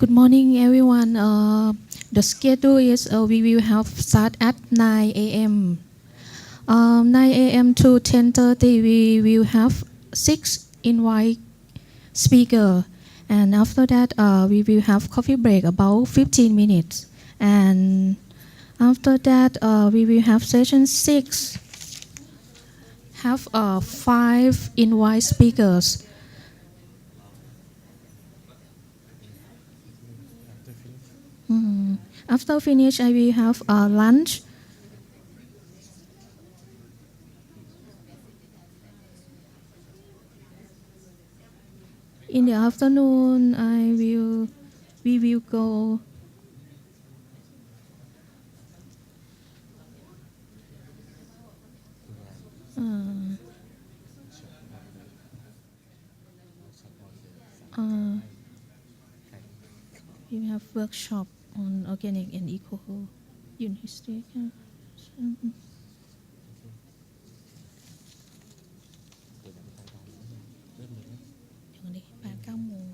Good morning, everyone. The schedule is we will have start at 9 a.m. 9 a.m. to 10:30. We will have 6 invite speaker, and after that, we will have coffee break about 15 minutes, and after that, we will have session 6. Have 5 invite speakers. After finish, I will have lunch. In the afternoon, we will go. We will have workshop on organic and eco unit history. เดี๋ยวนี้8-9 โมง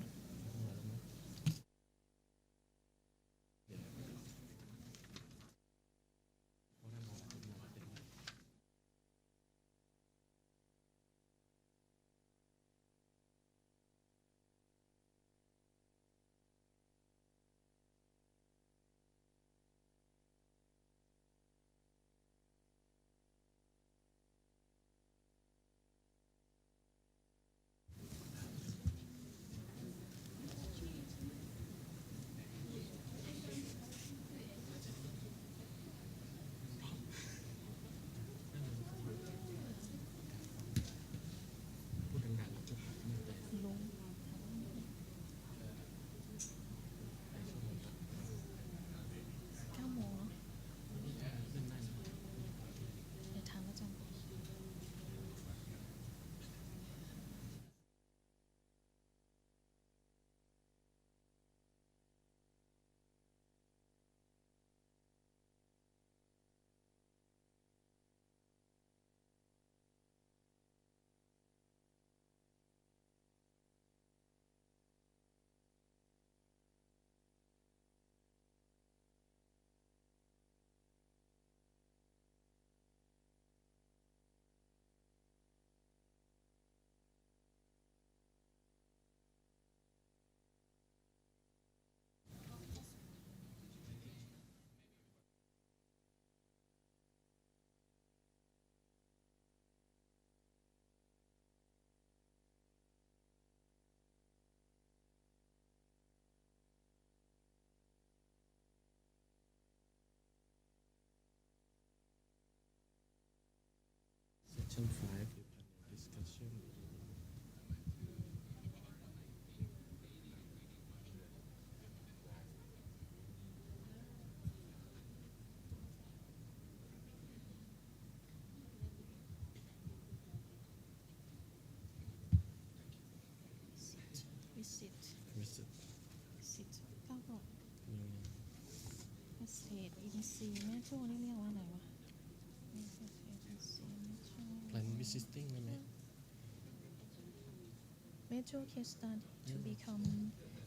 Metro case study to become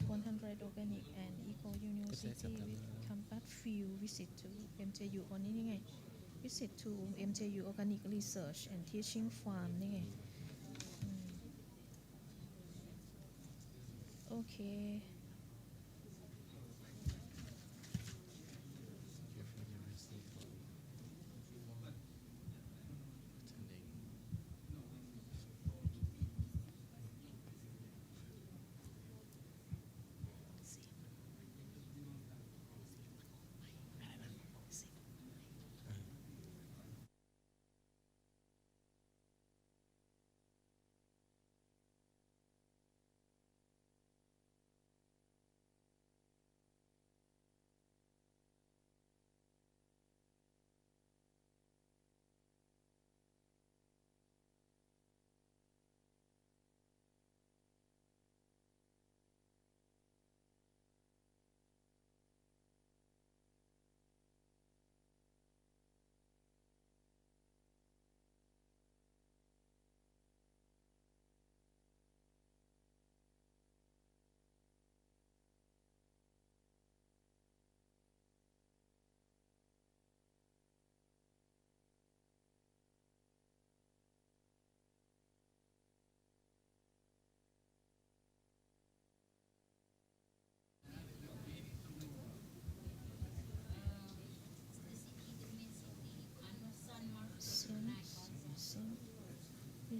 100 organic and eco university with compact field visit to MJU อ๋อนี่ไง visit to MJU organic research and teaching farm นี่ไงโอเค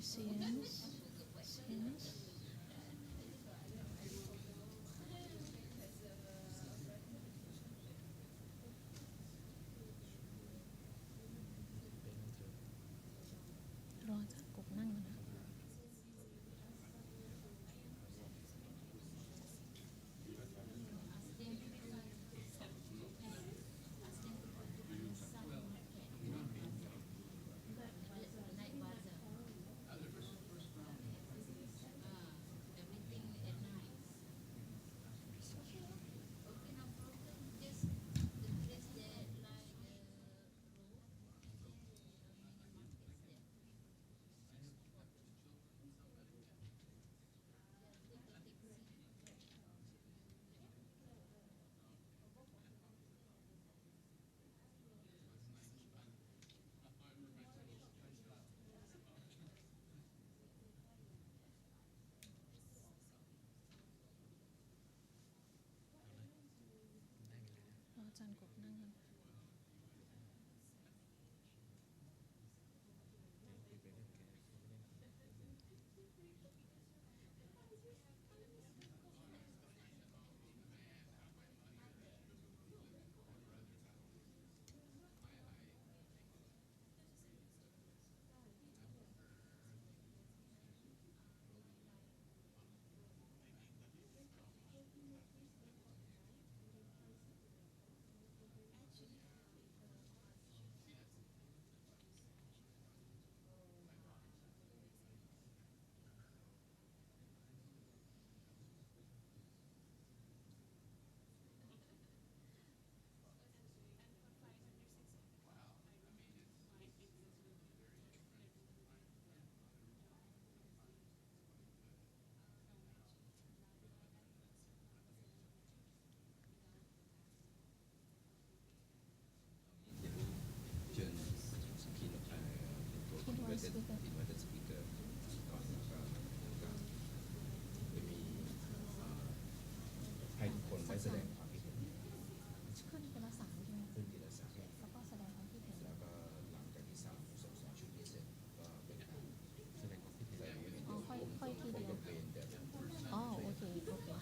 รอจากกบนั่งนะ อาจารย์กบนั่งกัน แสดงความคิดเห็น ขึ้นทีละ3ใช่ไหม ขึ้นทีละสาม แล้วก็แสดงความคิดเห็น แล้วก็หลังจากที่สองชุดนี้เสร็จก็เป็นการแสดงความคิดเห็น อ๋อค่อยที ผม เดียว กับเบนเดี๋ยว อ๋อโอเคค่ะ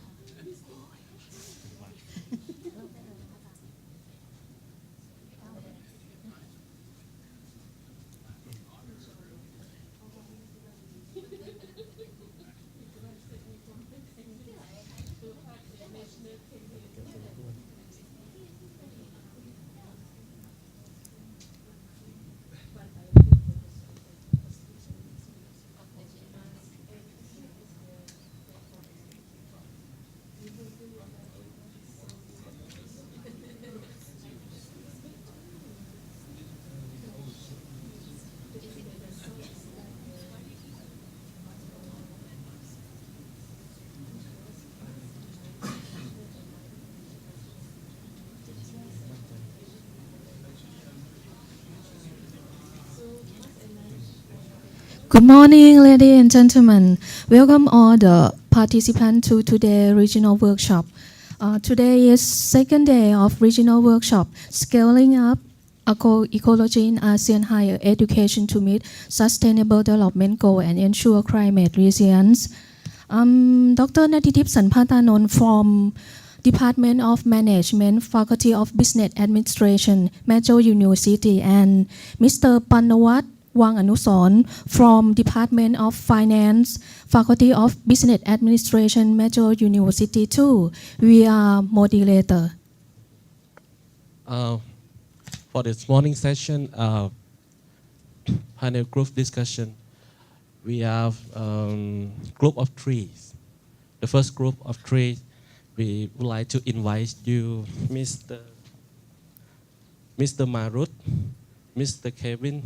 เริ่มได้เลยนะคะอาจารย์เอาเลย Good morning, ladies and gentlemen. Welcome all the participants to today's regional workshop. Today is second day of regional workshop, scaling up ecology in ASEAN higher education to meet sustainable development goal and ensure climate resilience. Dr. Natitip Sanpatanon from Department of Management, Faculty of Business Administration, MJU University, and Mr. Panawat Wang Anusorn from Department of Finance, Faculty of Business Administration, MJU University too. We are moderator. For this morning session, panel group discussion, we have group of three. The first group of three, we would like to invite you, Mr. Marut, Mr. Kevin,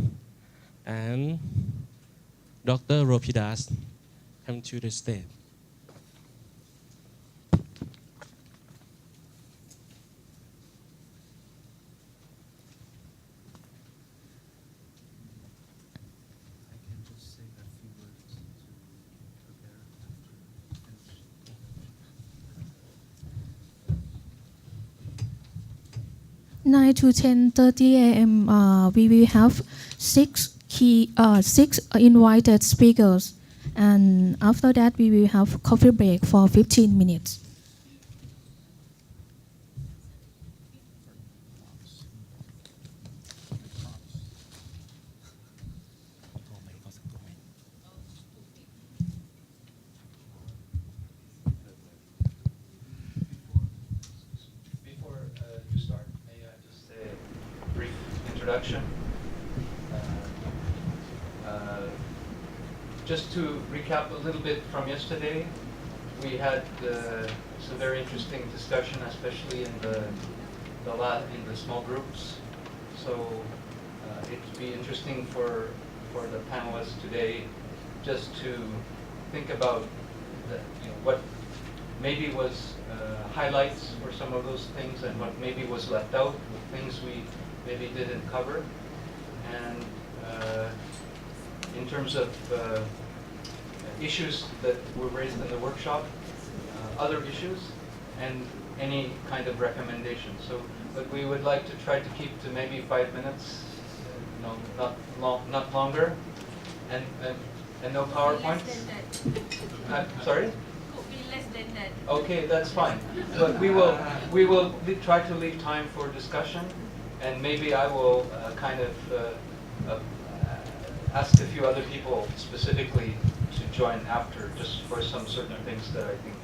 and Dr. Ropidas come to the stage. I can just say a few words to prepare after 9 to 10:30 a.m. We will have 6 six invited speakers, and after that we will have coffee break for 15 minutes. Before you start, may I just say a brief introduction? Just to recap a little bit from yesterday, we had some very interesting discussion, especially in the small groups. So it'd be interesting for the panelists today just to think about what maybe was highlights for some of those things and what maybe was left out, things we maybe didn't cover, and in terms of issues that were raised in the workshop, other issues, and any kind of recommendations. So, but we would like to try to keep to maybe 5 minutes, not longer, and no PowerPoints. Sorry. Could be less than that. Okay, that's fine. But we will try to leave time for discussion, and maybe I will kind of ask a few other people specifically to join after, just for some certain things that I think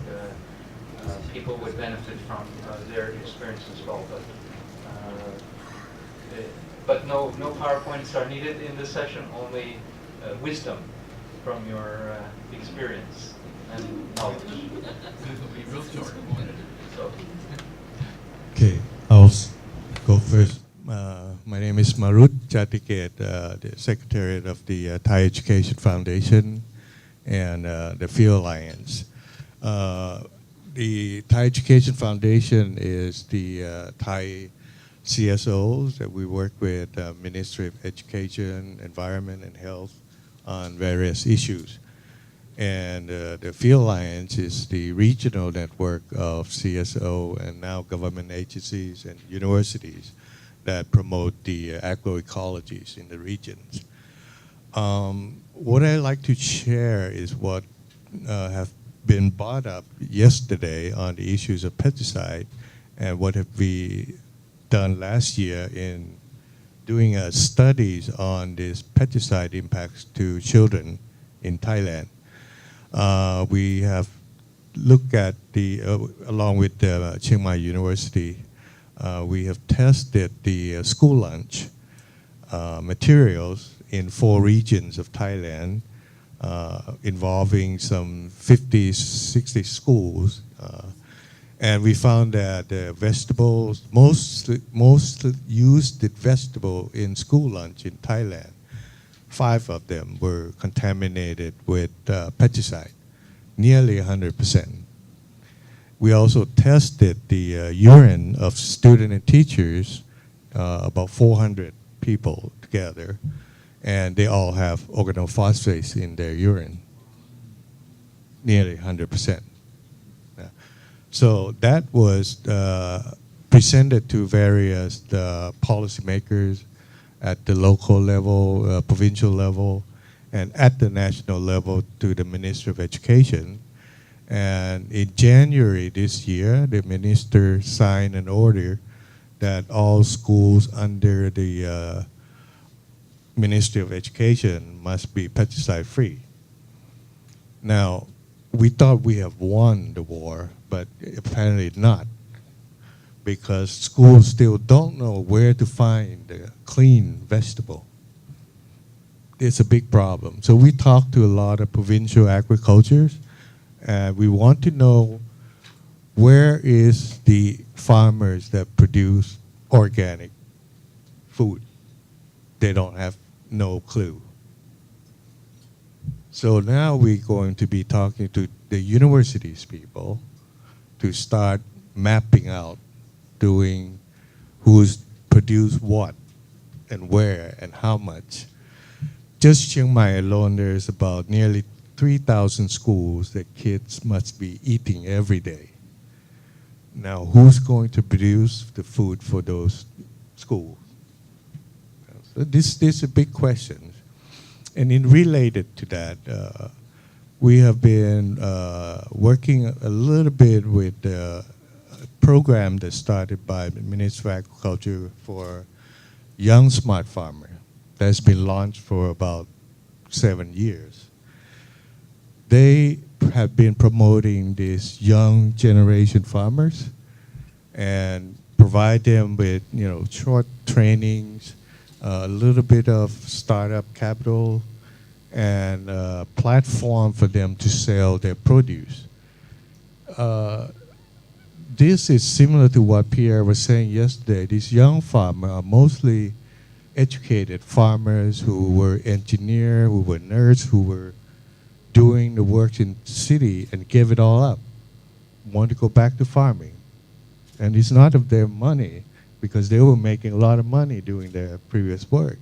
people would benefit from their experience as well. But no PowerPoints are needed in this session. Only wisdom from your experience and knowledge. It'll be real short, won't it? So. Okay, I'll go first. My name is Marut Jatiket, the Secretariat of the Thai Education Foundation and the Field Alliance. The Thai Education Foundation is the Thai CSOs that we work with, Ministry of Education, Environment and Health on various issues. And the Field Alliance is the regional network of CSO and now government agencies and universities that promote the agroecologies in the regions. What I'd like to share is what have been brought up yesterday on the issues of pesticide and what have we done last year in doing studies on this pesticide impacts to children in Thailand. We have looked at along with Chiang Mai University, we have tested the school lunch materials in 4 regions of Thailand, involving some 50, 60 schools. And we found that the vegetables, most used vegetable in school lunch in Thailand, 5 of them were contaminated with pesticide, nearly 100%. We also tested the urine of students and teachers, about 400 people together, and they all have organophosphates in their urine, nearly 100%. So that was presented to various policymakers at the local level, provincial level, and at the national level to the Ministry of Education. And in January this year, the minister signed an order that all schools under the Ministry of Education must be pesticide-free. Now, we thought we have won the war, but apparently not, because schools still don't know where to find the clean vegetable. It's a big problem. So we talked to a lot of provincial agricultures, and we want to know where is the farmers that produce organic food. They don't have no clue. So now we're going to be talking to the universities people to start mapping out, doing who's produced what and where and how much. Just Chiang Mai alone, there's about nearly 3,000 schools that kids must be eating every day. Now, who's going to produce the food for those schools? So this is a big question. And in related to that, we have been working a little bit with the program that started by the Ministry of Agriculture for young smart farmer that's been launched for about 7 years. They have been promoting these young generation farmers and provide them with short trainings, a little bit of startup capital, and a platform for them to sell their produce. This is similar to what Pierre was saying yesterday. These young farmers are mostly educated farmers who were engineers, who were nurses, who were doing the work in the city and gave it all up, want to go back to farming. And it's not of their money because they were making a lot of money doing their previous work.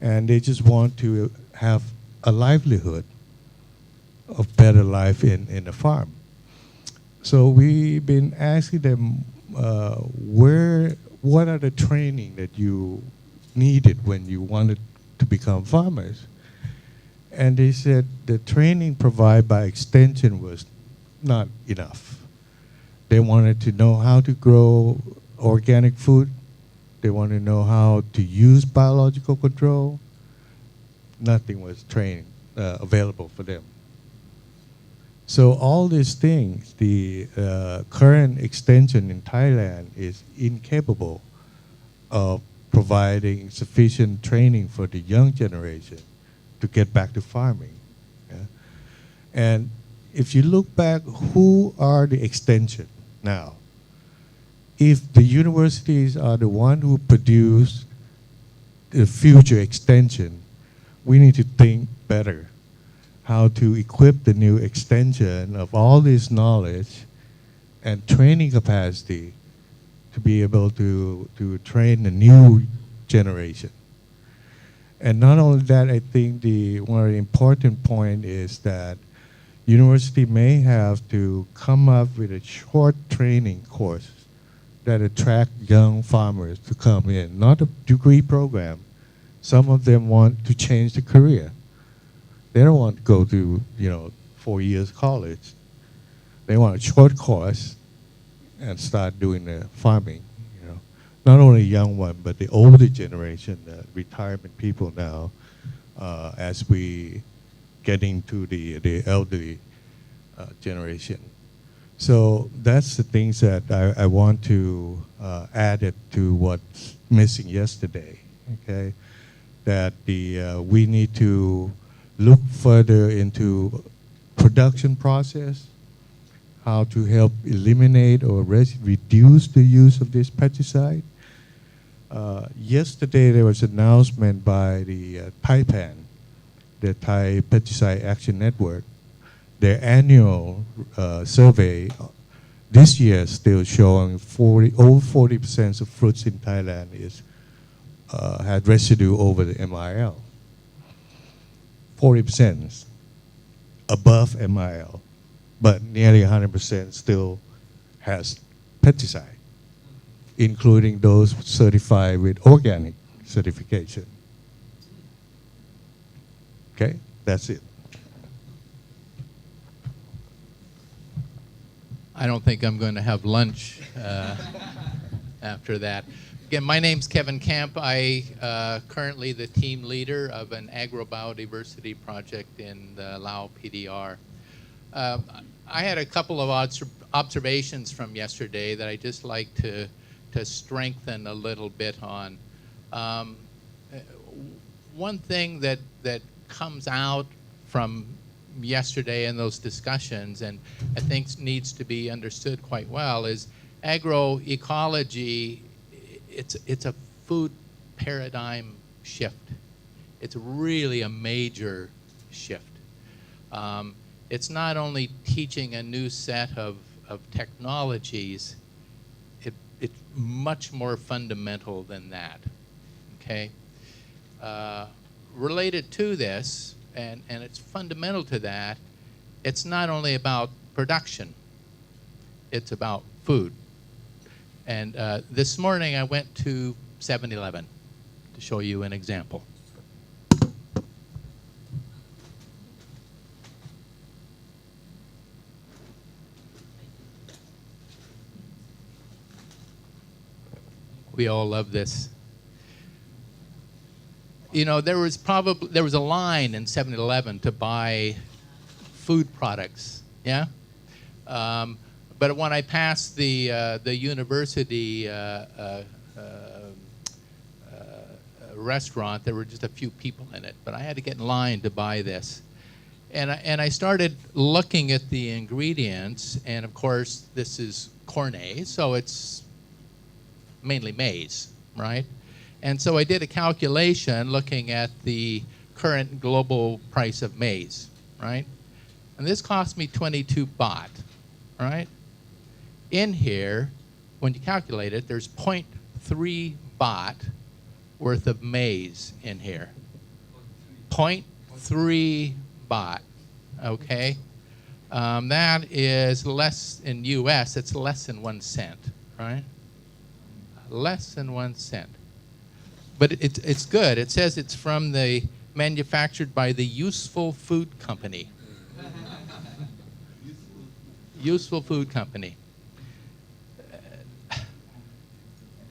And they just want to have a livelihood of better life in the farm. So we've been asking them, what are the training that you needed when you wanted to become farmers? And they said the training provided by extension was not enough. They wanted to know how to grow organic food. They wanted to know how to use biological control. Nothing was available for them. So all these things, the current extension in Thailand is incapable of providing sufficient training for the young generation to get back to farming. Yeah? And if you look back, who are the extension now? If the universities are the one who produce the future extension, we need to think better how to equip the new extension of all this knowledge and training capacity to be able to train the new generation. And not only that, I think one of the important point is that university may have to come up with a short training course that attract young farmers to come in, not a degree program. Some of them want to change the career. They don't want to go to 4 years college. They want a short course and start doing the farming. Not only young one, but the older generation, the retirement people now, as we getting to the elderly generation. So that's the things that I want to add it to what's missing yesterday. Okay, that we need to look further into production process, how to help eliminate or reduce the use of this pesticide. Yesterday there was an announcement by the ThaiPAN, the Thai Pesticide Action Network. Their annual survey this year is still showing over 40% of fruits in Thailand had residue over the MIL. 40% above MIL, but nearly 100% still has pesticide, including those certified with organic certification. Okay, that's it. I don't think I'm going to have lunch after that. Again, my name's Kevin Camp. I currently the team leader of an agrobiodiversity project in the Lao PDR. I had a couple of observations from yesterday that I just like to strengthen a little bit on. One thing that comes out from yesterday in those discussions, and I think needs to be understood quite well, is agroecology. It's a food paradigm shift. It's really a major shift. It's not only teaching a new set of technologies, it's much more fundamental than that, okay? Related to this, and it's fundamental to that, it's not only about production, it's about food. And this morning I went to 7-Eleven to show you an example. We all love this. You know, there was a line in 7-Eleven to buy food products, yeah? But when I passed the university restaurant, there were just a few people in it, but I had to get in line to buy this. And I started looking at the ingredients, and of course, this is cornet, so it's mainly maize, right? And so I did a calculation looking at the current global price of maize, right? And this cost me 22 baht, right? In here, when you calculate it, there's 0.3 baht worth of maize in here. 0.3 baht, okay? That is less in US, it's less than 1 cent, right? Less than 1 cent. But it's good. It says it's from the manufactured by the Useful Food Company. Useful Food Company.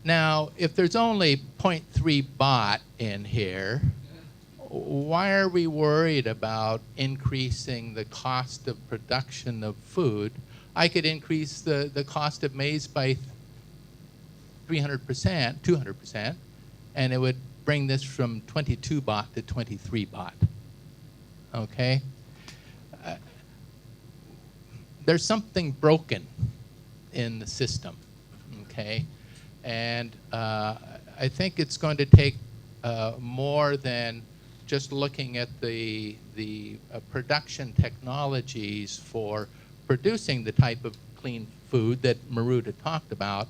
Now, if there's only 0.3 baht in here, why are we worried about increasing the cost of production of food? I could increase the cost of maize by 300%, 200%, and it would bring this from 22 baht to 23 baht. Okay? There's something broken in the system, okay? And I think it's going to take more than just looking at the production technologies for producing the type of clean food that Maruta talked about,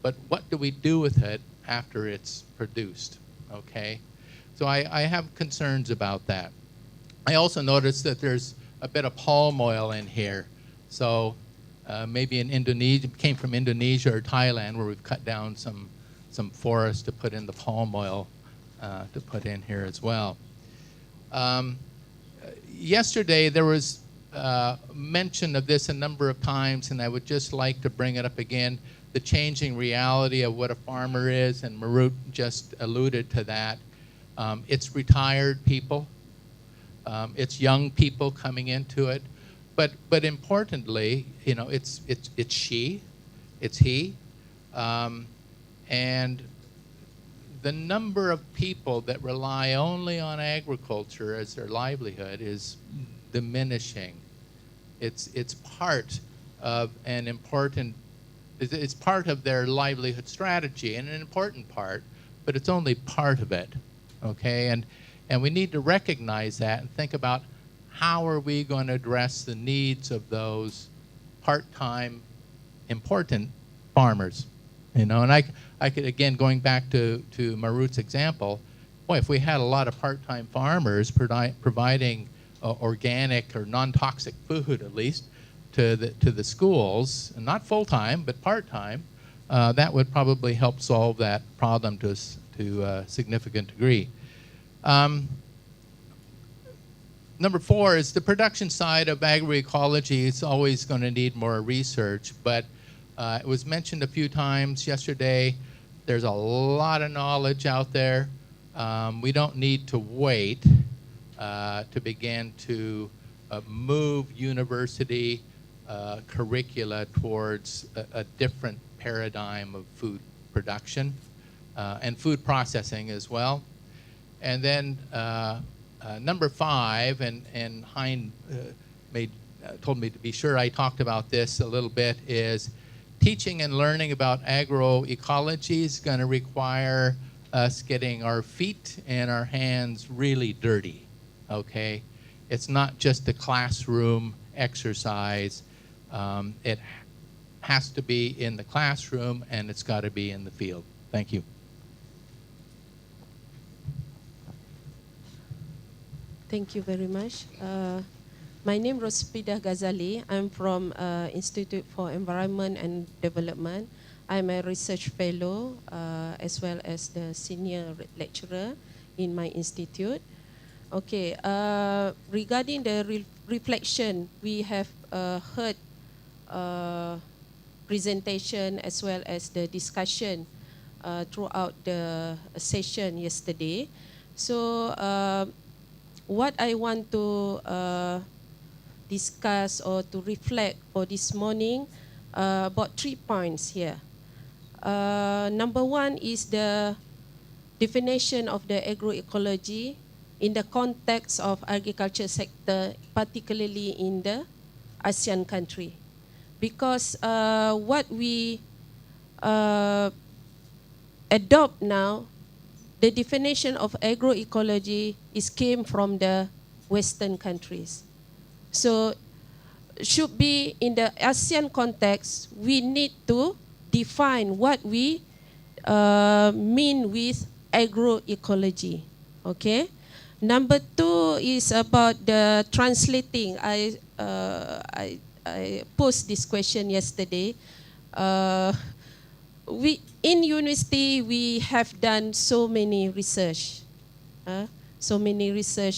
but what do we do with it after it's produced, okay? So I have concerns about that. I also noticed that there's a bit of palm oil in here. So maybe in Indonesia, it came from Indonesia or Thailand, where we've cut down some forest to put in the palm oil to put in here as well. Yesterday there was mention of this a number of times, and I would just like to bring it up again. The changing reality of what a farmer is, and Marut just alluded to that. It's retired people. It's young people coming into it. But importantly, you know, it's she, it's he, and the number of people that rely only on agriculture as their livelihood is diminishing. It's part of an important, it's part of their livelihood strategy, and an important part, but it's only part of it, okay? And we need to recognize that and think about how are we going to address the needs of those part-time, important farmers, you know? And I could, again, going back to Marut's example, boy, if we had a lot of part-time farmers providing organic or non-toxic food, at least, to the schools, and not full-time, but part-time, that would probably help solve that problem to a significant degree. Number 4 is the production side of agroecology. It's always going to need more research, but it was mentioned a few times yesterday. There's a lot of knowledge out there. We don't need to wait to begin to move university curricula towards a different paradigm of food production and food processing as well. And then number 5, and Hein told me to be sure I talked about this a little bit, is teaching and learning about agroecology is going to require us getting our feet and our hands really dirty, okay? It's not just a classroom exercise. It has to be in the classroom, and it's got to be in the field. Thank you. Thank you very much. My name is Rospida Ghazali. I'm from Institute for Environment and Development. I'm a research fellow as well as the senior lecturer in my institute. Okay, regarding the reflection, we have heard presentation as well as the discussion throughout the session yesterday. So what I want to discuss or to reflect for this morning about 3 points here. Number one is the definition of the agroecology in the context of agriculture sector, particularly in the ASEAN country. Because what we adopt now, the definition of agroecology came from the Western countries. So should be in the ASEAN context, we need to define what we mean with agroecology. Okay. Number two is about the translating. I posed this question yesterday. In university we have done so many research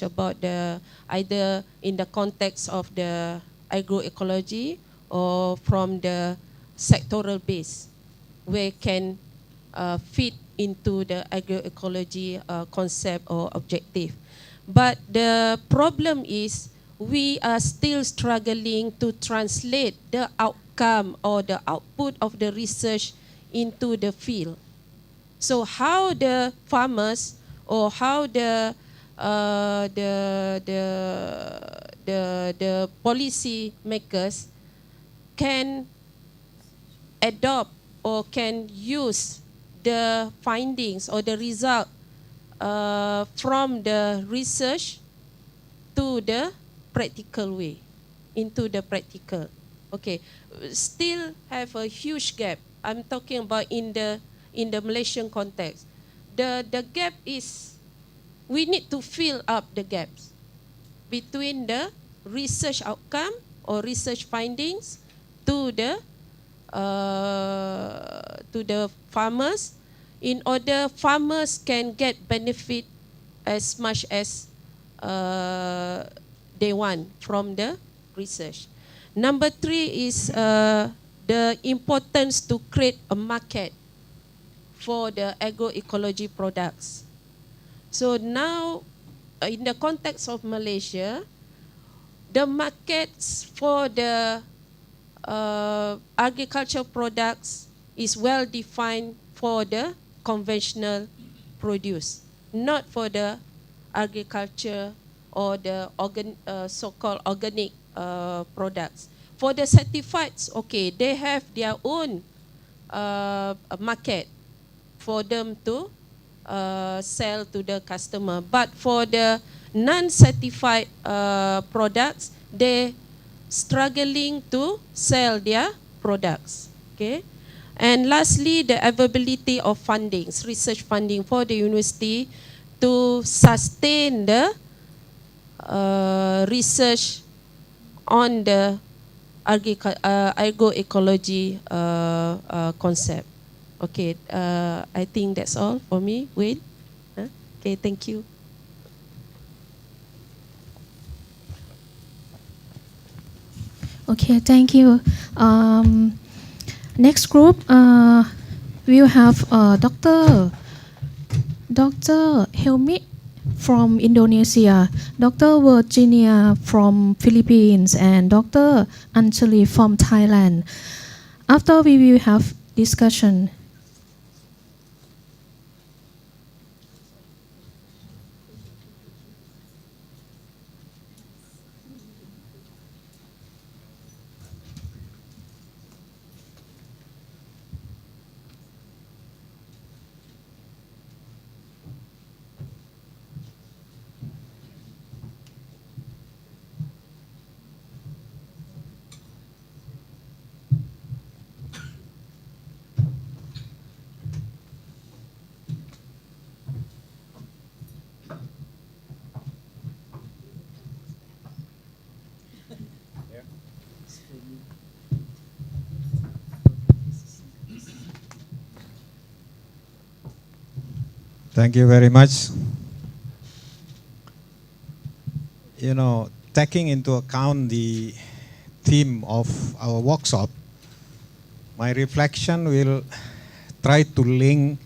about the either in the context of the agroecology or from the sectoral base where can fit into the agroecology concept or objective. But the problem is we are still struggling to translate the outcome or the output of the research into the field. So how the farmers or how the policy makers can adopt or can use the findings or the result from the research to the practical way, into the practical. Okay, still have a huge gap. I'm talking about in the Malaysian context. The gap is, we need to fill up the gaps between the research outcome or research findings to the farmers, in order farmers can get benefit as much as they want from the research. Number three is the importance to create a market for the agroecology products. So now, in the context of Malaysia, the markets for the agricultural products is well defined for the conventional produce, not for the agriculture or the so-called organic products. For the certifieds, okay, they have their own market for them to sell to the customer. But for the non-certified products, they struggling to sell their products. Okay. And lastly, the availability of fundings, research funding for the university to sustain the research on the agroecology concept. Okay, I think that's all for me. Wayne? Okay, thank you. Okay, thank you. Next group, we'll have Dr. Helmi from Indonesia, Dr. Virginia from Philippines, and Dr. Anjali from Thailand. After we will have discussion. Thank you very much. You know, taking into account the theme of our workshop, my reflection will try to link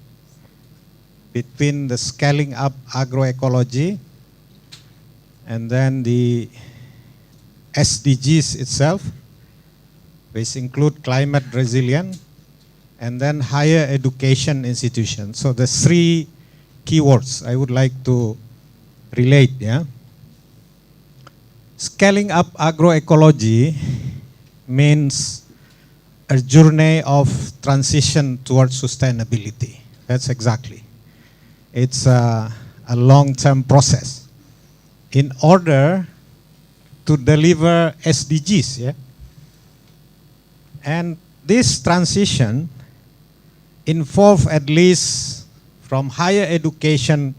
between the scaling up agroecology and then the SDGs itself, which include climate resilience, and then higher education institutions. So the three keywords I would like to relate. Yeah. Scaling up agroecology means a journey of transition towards sustainability. That's exactly. It's a long-term process in order to deliver SDGs. Yeah. And this transition involve at least from higher education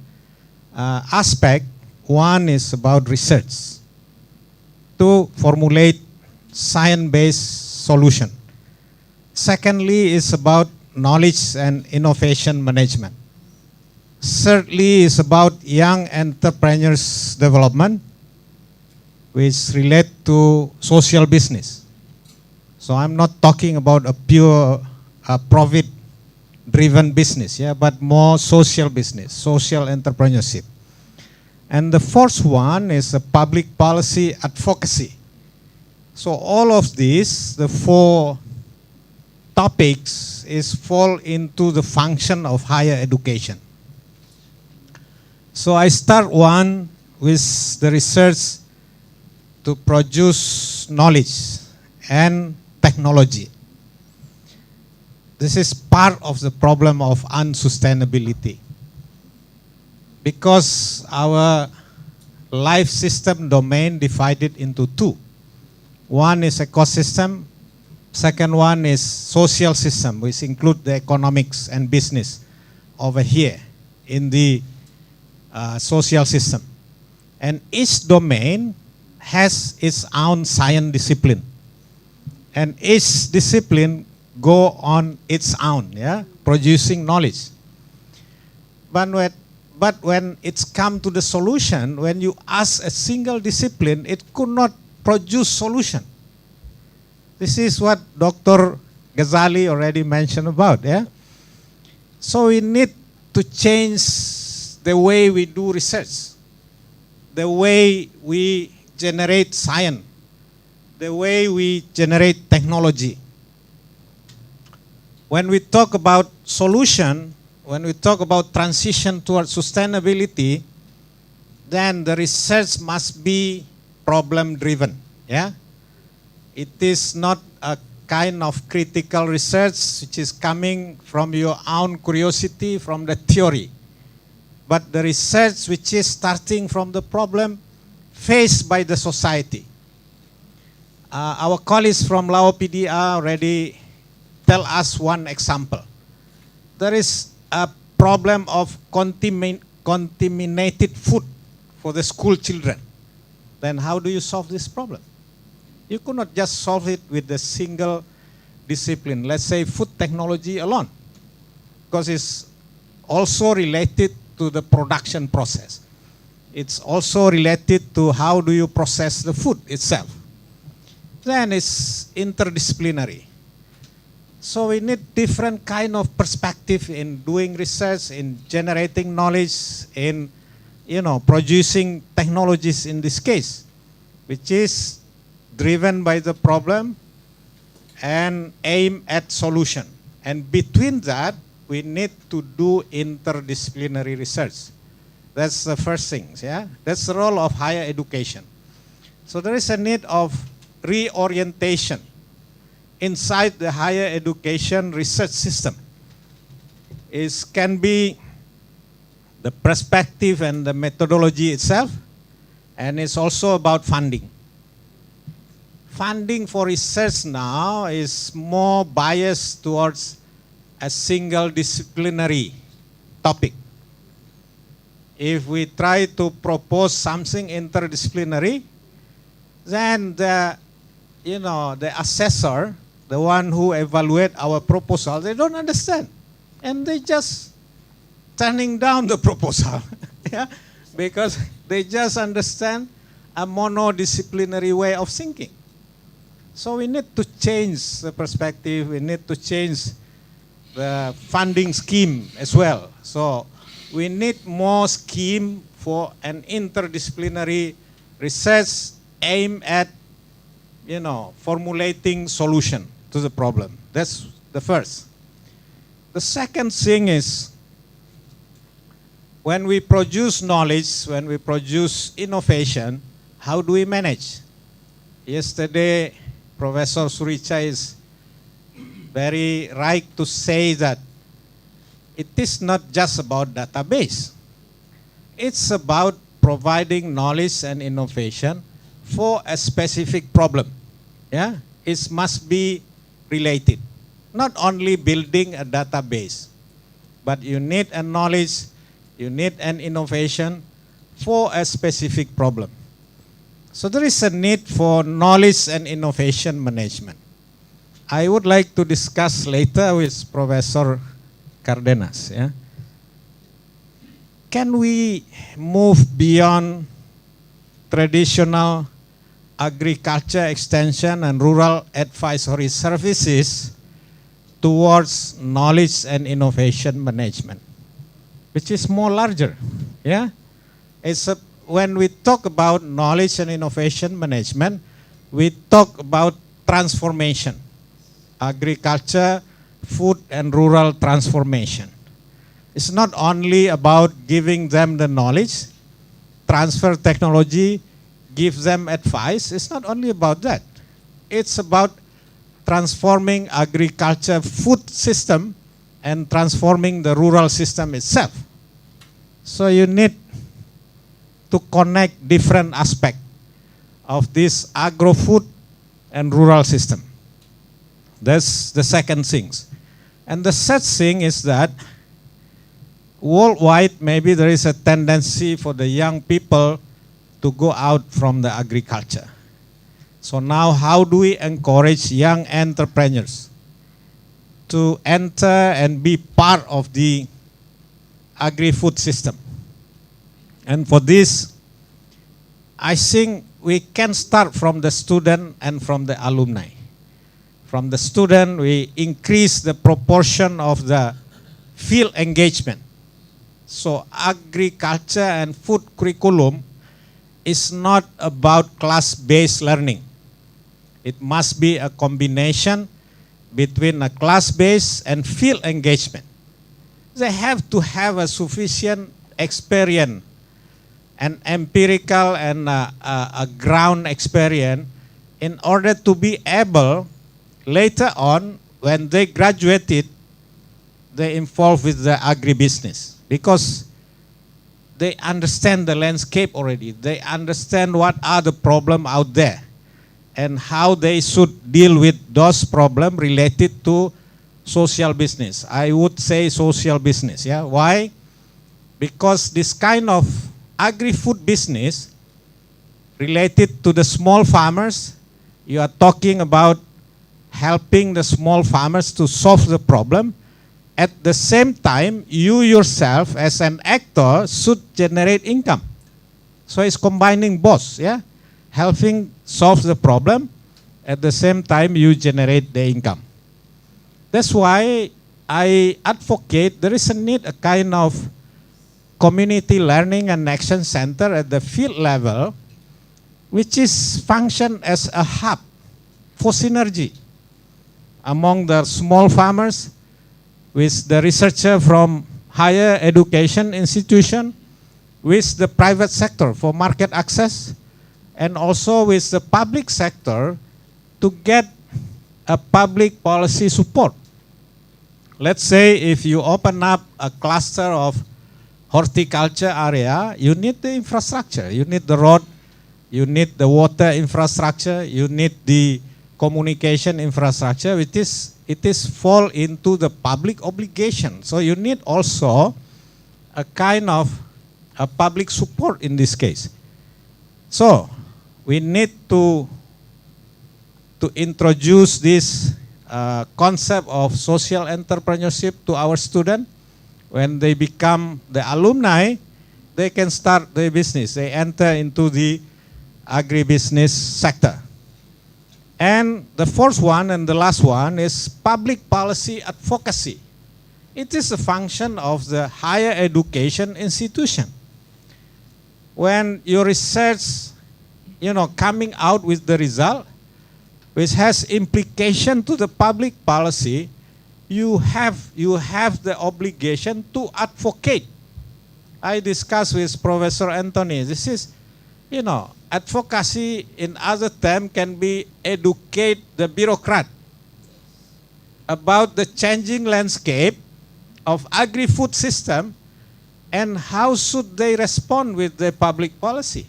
aspect. One is about research to formulate science-based solution. Secondly is about knowledge and innovation management. Thirdly is about young entrepreneurs development, which relate to social business. So I'm not talking about a pure profit-driven business, yeah, but more social business, social entrepreneurship. And the fourth one is a public policy advocacy. So all of these, the four topics, is fall into the function of higher education. So I start one with the research to produce knowledge and technology. This is part of the problem of unsustainability, because our life system domain divided into two. One is ecosystem, second one is social system, which include the economics and business over here in the social system. And each domain has its own science discipline. And each discipline go on its own, yeah, producing knowledge. But when it's come to the solution, when you ask a single discipline, it could not produce solution. This is what Dr. Ghazali already mentioned about, yeah? So we need to change the way we do research, the way we generate science, the way we generate technology. When we talk about solution, when we talk about transition towards sustainability, then the research must be problem-driven, yeah? It is not a kind of critical research which is coming from your own curiosity, from the theory, but the research which is starting from the problem faced by the society. Our colleagues from Lao PDR already tell us one example. There is a problem of contaminated food for the school children. Then how do you solve this problem? You could not just solve it with a single discipline, let's say food technology alone, because it's also related to the production process. It's also related to how do you process the food itself. Then it's interdisciplinary. So we need different kind of perspective in doing research, in generating knowledge, in producing technologies in this case, which is driven by the problem and aim at solution. And between that, we need to do interdisciplinary research. That's the first thing, yeah? That's the role of higher education. So there is a need of reorientation inside the higher education research system. It can be the perspective and the methodology itself, and it's also about funding. Funding for research now is more biased towards a single disciplinary topic. If we try to propose something interdisciplinary, then the assessor, the one who evaluate our proposal, they don't understand. And they just turning down the proposal, yeah? Because they just understand a monodisciplinary way of thinking. So we need to change the perspective, we need to change the funding scheme as well. So we need more scheme for an interdisciplinary research aimed at, formulating solution to the problem. That's the first. The second thing is, when we produce knowledge, when we produce innovation, how do we manage? Yesterday, Professor Suricha is very right to say that it is not just about database. It's about providing knowledge and innovation for a specific problem. Yeah, it must be related. Not only building a database, but you need a knowledge, you need an innovation for a specific problem. So there is a need for knowledge and innovation management. I would like to discuss later with Professor Cardenas. Yeah? Can we move beyond traditional agriculture extension and rural advisory services towards knowledge and innovation management, which is more larger? Yeah? When we talk about knowledge and innovation management, we talk about transformation, agriculture, food and rural transformation. It's not only about giving them the knowledge, transfer technology, give them advice. It's not only about that. It's about transforming agriculture food system and transforming the rural system itself. So you need to connect different aspects of this agro-food and rural system. That's the second thing. And the third thing is that worldwide, maybe there is a tendency for the young people to go out from the agriculture. So now how do we encourage young entrepreneurs to enter and be part of the agri-food system? And for this, I think we can start from the student and from the alumni. From the student, we increase the proportion of the field engagement. So agriculture and food curriculum is not about class-based learning. It must be a combination between a class-based and field engagement. They have to have a sufficient experience, an empirical and a ground experience in order to be able, later on, when they graduated, they involved with the agribusiness. Because they understand the landscape already. They understand what are the problems out there and how they should deal with those problems related to social business. I would say social business. Yeah? Why? Because this kind of agri-food business related to the small farmers, you are talking about helping the small farmers to solve the problem. At the same time, you yourself as an actor should generate income. So it's combining both, yeah? Helping solve the problem, at the same time you generate the income. That's why I advocate there is a need a kind of community learning and action center at the field level, which is function as a hub for synergy among the small farmers, with the researcher from higher education institution, with the private sector for market access, and also with the public sector to get a public policy support. Let's say if you open up a cluster of horticulture area, you need the infrastructure. You need the road, you need the water infrastructure, you need the communication infrastructure. It is fall into the public obligation. So you need also a kind of a public support in this case. So we need to introduce this concept of social entrepreneurship to our students. When they become the alumni, they can start their business. They enter into the agribusiness sector. And the fourth one and the last one is public policy advocacy. It is a function of the higher education institution. When your research, coming out with the result, which has implication to the public policy, you have the obligation to advocate. I discussed with Professor Anthony. This is, advocacy in other terms can be educate the bureaucrat about the changing landscape of agri-food system and how should they respond with the public policy.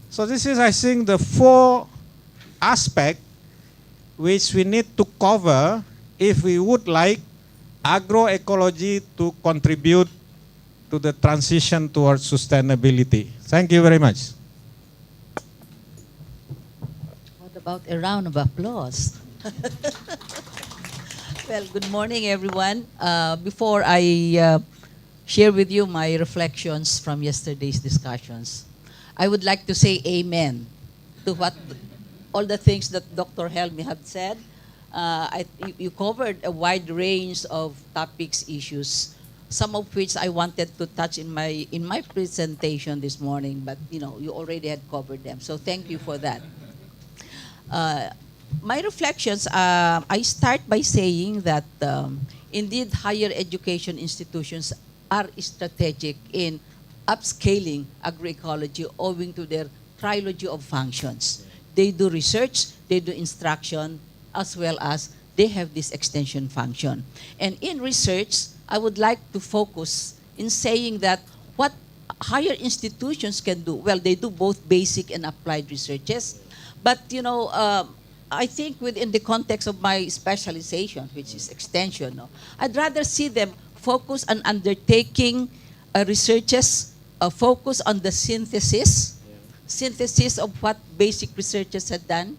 So this is, I think, the 4 aspects which we need to cover if we would like agroecology to contribute to the transition towards sustainability. Thank you very much. What about a round of applause? Well, good morning, everyone. Before I share with you my reflections from yesterday's discussions, I would like to say amen to all the things that Dr. Helmi had said. You covered a wide range of topics, issues, some of which I wanted to touch in my presentation this morning, but you already had covered them. So thank you for that. My reflections, I start by saying that indeed higher education institutions are strategic in upscaling agroecology owing to their trilogy of functions. They do research, they do instruction, as well as they have this extension function. And in research, I would like to focus in saying that what higher institutions can do, well, they do both basic and applied researches, but I think within the context of my specialization, which is extension, I'd rather see them focus on undertaking researches, focus on the synthesis of what basic researchers had done,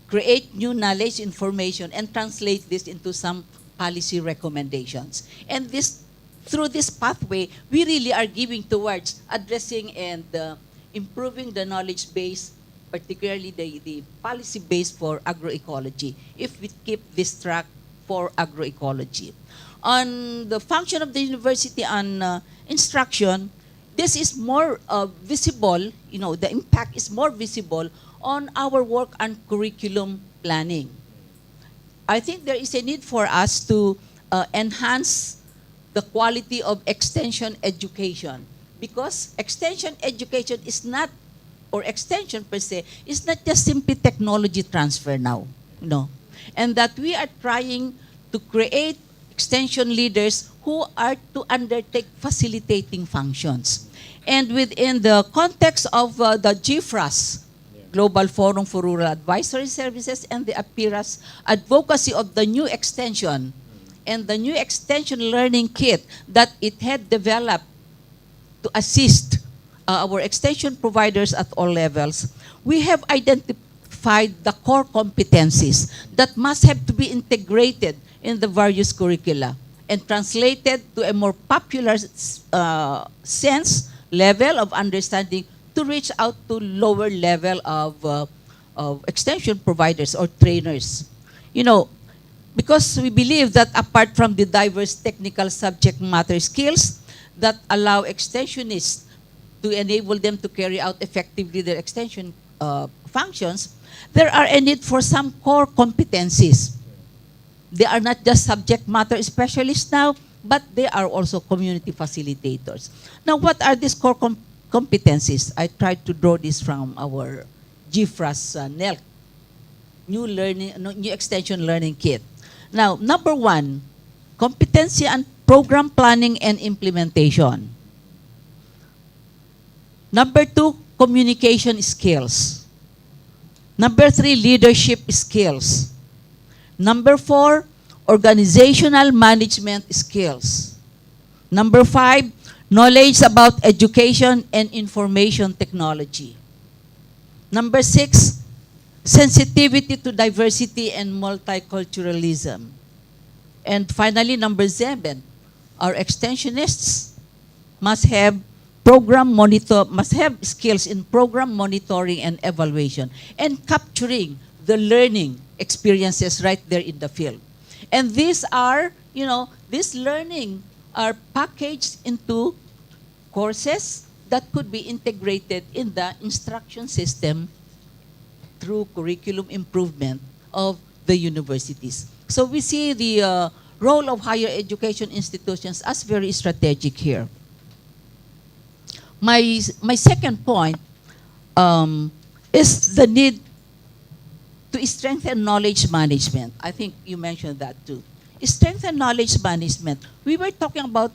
create new knowledge, information, and translate this into some policy recommendations. And through this pathway, we really are giving towards addressing and improving the knowledge base, particularly the policy base for agroecology, if we keep this track for agroecology. On the function of the university on instruction, this is more visible, the impact is more visible on our work on curriculum planning. I think there is a need for us to enhance the quality of extension education, because extension education is not, or extension per se, is not just simply technology transfer now, and that we are trying to create extension leaders who are to undertake facilitating functions. And within the context of the GFRAS, Global Forum for Rural Advisory Services, and the APIRAS advocacy of the new extension and the new extension learning kit that it had developed to assist our extension providers at all levels, we have identified the core competencies that must have to be integrated in the various curricula and translated to a more popular sense, level of understanding, to reach out to lower level of extension providers or trainers. Because we believe that apart from the diverse technical subject matter skills that allow extensionists to enable them to carry out effectively their extension functions, there are a need for some core competencies. They are not just subject matter specialists now, but they are also community facilitators. Now, what are these core competencies? I tried to draw this from our GFRAS NELC, New Extension Learning Kit. Now, number 1, competency and program planning and implementation. Number 2, communication skills. Number 3, leadership skills. Number 4, organizational management skills. Number 5, knowledge about education and information technology. Number 6, sensitivity to diversity and multiculturalism. And finally, number 7, our extensionists must have skills in program monitoring and evaluation and capturing the learning experiences right there in the field. And these are, this learning are packaged into courses that could be integrated in the instruction system through curriculum improvement of the universities. So we see the role of higher education institutions as very strategic here. My second point is the need to strengthen knowledge management. I think you mentioned that too. Strengthen knowledge management. We were talking about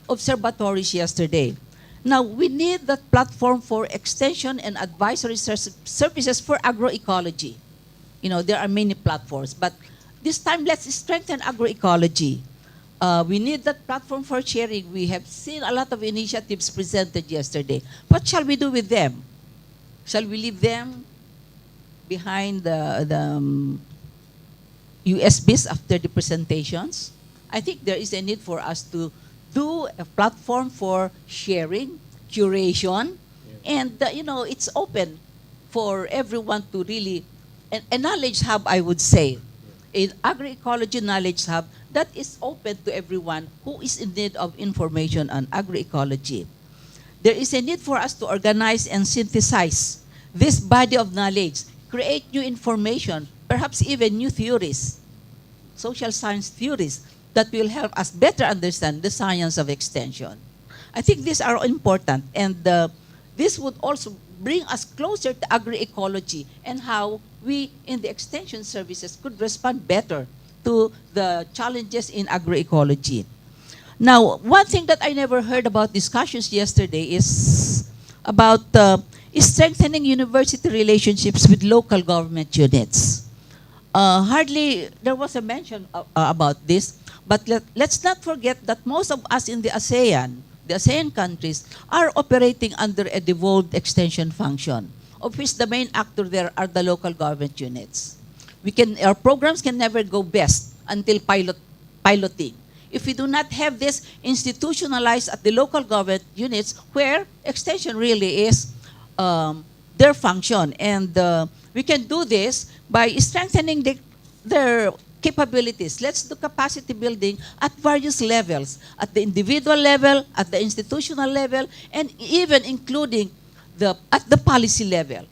observatories yesterday. Now, we need that platform for extension and advisory services for agroecology. There are many platforms, but this time let's strengthen agroecology. We need that platform for sharing. We have seen a lot of initiatives presented yesterday. What shall we do with them? Shall we leave them behind the USBs after the presentations? I think there is a need for us to do a platform for sharing, curation, and it's open for everyone to really, a knowledge hub, I would say, an agroecology knowledge hub that is open to everyone who is in need of information on agroecology. There is a need for us to organize and synthesize this body of knowledge, create new information, perhaps even new theories, social science theories, that will help us better understand the science of extension. I think these are important, and this would also bring us closer to agroecology and how we in the extension services could respond better to the challenges in agroecology. Now, one thing that I never heard about discussions yesterday is about strengthening university relationships with local government units. Hardly there was a mention about this, but let's not forget that most of us in the ASEAN countries, are operating under a devolved extension function, of which the main actor there are the local government units. Our programs can never go best until piloting. If we do not have this institutionalized at the local government units, where extension really is their function, and we can do this by strengthening their capabilities. Let's do capacity building at various levels, at the individual level, at the institutional level, and even including at the policy level.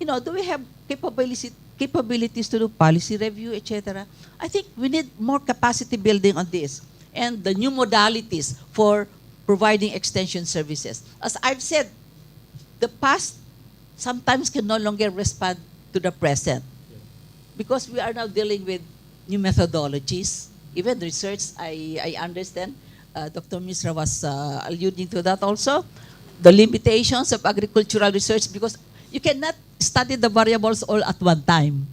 Do we have capabilities to do policy review, etc.? I think we need more capacity building on this and the new modalities for providing extension services. As I've said, the past sometimes can no longer respond to the present, because we are now dealing with new methodologies, even research. I understand Dr. Misra was alluding to that also, the limitations of agricultural research, because you cannot study the variables all at one time.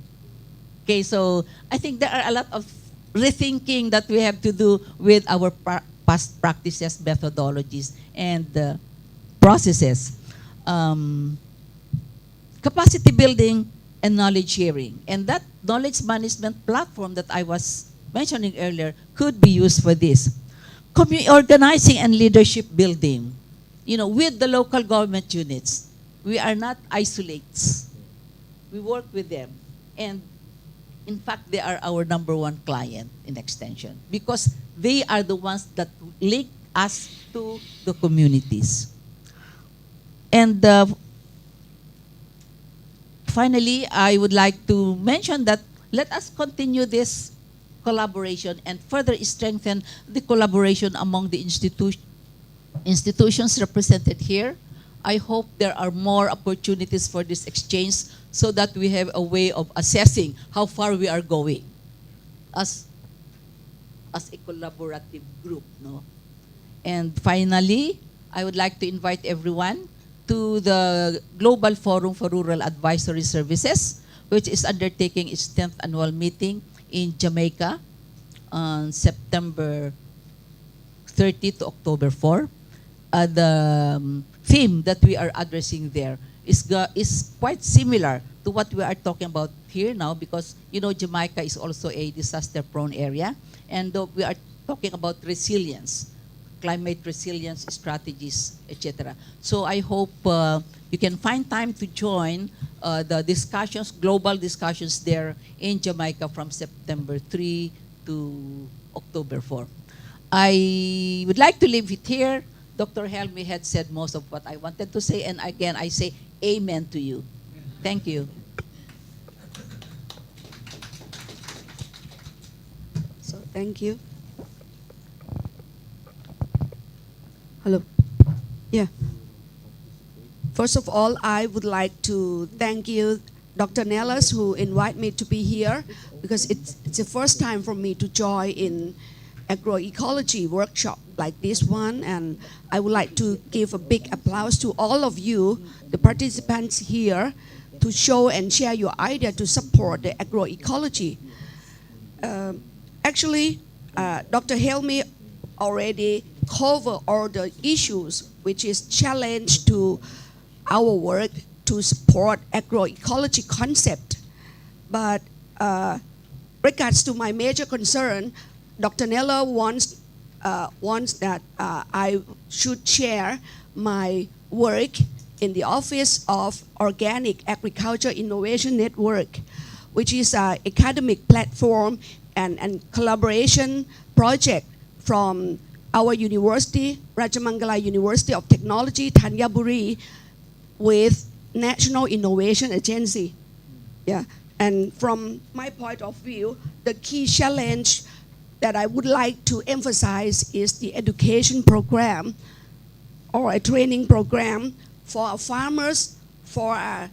Okay, so I think there are a lot of rethinking that we have to do with our past practices, methodologies, and processes. Capacity building and knowledge sharing. And that knowledge management platform that I was mentioning earlier could be used for this. Organizing and leadership building, with the local government units. We are not isolates. We work with them. And in fact, they are our number one client in extension, because they are the ones that link us to the communities. And finally, I would like to mention that let us continue this collaboration and further strengthen the collaboration among the institutions represented here. I hope there are more opportunities for this exchange so that we have a way of assessing how far we are going as a collaborative group. And finally, I would like to invite everyone to the Global Forum for Rural Advisory Services, which is undertaking its 10th annual meeting in Jamaica on September 30 to October 4. The theme that we are addressing there is quite similar to what we are talking about here now, because Jamaica is also a disaster-prone area, and we are talking about resilience, climate resilience strategies, etc. So I hope you can find time to join the discussions, global discussions there in Jamaica from September 3 to October 4. I would like to leave it here. Dr. Helmi had said most of what I wanted to say, and again, I say amen to you. Thank you. So thank you. Hello. Yeah. First of all, I would like to thank you, Dr. Nellis, who invited me to be here, because it's the first time for me to join in agroecology workshop like this one, and I would like to give a big applause to all of you, the participants here, to show and share your idea to support the agroecology. Actually, Dr. Helmi already covered all the issues which is challenge to our work to support agroecology concept. But regards to my major concern, Dr. Nella wants that I should share my work in the Office of Organic Agriculture Innovation Network, which is an academic platform and collaboration project from our university, Rajamangala University of Technology, Thanyaburi, with National Innovation Agency. Yeah. And from my point of view, the key challenge that I would like to emphasize is the education program or a training program for our farmers, for our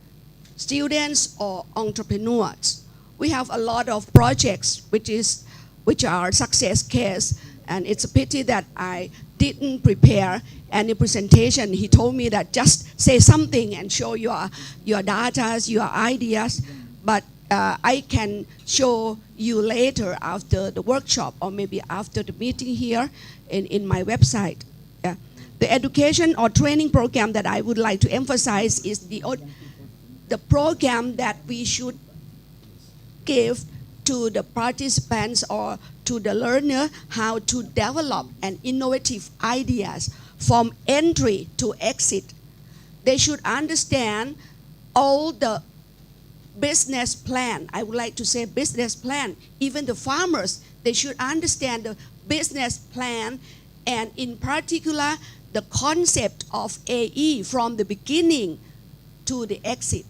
students or entrepreneurs. We have a lot of projects which are success case, and it's a pity that I didn't prepare any presentation. He told me that just say something and show your data, your ideas, but I can show you later after the workshop or maybe after the meeting here in my website. Yeah. The education or training program that I would like to emphasize is the program that we should give to the participants or to the learner how to develop an innovative ideas from entry to exit. They should understand all the business plan. I would like to say business plan. Even the farmers, they should understand the business plan, and in particular the concept of AE from the beginning to the exit.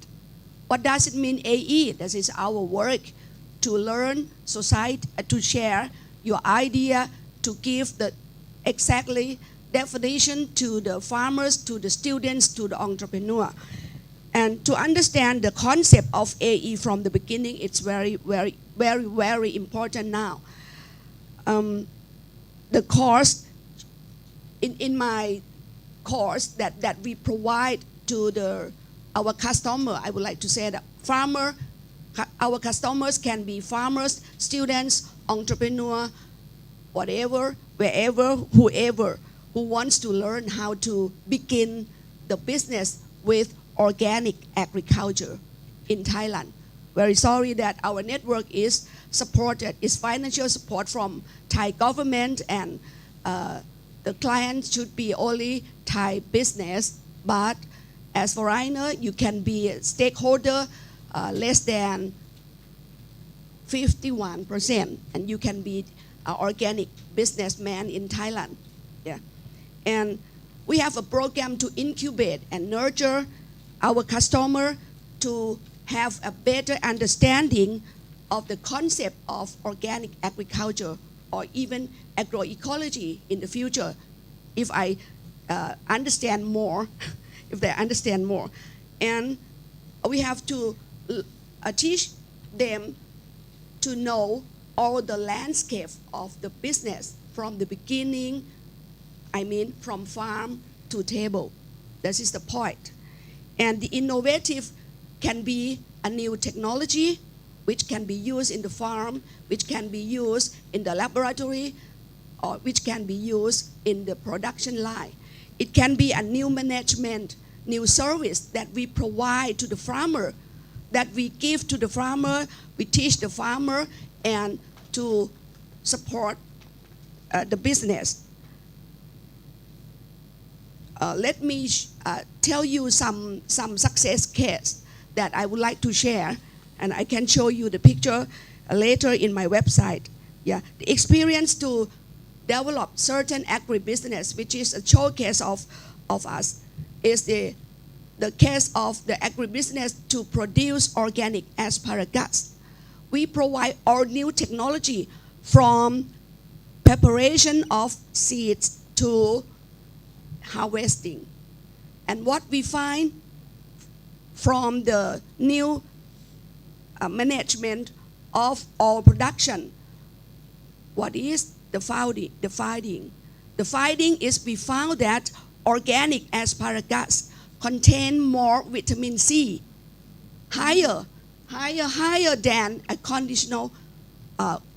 What does it mean AE? This is our work to learn society, to share your idea, to give the exactly definition to the farmers, to the students, to the entrepreneur. And to understand the concept of AE from the beginning, it's very, very, very, very important now. The course, in my course that we provide to our customer, I would like to say that our customers can be farmers, students, entrepreneur, whatever, wherever, whoever who wants to learn how to begin the business with organic agriculture in Thailand. Very sorry that our network is financial support from Thai government, and the client should be only Thai business, but as foreigner, you can be a stakeholder less than 51%, and you can be an organic businessman in Thailand. Yeah. And we have a program to incubate and nurture our customer to have a better understanding of the concept of organic agriculture or even agroecology in the future, if I understand more, if they understand more. And we have to teach them to know all the landscape of the business from the beginning, I mean from farm to table. This is the point. And the innovative can be a new technology which can be used in the farm, which can be used in the laboratory, or which can be used in the production line. It can be a new management, new service that we provide to the farmer, that we give to the farmer, we teach the farmer, and to support the business. let me tell you some success case that I would like to share, and I can show you the picture later in my website. Yeah, the experience to develop certain agribusiness, which is a showcase of us, is the case of the agribusiness to produce organic asparagus. We provide all new technology from preparation of seeds to harvesting. And what we find from the new management of our production, what is the finding? The finding is we found that organic asparagus contain more vitamin C, higher than a conventional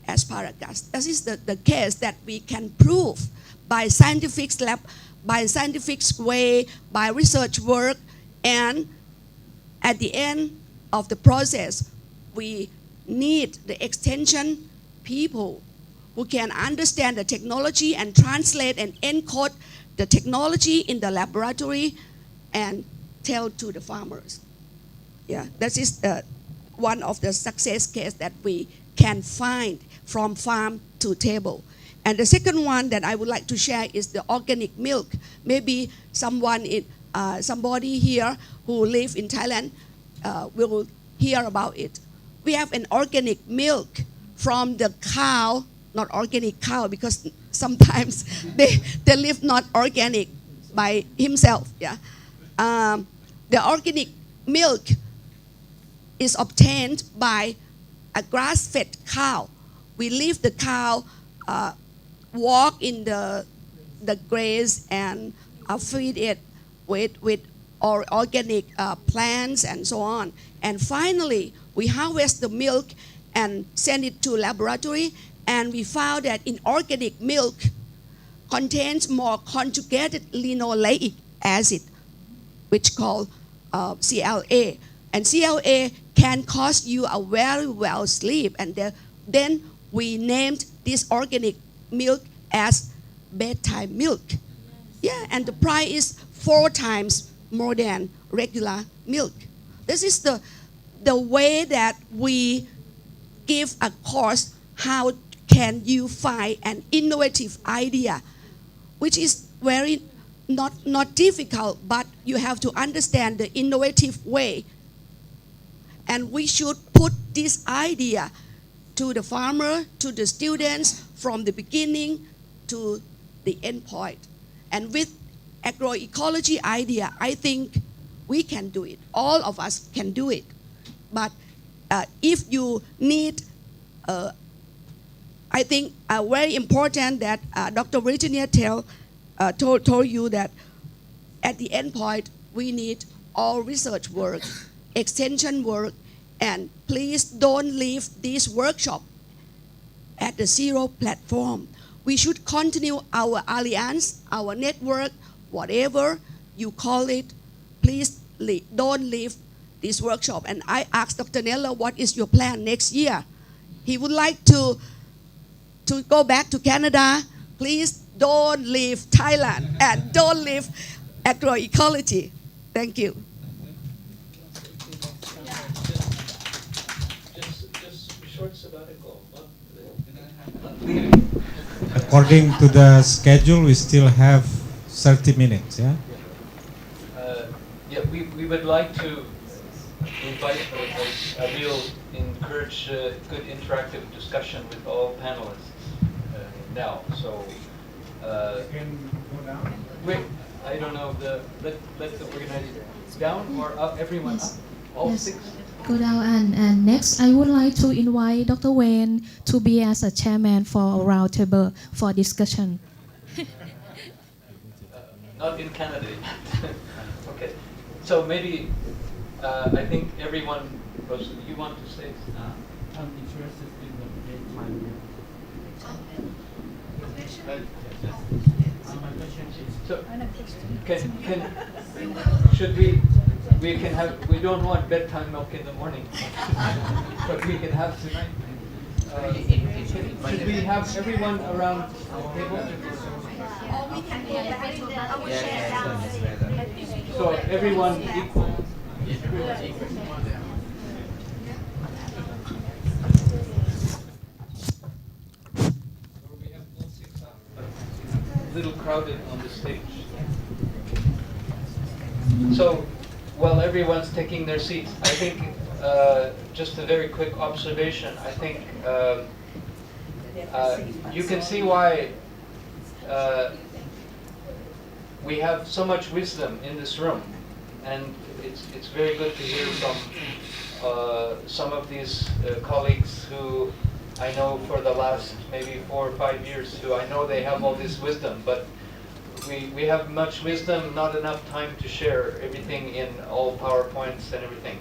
asparagus. This is the case that we can prove by scientific lab, by scientific way, by research work, and at the end of the process, we need the extension people who can understand the technology and translate and encode the technology in the laboratory and tell to the farmers. Yeah, that is one of the success case that we can find from farm to table. And the second one that I would like to share is the organic milk. Maybe somebody here who live in Thailand will hear about it. We have an organic milk from the cow, not organic cow, because sometimes they live not organic by himself. Yeah, the organic milk is obtained by a grass-fed cow. We leave the cow walk in the grass and feed it with organic plants and so on. And finally, we harvest the milk and send it to laboratory, and we found that in organic milk contains more conjugated linoleic acid, which called CLA. And CLA can cause you a very well sleep. And then we named this organic milk as bedtime milk. Yeah, and the price is 4 times more than regular milk. This is the way that we give a course how can you find an innovative idea, which is very not difficult, but you have to understand the innovative way. And we should put this idea to the farmer, to the students from the beginning to the end point. And with agroecology idea, I think we can do it. All of us can do it. But if you need, I think very important that Dr. Virginia told you that at the end point, we need all research work, extension work, and please don't leave this workshop at the zero platform. We should continue our alliance, our network, whatever you call it. Please don't leave this workshop. And I asked Dr. Neller, what is your plan next year? He would like to go back to Canada. Please don't leave Thailand and don't leave agroecology. Thank you. Just short sabbatical. According to the schedule, we still have 30 minutes, yeah? Yeah, we would like to invite encourage good interactive discussion with all panelists now. So, Can go down? wait, I don't know, let the organizer down or up, everyone up? All Yes. 6? Go down, and next I would like to invite Dr. Wayne to be as a chairman for a round table for discussion. Not in Canada yet. Okay. So maybe, I think everyone, you want to say? I'm interested in the daytime milk. My question is, So, should we don't want bedtime milk in the morning, but we can have tonight. Should we have everyone around the table? Or we can go back to our share. So everyone equal. A little crowded on the stage. So while everyone's taking their seats, I think just a very quick observation. I think you can see why we have so much wisdom in this room, and it's very good to hear from some of these colleagues who I know for the last maybe 4 or 5 years, who I know they have all this wisdom, but we have much wisdom, not enough time to share everything in all PowerPoints and everything.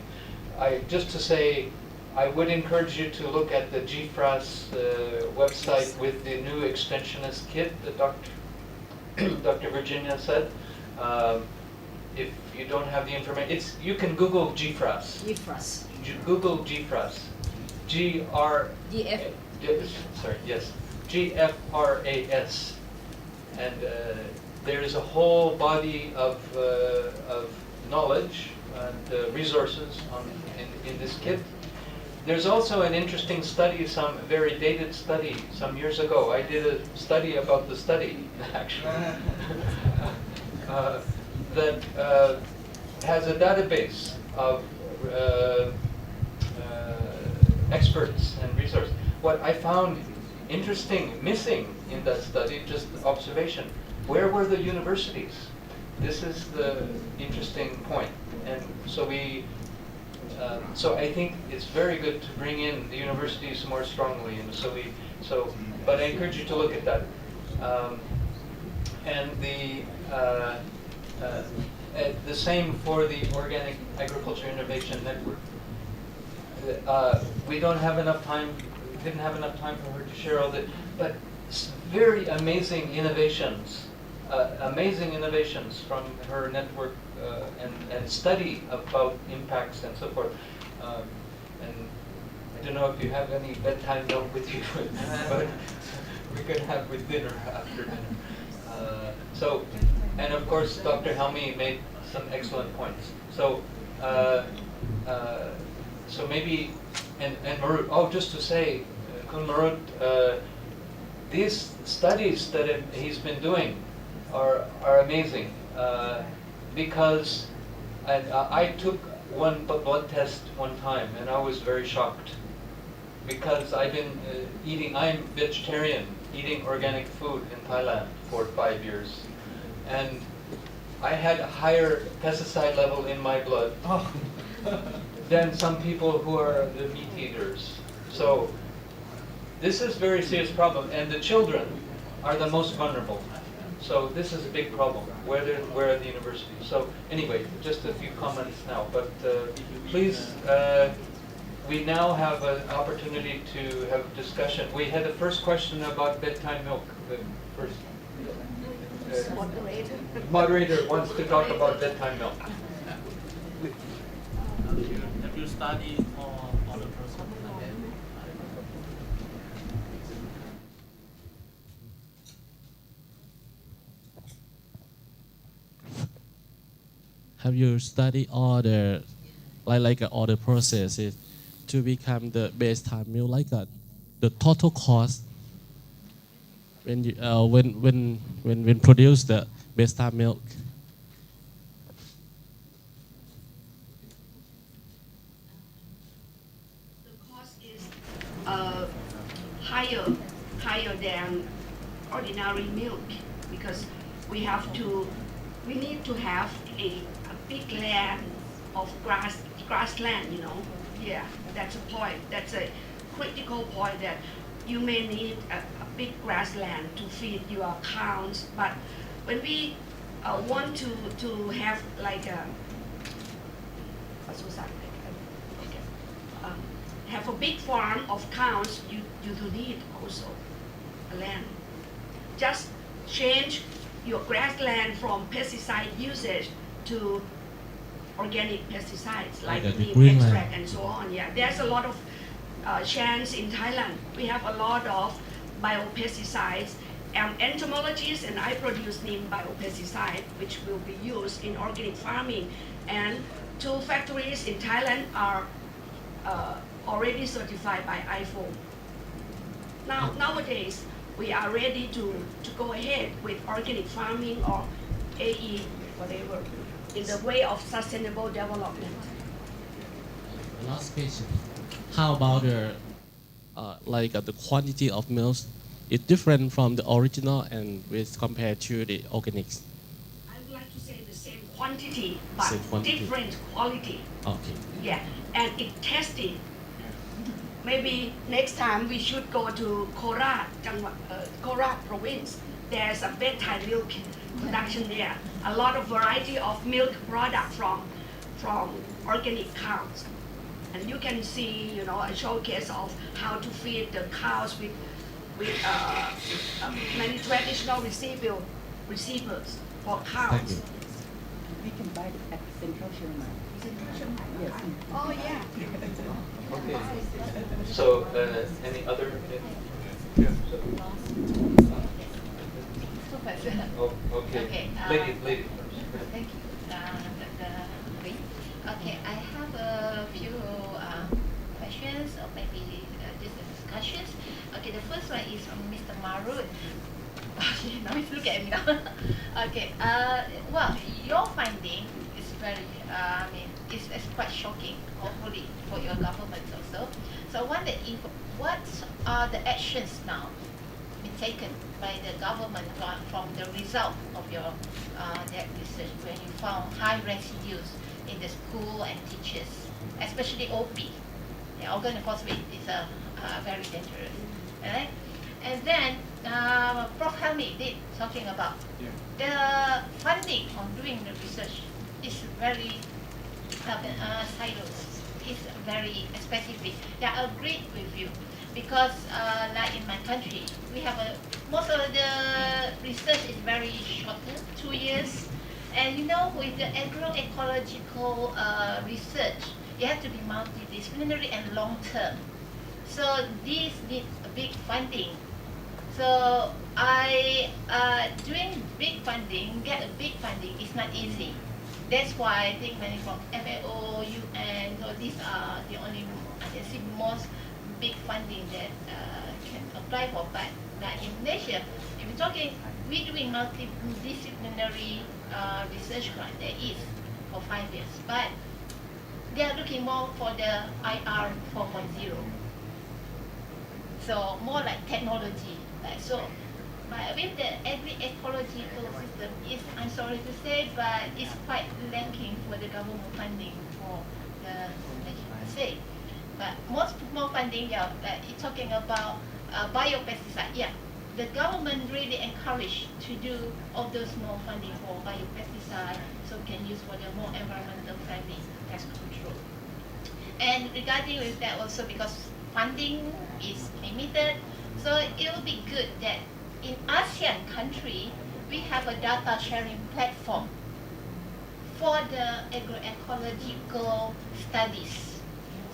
Just to say, I would encourage you to look at the GFRAS website with the new extensionist kit that Dr. Virginia said. If you don't have the information, you can Google GFRAS. GFRAS. Google GFRAS. GFRAS. And there is a whole body of knowledge and resources in this kit. There's also an interesting study, some very dated study some years ago. I did a study about the study, actually, that has a database of experts and resources. What I found interesting, missing in that study, just observation, where were the universities? This is the interesting point. And so so I think it's very good to bring in the universities more strongly, and but I encourage you to look at that. And the same for the Organic Agriculture Innovation Network. We don't have enough time. Didn't have enough time for her to share all that, but very amazing innovations from her network and study about impacts and so forth. And I don't know if you have any bedtime milk with you, but we could have with dinner after dinner. And of course, Dr. Helmi made some excellent points. So maybe, and Marut, just to say, Kun Marut, these studies that he's been doing are amazing, because I took one blood test one time and I was very shocked, because I've been I'm vegetarian, eating organic food in Thailand for 5 years, and I had a higher pesticide level in my blood than some people who are the meat eaters. So this is a very serious problem, and the children are the most vulnerable. So this is a big problem. Where are the universities? So anyway, just a few comments now. But please, we now have an opportunity to have a discussion. We had the first question about bedtime milk. The first moderator wants to talk about bedtime milk. Have you studied on the person? Have you studied all the all the processes to become the base time meal, the total cost when you when produce the base time milk? The cost is higher than ordinary milk, because we need to have a big land of grassland, Yeah, that's a point. That's a critical point, that you may need a big grassland to feed your cows. But when we want to have like have a big farm of cows, you do need also a land. Just change your grassland from pesticide usage to organic pesticides like neem extract and so on. Yeah, there's a lot of chance in Thailand. We have a lot of biopesticides am entomologist and I produce neem biopesticide, which will be used in organic farming. And 2 factories in Thailand are already certified by IFO. Nowadays, we are ready to go ahead with organic farming or AE, whatever, in the way of sustainable development. Last question. How about the the quantity of milk is different from the original and with compared to the organics? I would like to say the same quantity, but Same quantity. different quality. Okay. Yeah, and it tested. Maybe next time we should go to Korat, Korat province. There's a Thai milk production there. A lot of variety of milk product from organic cows. And you can see, a showcase of how to feed the cows with many traditional receivers for cows. Thank you. We can buy it at Central Sherman. Yes. Oh yeah. Okay. So, any other? Yeah. Oh, okay. Okay, Lady first. Thank you, Dr. Lee. Okay, I have a few questions or maybe just discussions. Okay, the first one is from Mr. Marun. Okay, now he's looking at me now. Okay, well, your finding is very, it's quite shocking, hopefully, for your government also. So I wonder what are the actions now been taken by the government from the result of your that research when you found high residues in the school and teachers, especially OP. The organ phosphate is very dangerous, right? And then Prof. Helmi did talking about the funding on doing the research is very silos. It's very specific. Yeah, I agree with you because like in my country, we have most of the research is very short, 2 years. And with the agroecological research, you have to be multidisciplinary and long-term. So this needs a big funding. So doing big funding, get a big funding is not easy. That's why I think many from FAO, UN, so these are the only most big funding that can apply for. But like in Malaysia, if you're talking, we're doing multidisciplinary research grant. There is for 5 years, but they are looking more for the IR 4.0. So more like technology. But with the agri-ecological system, I'm sorry to say, but it's quite lacking for the government funding for the say. But more funding, like you're talking about biopesticide. Yeah, the government really encouraged to do all those more funding for biopesticide, so can use for the more environmental friendly pest control. And regarding with that also, because funding is limited, so it will be good that in ASEAN country, we have a data sharing platform for the agroecological studies.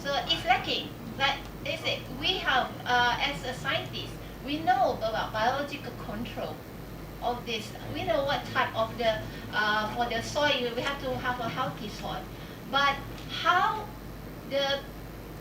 So it's lacking. Like they say, we have, as a scientist, we know about biological control of this. We know what type of for the soil, we have to have a healthy soil. But how the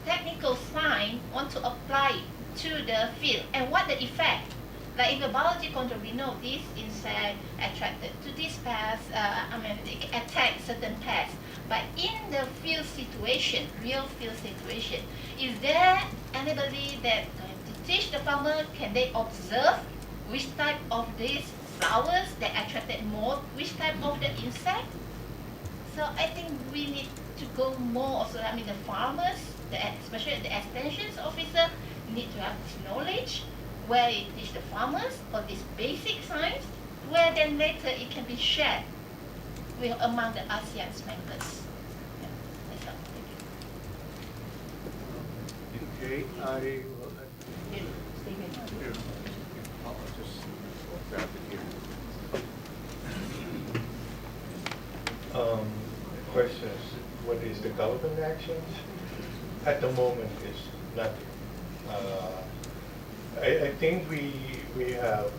technical science want to apply to the field and what the effect. Like in the biology control, we know this insect attracted to this pest, it attack certain pests. But in the field situation, real field situation, is there anybody that going to teach the farmer? Can they observe which type of these flowers that attracted more, which type of the insect? So I think we need to go more also, the farmers, especially the extension officer, need to have this knowledge where you teach the farmers or this basic science, where then later it can be shared among the ASEAN members. Yeah, that's all. Thank you. Okay, I will. Here. I'll just grab it here. Questions. What is the government actions? At the moment is nothing. I think we have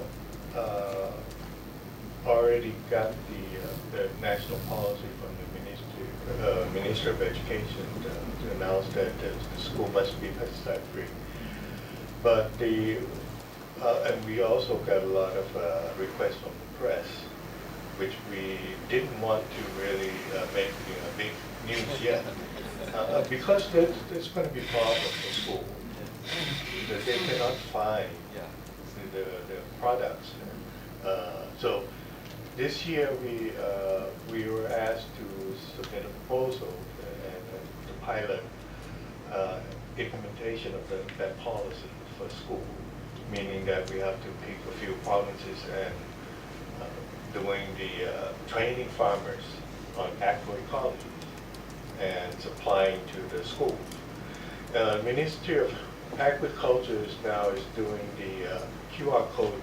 already got the national policy from the Minister of Education to announce that the school must be pesticide free. But and we also got a lot of requests from the press, which we didn't want to really make big news yet, because there's going to be problems for school. That they cannot find the products. So this year we were asked to submit a proposal and to pilot implementation of that policy for school, meaning that we have to pick a few provinces and doing the training farmers on agroecology and supplying to the schools. Ministry of Agriculture now is doing the QR code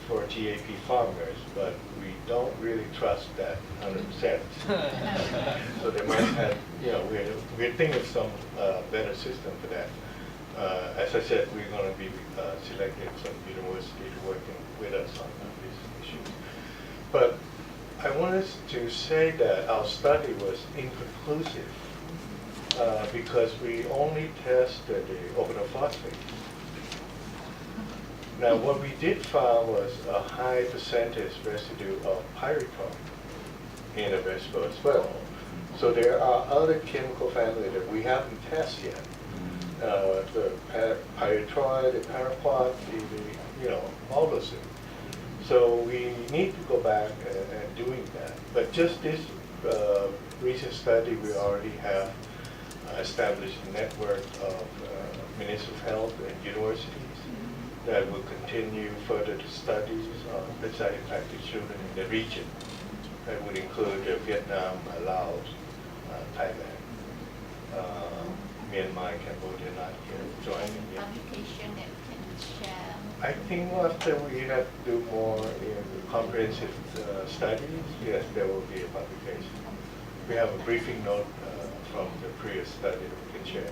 for GAP farmers, but we don't really trust that 100%. So they might have, we're thinking of some better system for that. As I said, we're going to be selecting some universities working with us on these issues. But I wanted to say that our study was inconclusive because we only tested the organophosphate. Now, what we did find was a high percentage residue of pyritone in the vegetable as well. So there are other chemical families that we haven't tested yet. The pyrethroid, the paraquat, all those things. So we need to go back and doing that. But just this recent study, we already have established a network of Ministry of Health and universities that will continue further the studies on pesticide impacted children in the region. That would include Vietnam, Laos, Thailand, Myanmar, and Cambodia not here joining yet. Publication that can share. I think after we have to do more in comprehensive studies, yes, there will be a publication. We have a briefing note from the previous study that we can share.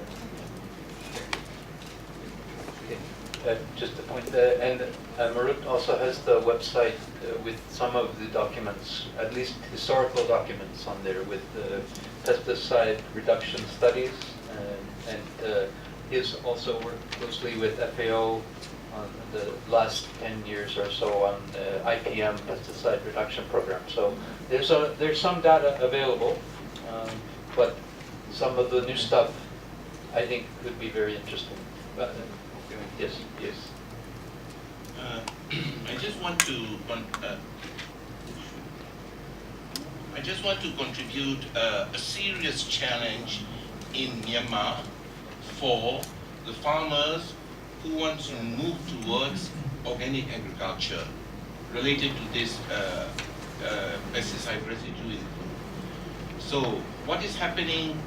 Just to point that, and Marut also has the website with some of the documents, at least historical documents on there with pesticide reduction studies, and he's also worked closely with FAO on the last 10 years or so on the IPM pesticide reduction program. So there's some data available, but some of the new stuff I think could be very interesting. Yes, yes. I just want to contribute a serious challenge in Myanmar for the farmers who want to move towards organic agriculture related to this pesticide residue in food. So what is happening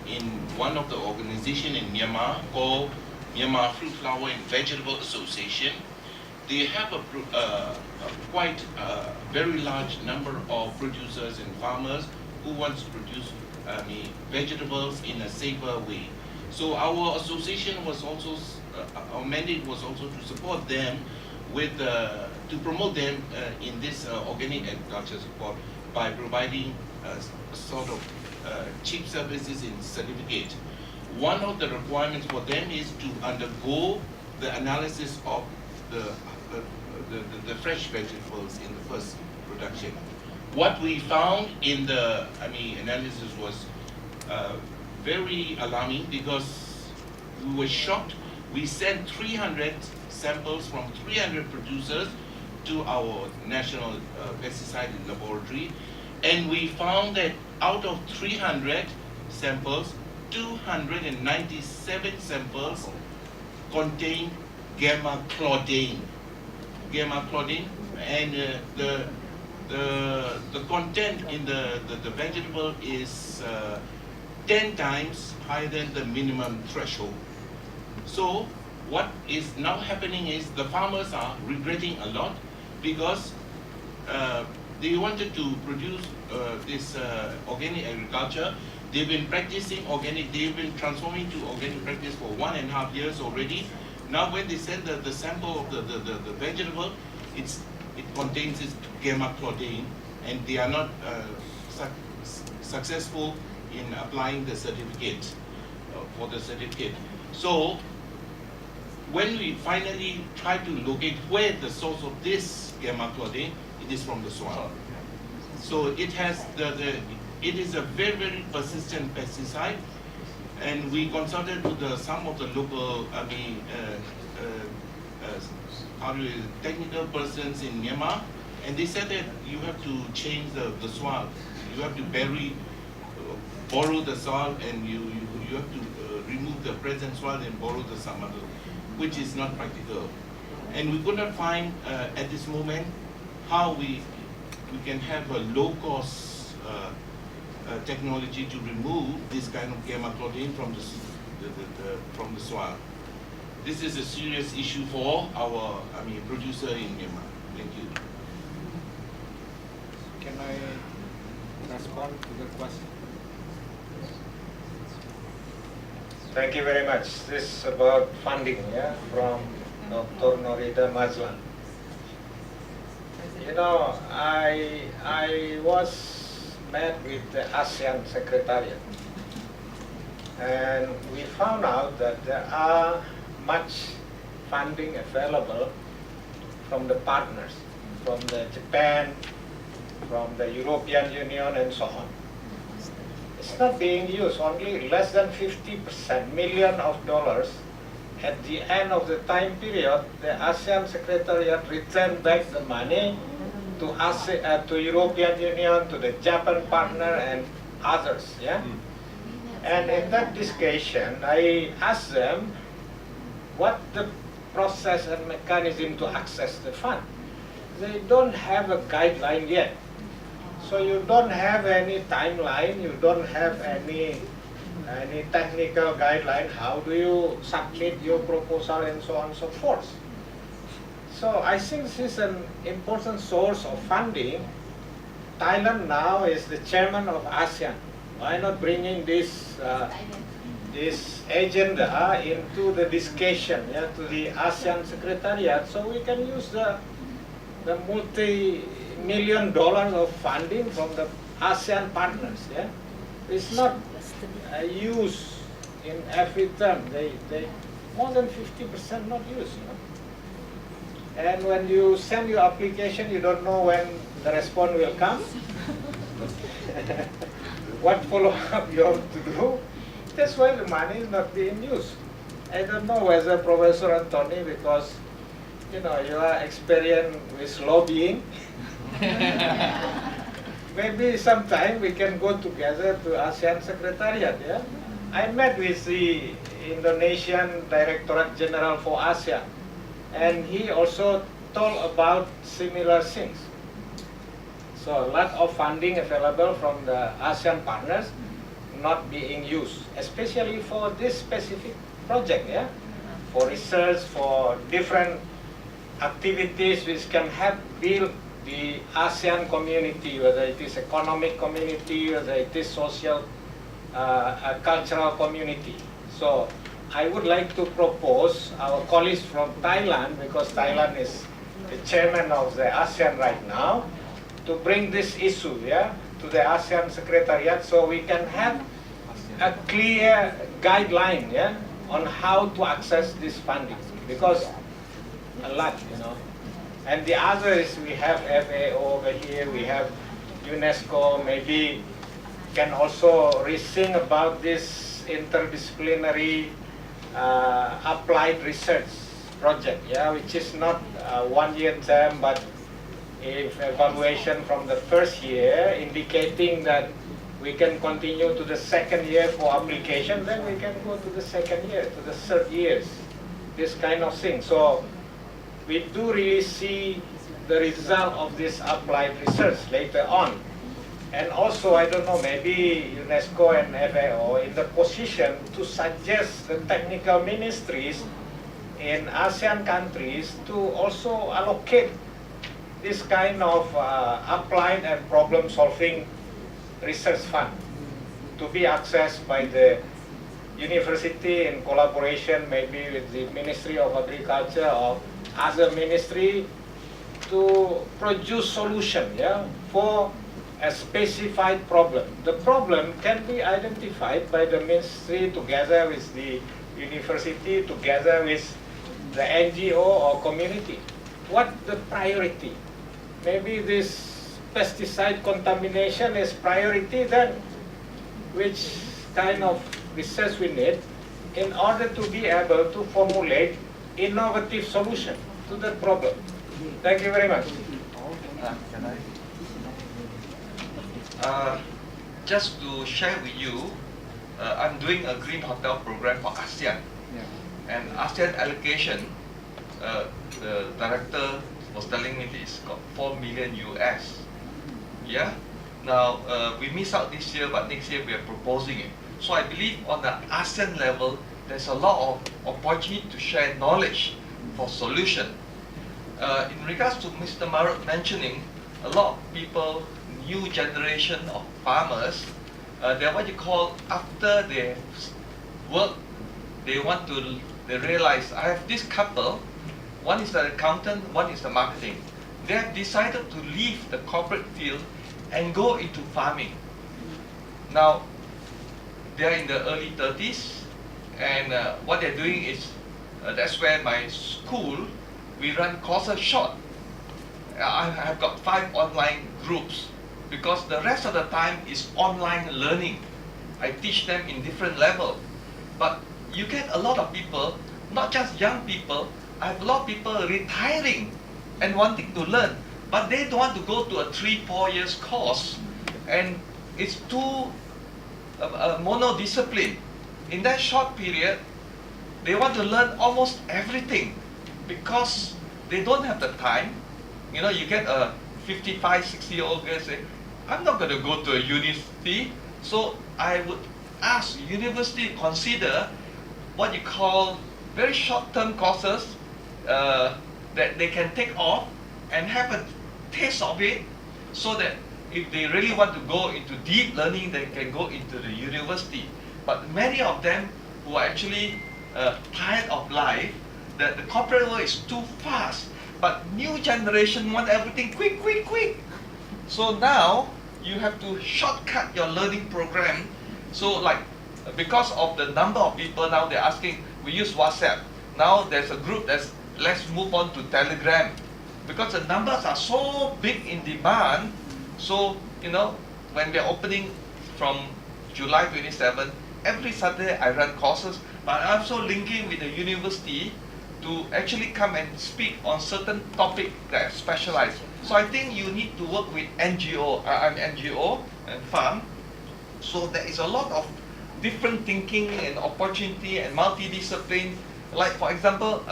in one of the organizations in Myanmar called Myanmar Fruit, Flower and Vegetable Association, they have a quite very large number of producers and farmers who want to produce vegetables in a safer way. So our association was also, our mandate was also to support them with, to promote them in this organic agriculture support by providing a sort of cheap services in certificate. One of the requirements for them is to undergo the analysis of the fresh vegetables in the first production. What we found in the analysis was very alarming because we were shocked. We sent 300 samples from 300 producers to our national pesticide laboratory, and we found that out of 300 samples, 297 samples contain gamma chlordane, and the content in the vegetable is 10 times higher than the minimum threshold. So what is now happening is the farmers are regretting a lot because they wanted to produce this organic agriculture. They've been practicing organic, they've been transforming to organic practice for 1.5 years already. Now when they send the sample of the vegetable, it contains this gamma protein, and they are not successful in applying the certificate for the certificate. So when we finally try to locate where the source of this gamma protein, it is from the soil. So it has it is a very persistent pesticide, and we consulted with some of the local, technical persons in Myanmar, and they said that you have to change the soil. You have to borrow the soil, and you have to remove the present soil and borrow some other, which is not practical. And we could not find at this moment how we can have a low-cost technology to remove this kind of gamma protein from the soil. This is a serious issue for our producer in Myanmar. Thank you. Can I respond to the question? Thank you very much. This is about funding, from Dr. Norida Mazlan. You know, I was met with the ASEAN Secretariat, and we found out that there are much funding available from the partners, from the Japan, from the European Union, and so on. It's not being used, only less than 50% million of dollars. At the end of the time period, the ASEAN Secretariat returned back the money to European Union, to the Japan partner, and others. And in that discussion, I asked them what the process and mechanism to access the fund. They don't have a guideline yet. So you don't have any timeline, you don't have any technical guideline, how do you submit your proposal, and so on and so forth. So I think this is an important source of funding. Thailand now is the chairman of ASEAN. Why not bringing this agenda into the discussion, to the ASEAN Secretariat, so we can use the multi-million dollars of funding from the ASEAN partners. It's not used in every term. They more than 50% not used. And when you send your application, you don't know when the response will come. What follow-up you have to do. That's why the money is not being used. I don't know whether Professor Anthony, because you are experienced with lobbying. Maybe sometime we can go together to ASEAN Secretariat. I met with the Indonesian Directorate General for ASEAN, and he also told about similar things. So a lot of funding available from the ASEAN partners not being used, especially for this specific project, for research, for different activities which can help build the ASEAN community, whether it is economic community, whether it is social, cultural community. So I would like to propose our colleagues from Thailand, because Thailand is the chairman of the ASEAN right now, to bring this issue to the ASEAN Secretariat, so we can have a clear guideline on how to access this funding, because a lot, And the other is we have FAO over here, we have UNESCO, maybe can also rethink about this interdisciplinary applied research project, which is not a one-year term, but if evaluation from the first year indicating that we can continue to the second year for application, then we can go to the second year, to the third years, this kind of thing. So we do really see the result of this applied research later on. And also, I don't know, maybe UNESCO and FAO in the position to suggest the technical ministries in ASEAN countries to also allocate this kind of applied and problem-solving research fund to be accessed by the university in collaboration maybe with the Ministry of Agriculture or other ministry, to produce solution, yeah, for a specified problem. The problem can be identified by the ministry together with the university, together with the NGO or community. What the priority? Maybe this pesticide contamination is priority, then which kind of research we need in order to be able to formulate innovative solution to that problem. Thank you very much. Just to share with you, I'm doing a green hotel program for ASEAN. And ASEAN allocation, the director was telling me it's got 4 million US. Yeah? Now, we missed out this year, but next year we are proposing it. So I believe on the ASEAN level, there's a lot of opportunity to share knowledge for solution. In regards to Mr. Marut mentioning, a lot of people, new generation of farmers, they're what you call, after they work, they realize, I have this couple, one is the accountant, one is the marketing. They have decided to leave the corporate field and go into farming. Now, they're in the early 30s, and what they're doing is, that's where my school, we run courses short. I have got 5 online groups, because the rest of the time is online learning. I teach them in different levels. But you get a lot of people, not just young people, I have a lot of people retiring and wanting to learn, but they don't want to go to a 3-4 years course, and it's too monodiscipline. In that short period, they want to learn almost everything because they don't have the time. You know, you get a 55, 60-year-old girl say, I'm not going to go to a university, so I would ask university to consider what you call very short-term courses that they can take off and have a taste of it, so that if they really want to go into deep learning, they can go into the university. But many of them who are actually tired of life, that the corporate world is too fast, but new generation want everything quick, quick, quick. So now you have to shortcut your learning program. So like, because of the number of people now, they're asking, we use WhatsApp. Now there's a group that's, let's move on to Telegram. Because the numbers are so big in demand, so, you know, when we're opening from July 27, every Saturday I run courses, but I'm also linking with the university to actually come and speak on certain topic that specialize. So I think you need to work with NGO, I'm NGO and farm. So there is a lot of different thinking and opportunity and multidiscipline. Like for example,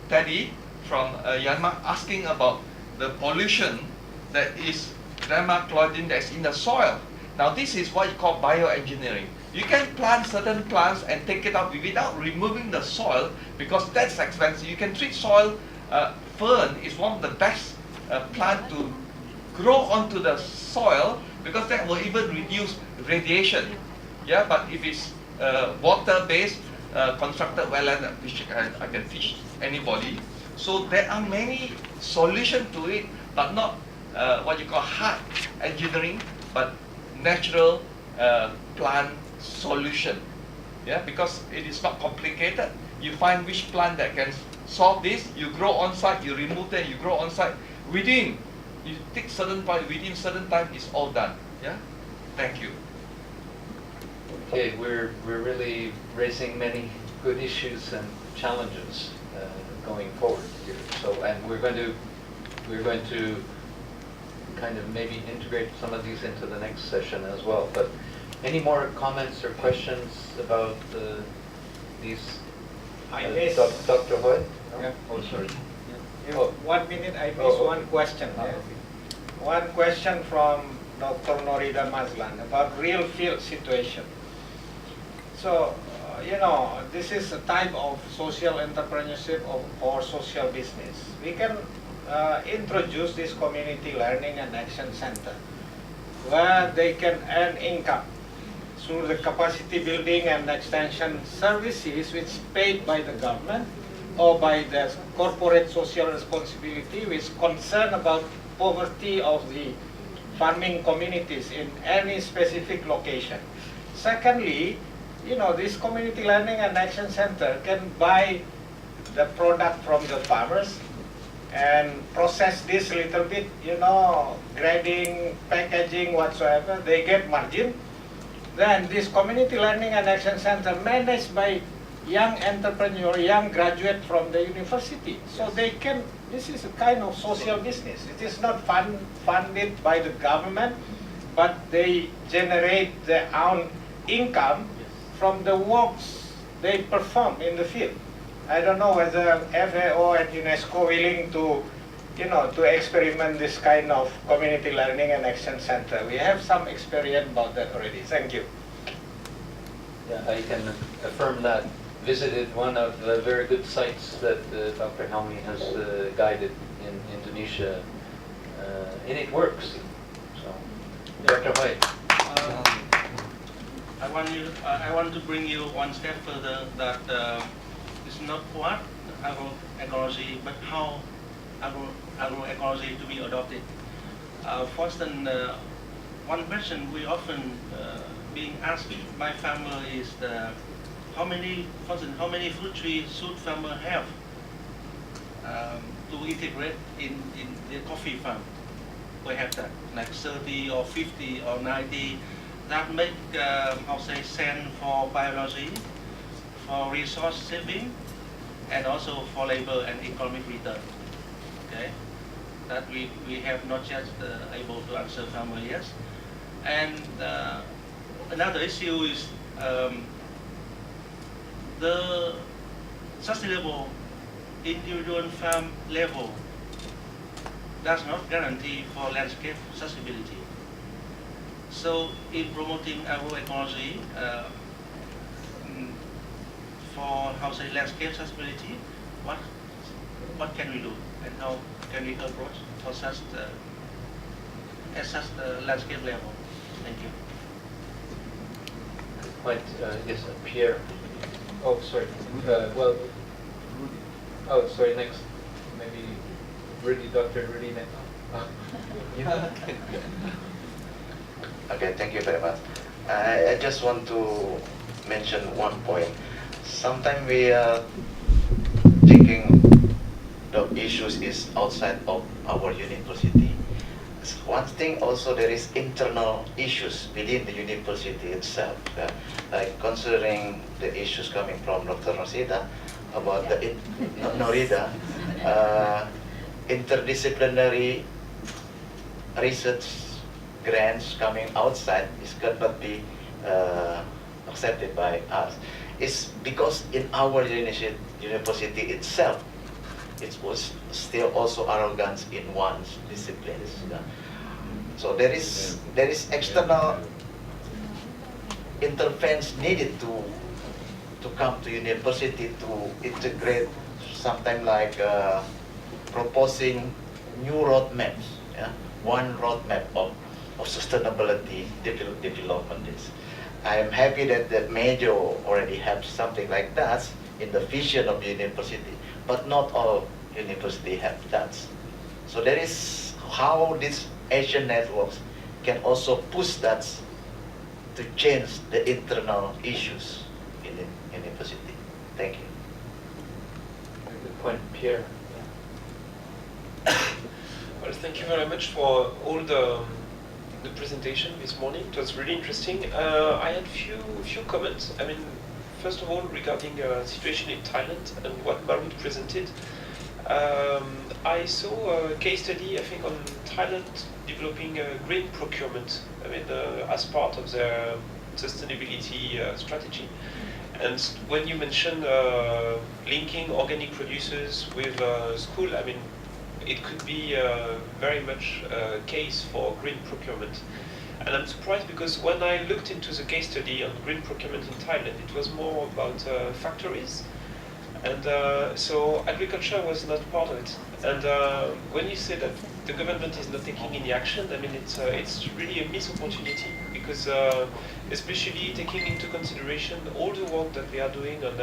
Teddy from Myanmar asking about the pollution that is gamma chlorine that's in the soil. Now this is what you call bioengineering. You can plant certain plants and take it out without removing the soil, because that's expensive. You can treat soil. Fern is one of the best plant to grow onto the soil, because that will even reduce radiation. Yeah, but if it's water-based, constructed wetland, I can teach anybody. So there are many solutions to it, but not what you call hard engineering, but natural plant solution. Yeah, because it is not complicated. You find which plant that can solve this, you grow on site, you remove them, you grow on site. Within, you take certain part, within certain time, it's all done. Yeah, thank you. Okay, we're really raising many good issues and challenges going forward here. So, and we're going to kind of maybe integrate some of these into the next session as well. But any more comments or questions about these? Dr. Hoy? No? Yeah. Oh, sorry. Yeah. 1 minute, I missed one question. Yeah. One question from Dr. Norida Mazlan about real field situation. So, you know, this is a type of social entrepreneurship or social business. We can introduce this community learning and action center where they can earn income through the capacity building and extension services which paid by the government, or by the corporate social responsibility with concern about poverty of the farming communities in any specific location. Secondly, this community learning and action center can buy the product from the farmers and process this little bit, grading, packaging, whatsoever. They get margin. Then this community learning and action center managed by young entrepreneur, young graduate from the university. So they can, this is a kind of social business. It is not funded by the government, but they generate their own income from the works they perform in the field. I don't know whether FAO and UNESCO willing to, to experiment this kind of community learning and action center. We have some experience about that already. Thank you. Yeah, I can affirm that. Visited one of the very good sites that Dr. Helmi has guided in Indonesia, and it works. So, Dr. White. I want to bring you one step further that it's not what agroecology, but how agroecology to be adopted. For instance, one question we often being asked by farmer is how many fruit trees should farmer have to integrate in the coffee farm? We have that, like 30 or 50 or 90. That make, sense for biology, for resource saving, and also for labor and economic return. Okay, that we have not yet able to answer farmer yet. And another issue is the sustainable individual farm level does not guarantee for landscape sustainability. So in promoting agroecology for landscape sustainability, what can we do and how can we approach for such at such the landscape level? Thank you. Point, yes, Pierre. Oh, sorry. Sorry. Next, maybe Rudy, Dr. Rudy next. Okay, thank you very much. I just want to mention one point. Sometimes we are thinking the issues is outside of our university. One thing also, there is internal issues within the university itself, like considering the issues coming from Dr. Rosida about the interdisciplinary research grants coming outside is cannot be accepted by us. It's because in our university itself, it was still also arrogance in one's disciplines. So there is external intervention needed to come to university to integrate, something like proposing new roadmaps. One roadmap of sustainability development is. I am happy that MJU already have something like that in the vision of university, but not all universities have that. So there is how these Asian networks can also push that to change the internal issues in the university. Thank you. Good point, Pierre. Well, thank you very much for all the presentation this morning. It was really interesting. I had few comments. I mean, first of all, regarding the situation in Thailand and what Marut presented. I saw a case study, I think, on Thailand developing green procurement. I mean, as part of their sustainability strategy. And when you mentioned linking organic producers with school, I mean, it could be very much a case for green procurement. And I'm surprised because when I looked into the case study on green procurement in Thailand, it was more about factories. And so agriculture was not part of it. And when you say that the government is not taking any action, I mean, it's really a missed opportunity because because especially taking into consideration all the work that we are doing on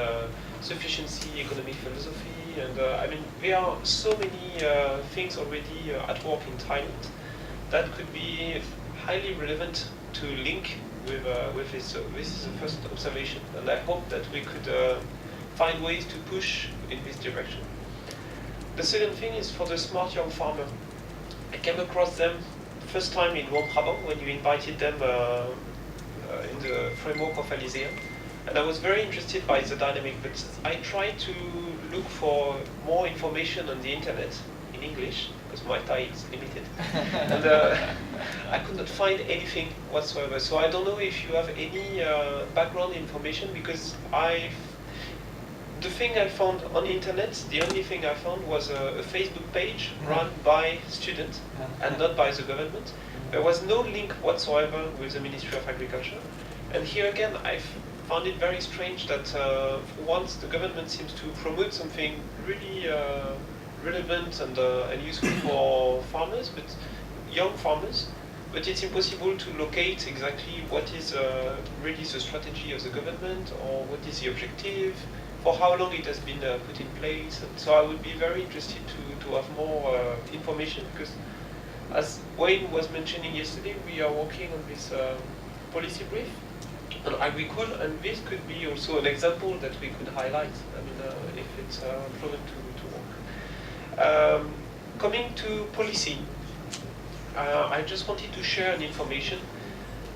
sufficiency, economic philosophy, and I mean, there are so many things already at work in Thailand that could be highly relevant to link with this. So this is the first observation, and I hope that we could find ways to push in this direction. The second thing is for the smart young farmer. I came across them first time in Wom Prabang when you invited them in the framework of Elysium. And I was very interested by the dynamic, but I tried to look for more information on the internet in English, because my Thai is limited. And I could not find anything whatsoever. So I don't know if you have any background information, because the thing I found on the internet, the only thing I found was a Facebook page run by students and not by the government. There was no link whatsoever with the Ministry of Agriculture. And here again, I found it very strange that for once the government seems to promote something really relevant and useful for farmers, but young farmers. But it's impossible to locate exactly what is really the strategy of the government, or what is the objective, for how long it has been put in place. And so I would be very interested to have more information, because as Wayne was mentioning yesterday, we are working on this policy brief on agriculture, and this could be also an example that we could highlight, I mean, if it's proven to work. Coming to policy, I just wanted to share an information.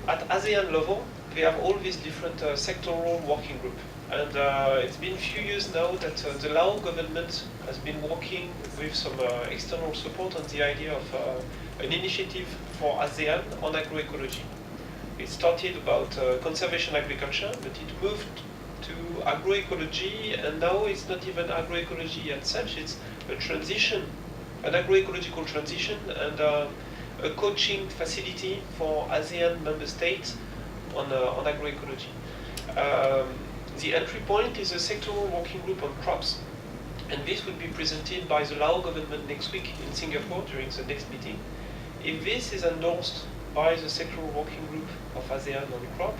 At ASEAN level, we have all these different sectoral working groups. And it's been a few years now that the Lao government has been working with some external support on the idea of an initiative for ASEAN on agroecology. It started about conservation agriculture, but it moved to agroecology, and now it's not even agroecology as such, it's a transition, an agroecological transition, and a coaching facility for ASEAN member states on agroecology. The entry point is a sectoral working group on crops, and this will be presented by the Lao government next week in Singapore during the next meeting. If this is endorsed by the sectoral working group of ASEAN on crop,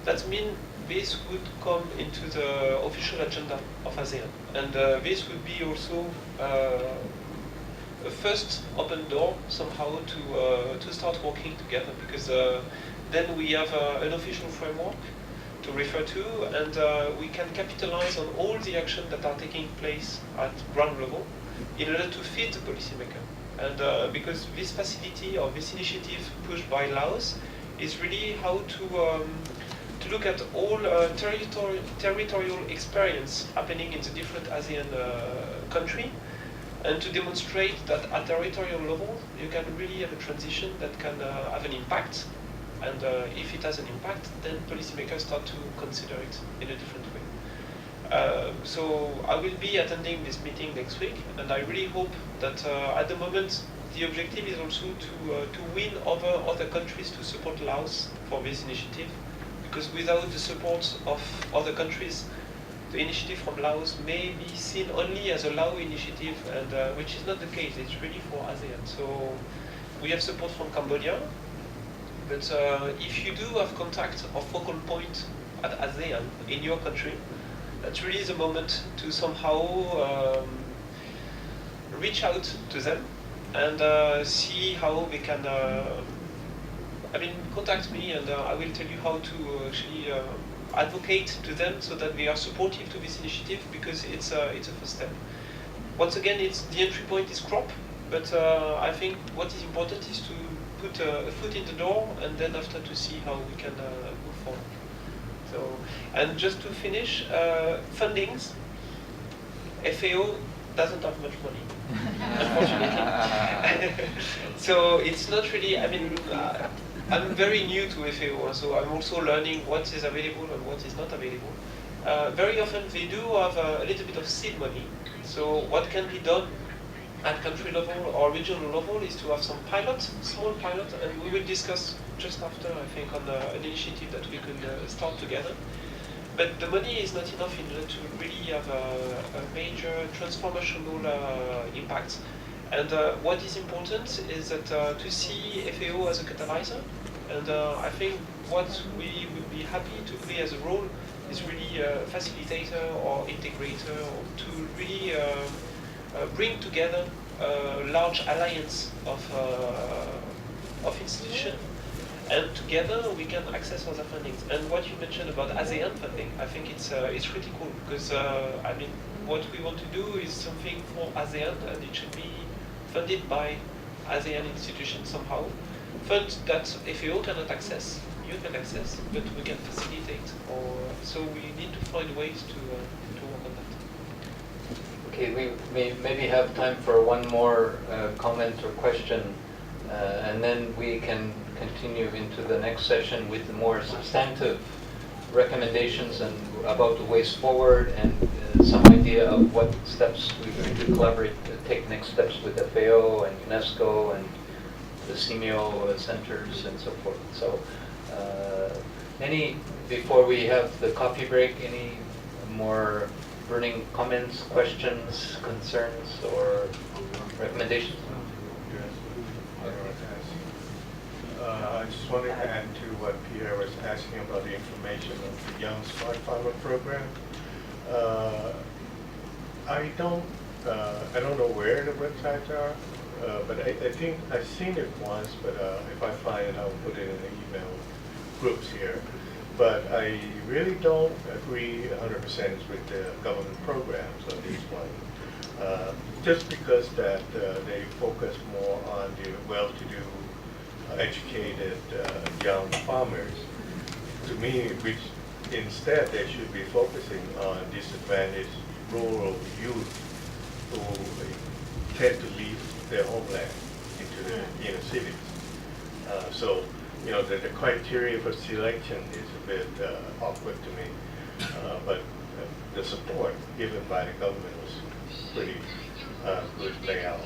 that means this would come into the official agenda of ASEAN, and this would be also a first open door somehow to start working together, because then we have an official framework to refer to, and we can capitalize on all the actions that are taking place at ground level in order to fit the policymaker. And because this facility or this initiative pushed by Laos is really how to look at all territorial experience happening in the different ASEAN country, and to demonstrate that at territorial level you can really have a transition that can have an impact. And if it has an impact, then policymakers start to consider it in a different way. So I will be attending this meeting next week, and I really hope that at the moment the objective is also to win over other countries to support Laos for this initiative, because without the support of other countries, the initiative from Laos may be seen only as a Lao initiative, and which is not the case. It's really for ASEAN. So we have support from Cambodia. But if you do have contact or focal point at ASEAN in your country, that's really the moment to somehow reach out to them and see how we can, contact me, and I will tell you how to actually advocate to them so that they are supportive to this initiative, because it's a first step. Once again, the entry point is crop, but I think what is important is to put a foot in the door, and then after to see how we can move forward. So, and just to finish, fundings, FAO doesn't have much money, unfortunately. So it's not really, I'm very new to FAO, so I'm also learning what is available and what is not available. Very often they do have a little bit of seed money, so what can be done at country level or regional level is to have some small pilot, and we will discuss just after, I think, on an initiative that we could start together. But the money is not enough in order to really have a major transformational impact. And what is important is that to see FAO as a catalyzer, And I think what we would be happy to play as a role is really a facilitator or integrator, or to really bring together a large alliance of institutions, and together we can access other fundings. And what you mentioned about ASEAN funding, I think it's critical, because I mean, what we want to do is something for ASEAN, and it should be funded by ASEAN institutions somehow. Funds that FAO cannot access, you can access, but we can facilitate. Or so we need to find ways to work on that. Okay, we may maybe have time for one more comment or question, and then we can continue into the next session with more substantive recommendations and about the ways forward, and some idea of what steps we're going to collaborate, take next steps with FAO and UNESCO and the CMEO centers and so forth. So, before we have the coffee break, any more burning comments, questions, concerns, or recommendations? I just wanted to add to what Pierre was asking about the information of the Young Smart Farmer program. I don't know where the websites are, but I think I've seen it once. But if I find it, I'll put it in the email groups here. But I really don't agree 100% with the government programs on these ones. Just because that they focus more on the well-to-do, educated young farmers. To me, which instead they should be focusing on disadvantaged rural youth who tend to leave their homeland into the inner cities. So, you know, the criteria for selection is a bit awkward to me, but the support given by the government was pretty good layout.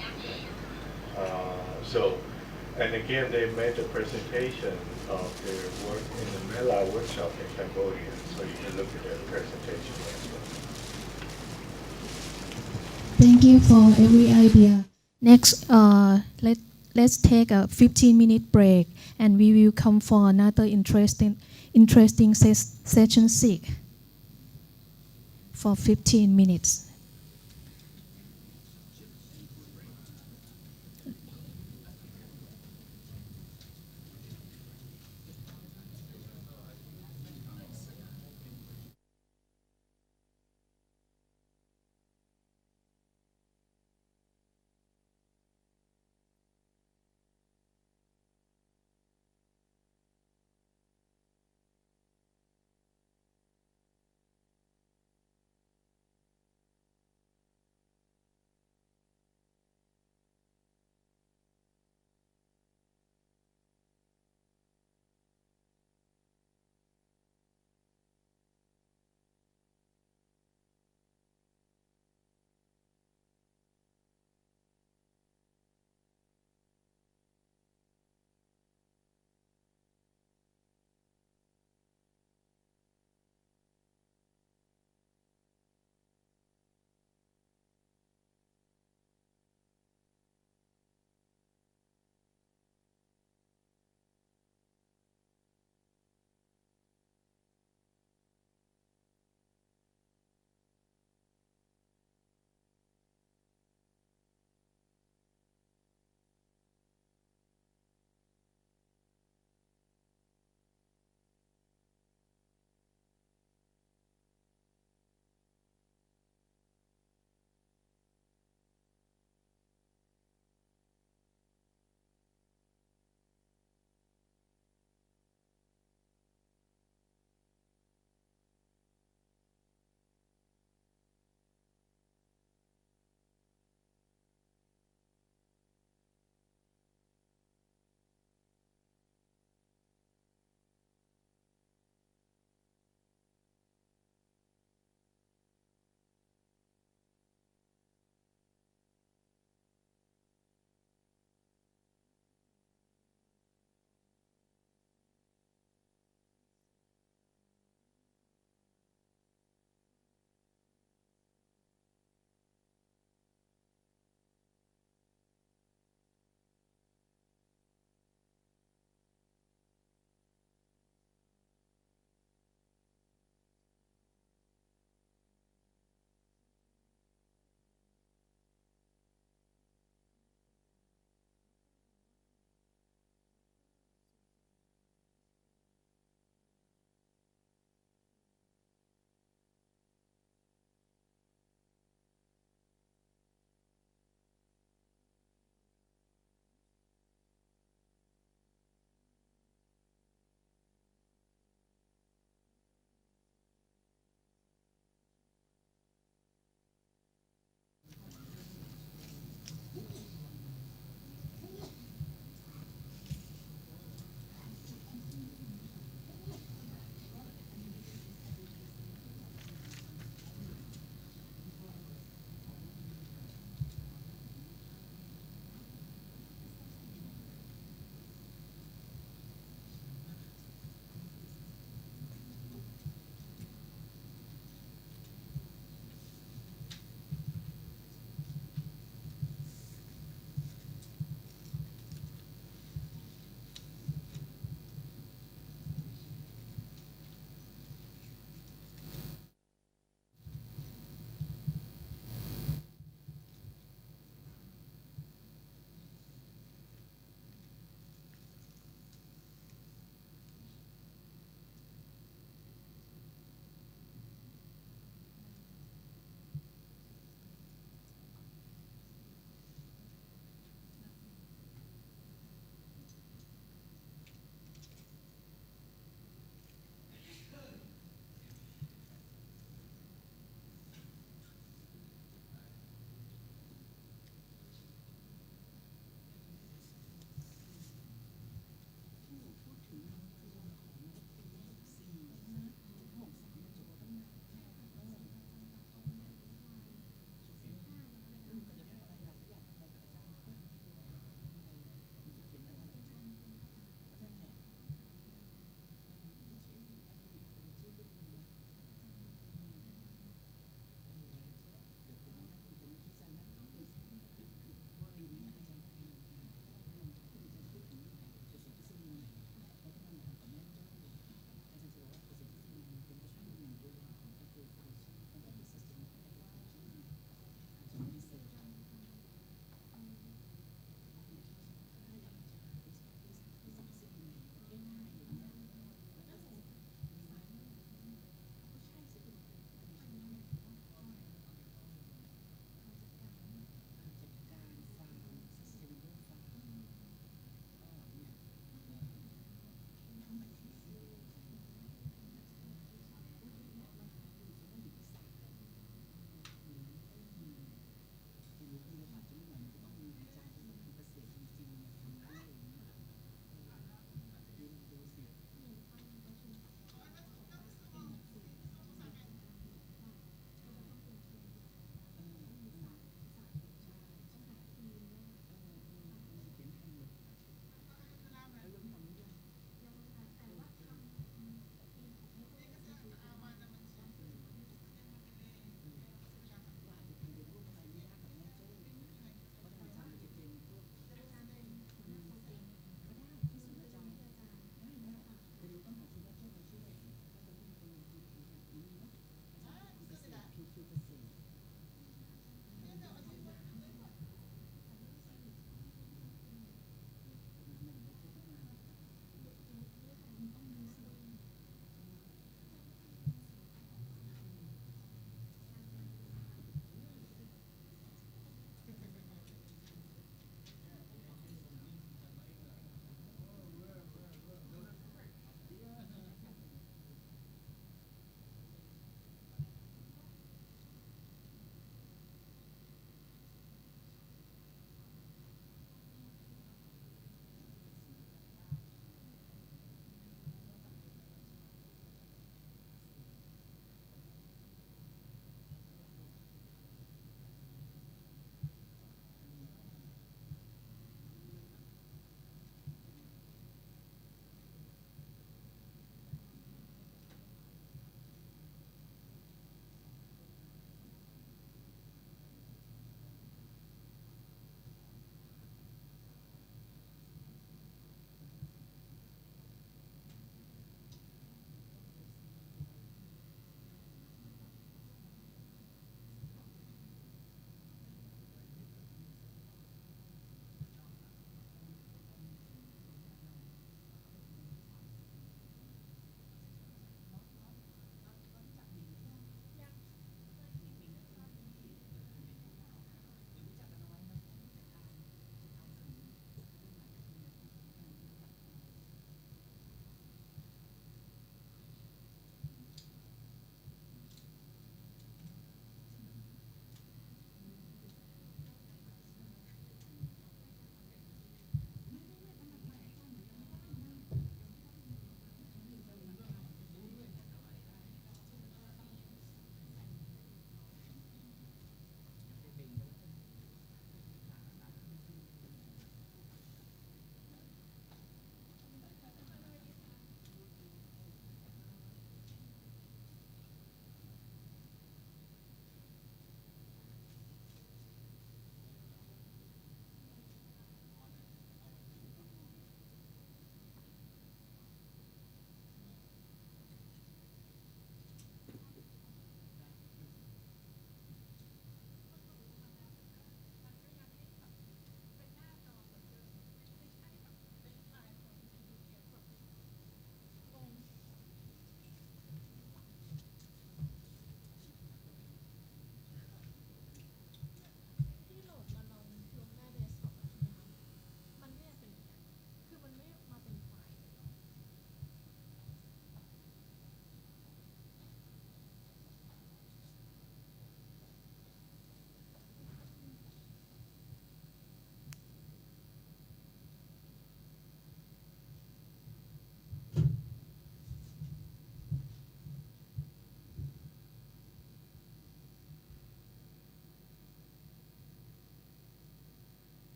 And again, they made a presentation of their work in the Mela workshop in Cambodia, so you can look at their presentation as well. Thank you for every idea. Next, let's take a 15-minute break, and we will come for another interesting session 6 for 15 minutes.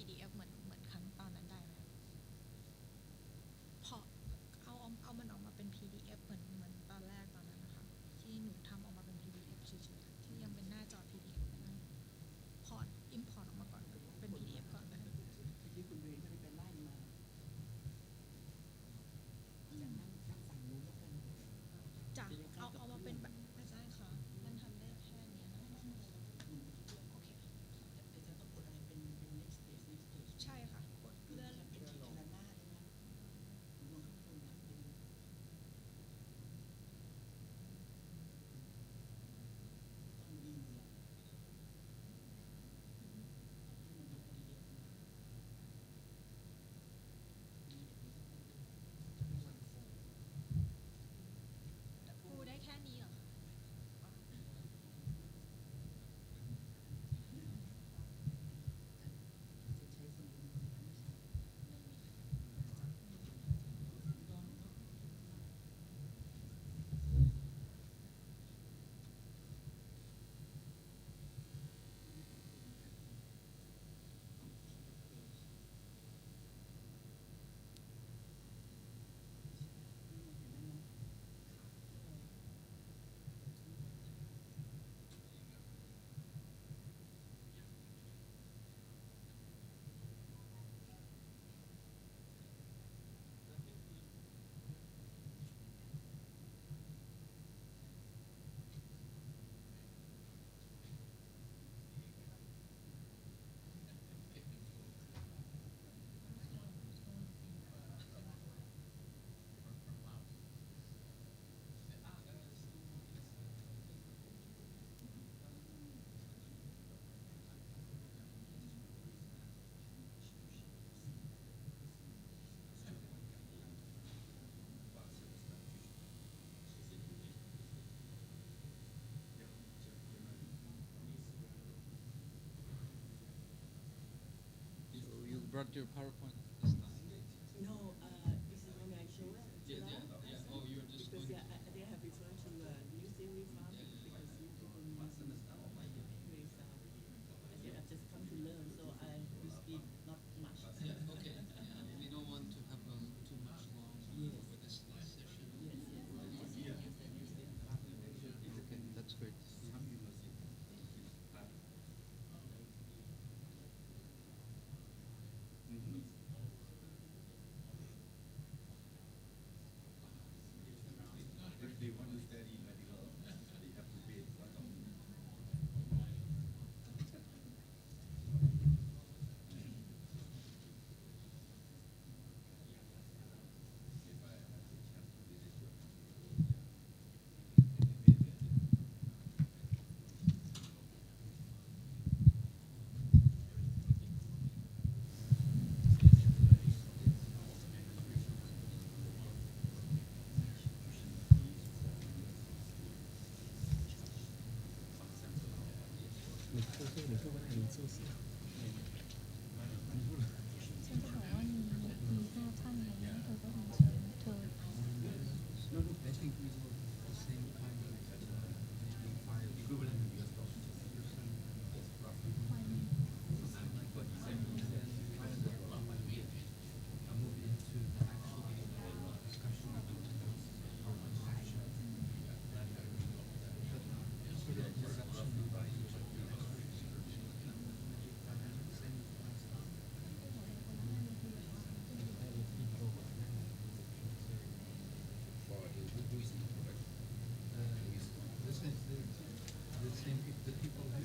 PDF เหมือนครั้งตอนนั้นได้ไหมพอเอามันออกมาเป็น PDF เหมือนตอนแรกตอนนั้นนะคะที่หนูทำออกมาเป็น PDF เฉยๆที่ยังเป็นหน้าจอ PDF พอร์ต import ออกมาก่อนเป็น PDF ก่อนเลยที่คุณเรนไม่ได้ไปไล่มาอย่างนั้นทางฝั่งนู้นแล้วกัน จ้ะเอามาเป็นแบบไม่ใช่ค่ะมันทำได้แค่นี้นะโอเคแต่จะต้องกดอะไรเป็น next stage ใช่ค่ะกดเลื่อน เป็นทีละหน้าใช่ไหมลงข้างบนนะเป็นต้องดีละ ฟูได้แค่นี้เหรอคะYou brought your PowerPoint this time. No, this is when I show it. Yeah. Oh, you're just because going they have referred to new theory farm because you people anyways. I said I've just come to learn, so I will speak not much. Yeah. Okay. Yeah. We don't want to have too much long for this last session. Yes. Okay, that's great. If they want to study medical, they have to pay for them. No, I think we will the same time equivalent to US dollars. Like what you said, I move into the actual discussion of the sort of perception by each of the the people who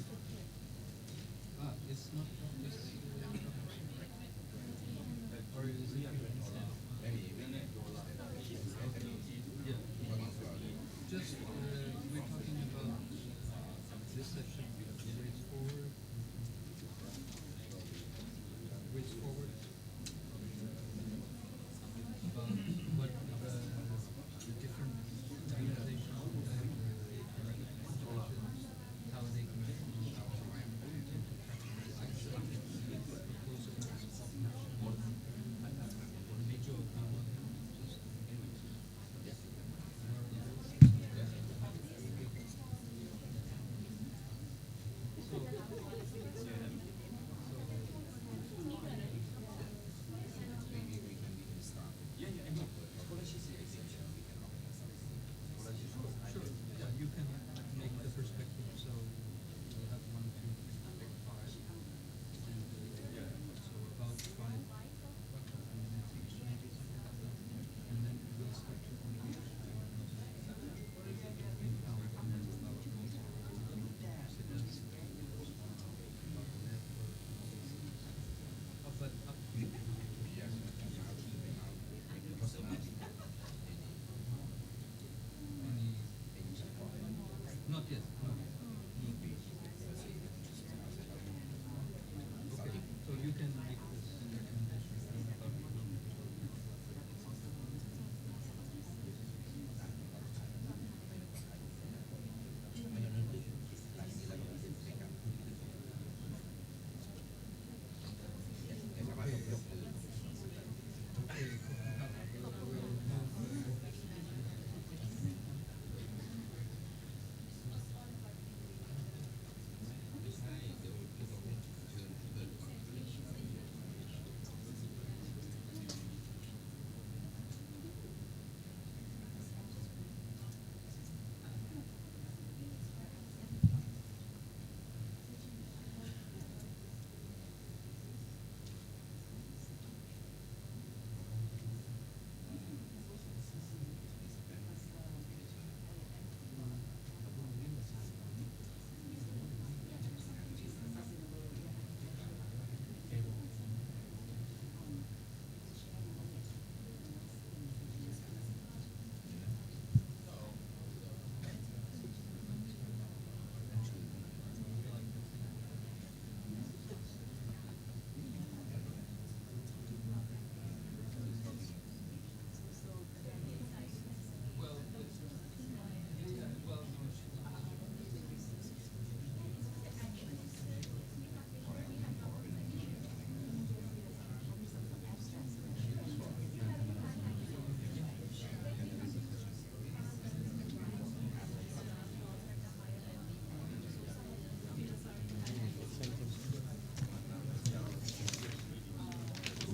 it's not just or is it yeah. Just we're talking about this session ways forward about what the different organizations how they can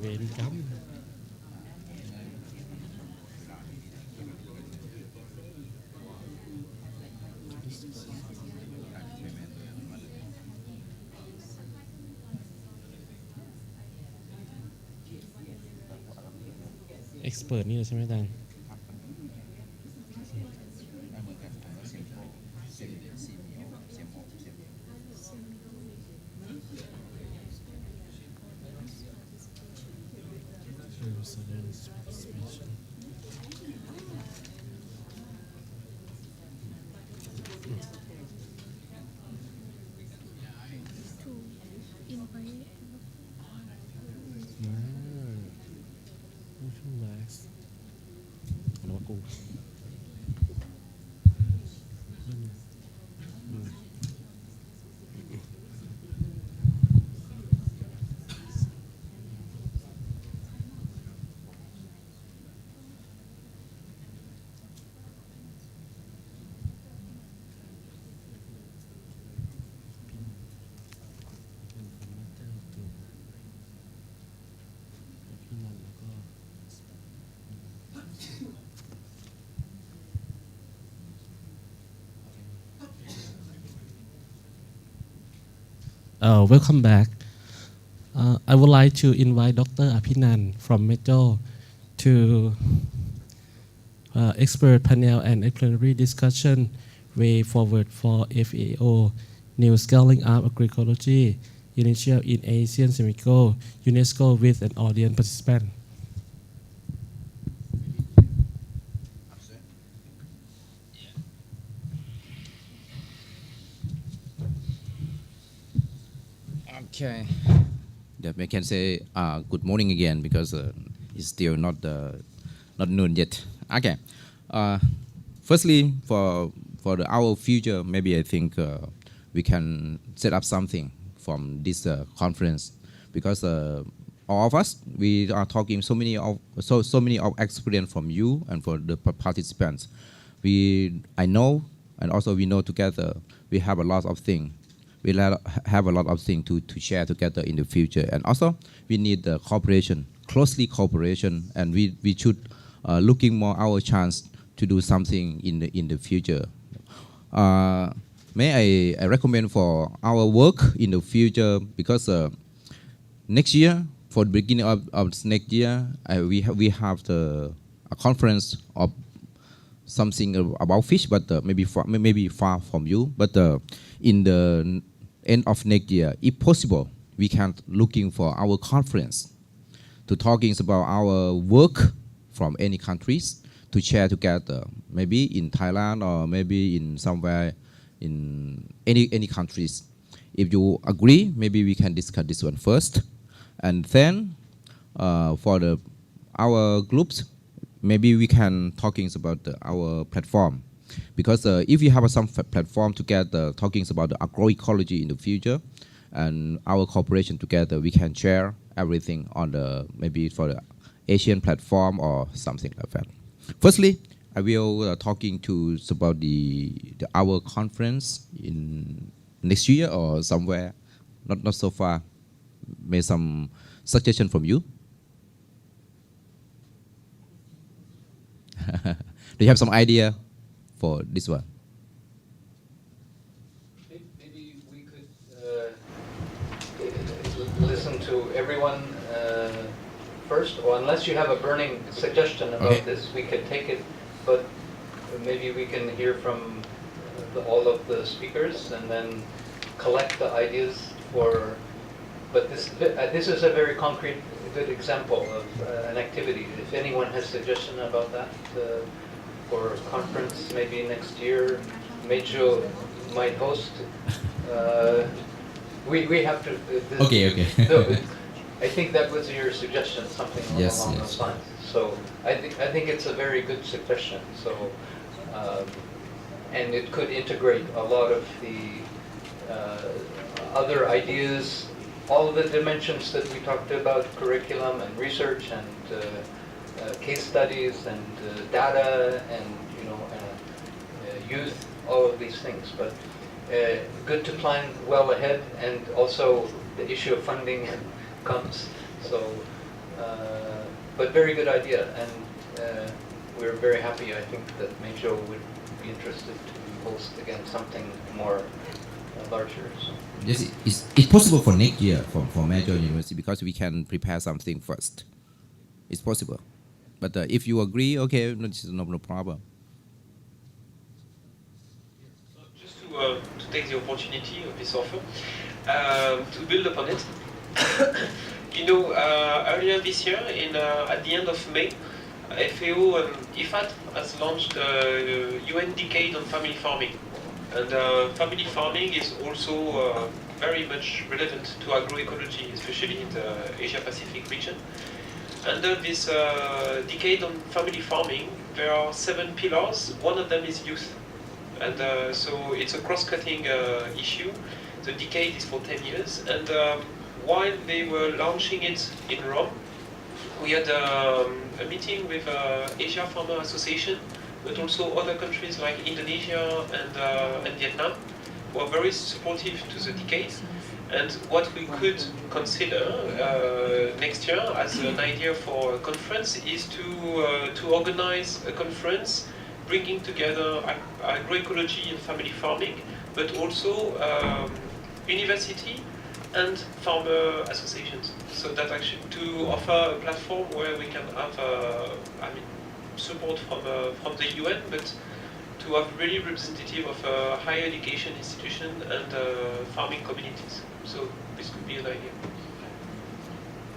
เวรกรรม expert นี่เลยใช่ไหมอาจารย์ Welcome back. I would like to invite Dr. Apinan from MJU to expert panel and plenary discussion way forward for FAO new scaling up agroecology initiative in Asian Semico UNESCO with an audience participant. Okay. That I can say good morning again because it's still not noon yet. Okay. Firstly, for our future, maybe I think we can set up something from this conference because all of us we are talking so many of experience from you and for the participants. I know and also we know together we have a lot of things. We have a lot of things to share together in the future, and also we need the cooperation, closely cooperation, and we should looking more our chance to do something in the future. May I recommend for our work in the future because next year, for the beginning of next year, we have a conference of something about fish, but maybe far from you, but in the end of next year, if possible, we can looking for our conference to talking about our work from any countries to share together, maybe in Thailand or maybe in somewhere in any countries. If you agree, maybe we can discuss this one first, and then for our groups, maybe we can talking about our platform. Because if you have some platform together talking about the agroecology in the future and our cooperation together, we can share everything on maybe for the Asian platform or something like that. Firstly, I will talking to about our conference in next year or somewhere, not so far. May some suggestion from you. Do you have some idea for this one? Maybe we could listen to everyone first, or unless you have a burning suggestion about this, we can take it, but maybe we can hear from all of the speakers and then collect the ideas for, but this is a very concrete, good example of an activity. If anyone has suggestion about that, for a conference maybe next year, MJU might host. We have to. Okay. I think that was your suggestion, something along those lines. So I think it's a very good suggestion. So and it could integrate a lot of the other ideas, all of the dimensions that we talked about, curriculum and research and case studies and data and youth, all of these things. But good to plan well ahead, and also the issue of funding comes. So But very good idea, and we're very happy. I think that MJU would be interested to host again something more larger. So. Yes, it's possible for next year for MJU University because we can prepare something first. It's possible, but if you agree, okay, no problem. Just to take the opportunity of this offer, to build upon it. You know, earlier this year, at the end of May, FAO and IFAD has launched a UN Decade on Family Farming. And family farming is also very much relevant to agroecology, especially in the Asia-Pacific region. Under this Decade on Family Farming, there are 7 pillars. One of them is youth. And so it's a cross-cutting issue. The decade is for 10 years. And while they were launching it in Rome, we had a meeting with Asia Farmer Association, but also other countries like Indonesia and Vietnam, who are very supportive to the decade. And what we could consider next year as an idea for a conference is to organize a conference bringing together agroecology and family farming, but also university and farmer associations. So that actually to offer a platform where we can have support from the UN, but to have really representative of higher education institution and farming communities. So this could be an idea.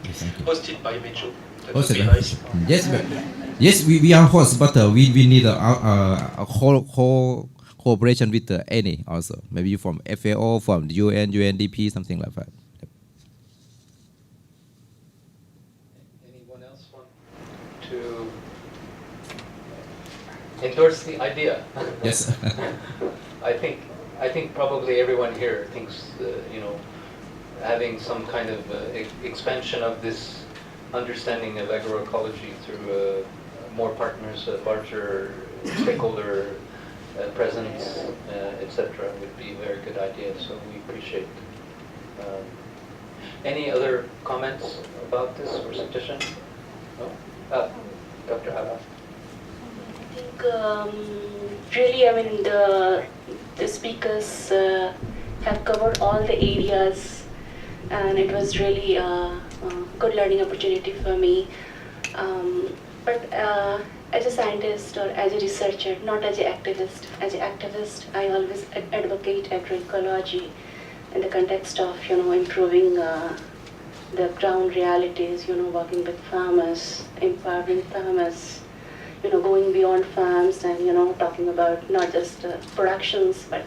Yes, hosted by MJU. That would be nice. Yes, we are hosts, but we need a cooperation with any also. Maybe from FAO, from the UN, UNDP, something like that. Anyone else want to endorse the idea? Yes. I think probably everyone here thinks having some kind of expansion of this understanding of agroecology through more partners, larger stakeholder presence, etc., would be a very good idea. So we appreciate. Any other comments about this or suggestion? No? Dr. Ala. I think really, the speakers have covered all the areas, and it was really a good learning opportunity for me. But as a scientist or as a researcher, not as an activist. As an activist, I always advocate agroecology in the context of improving the ground realities. Working with farmers, empowering farmers. Going beyond farms and talking about not just productions but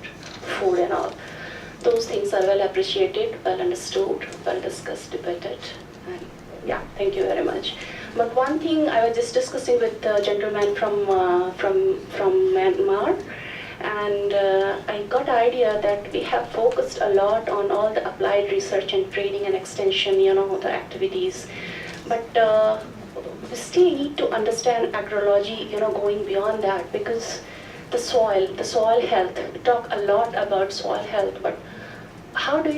food and all. Those things are well appreciated, well understood, well discussed, debated, and yeah, thank you very much. But one thing I was just discussing with the gentleman from Myanmar, and I got the idea that we have focused a lot on all the applied research and training and extension, the activities, but we still need to understand agrology, going beyond that, because the soil health. We talk a lot about soil health, but how do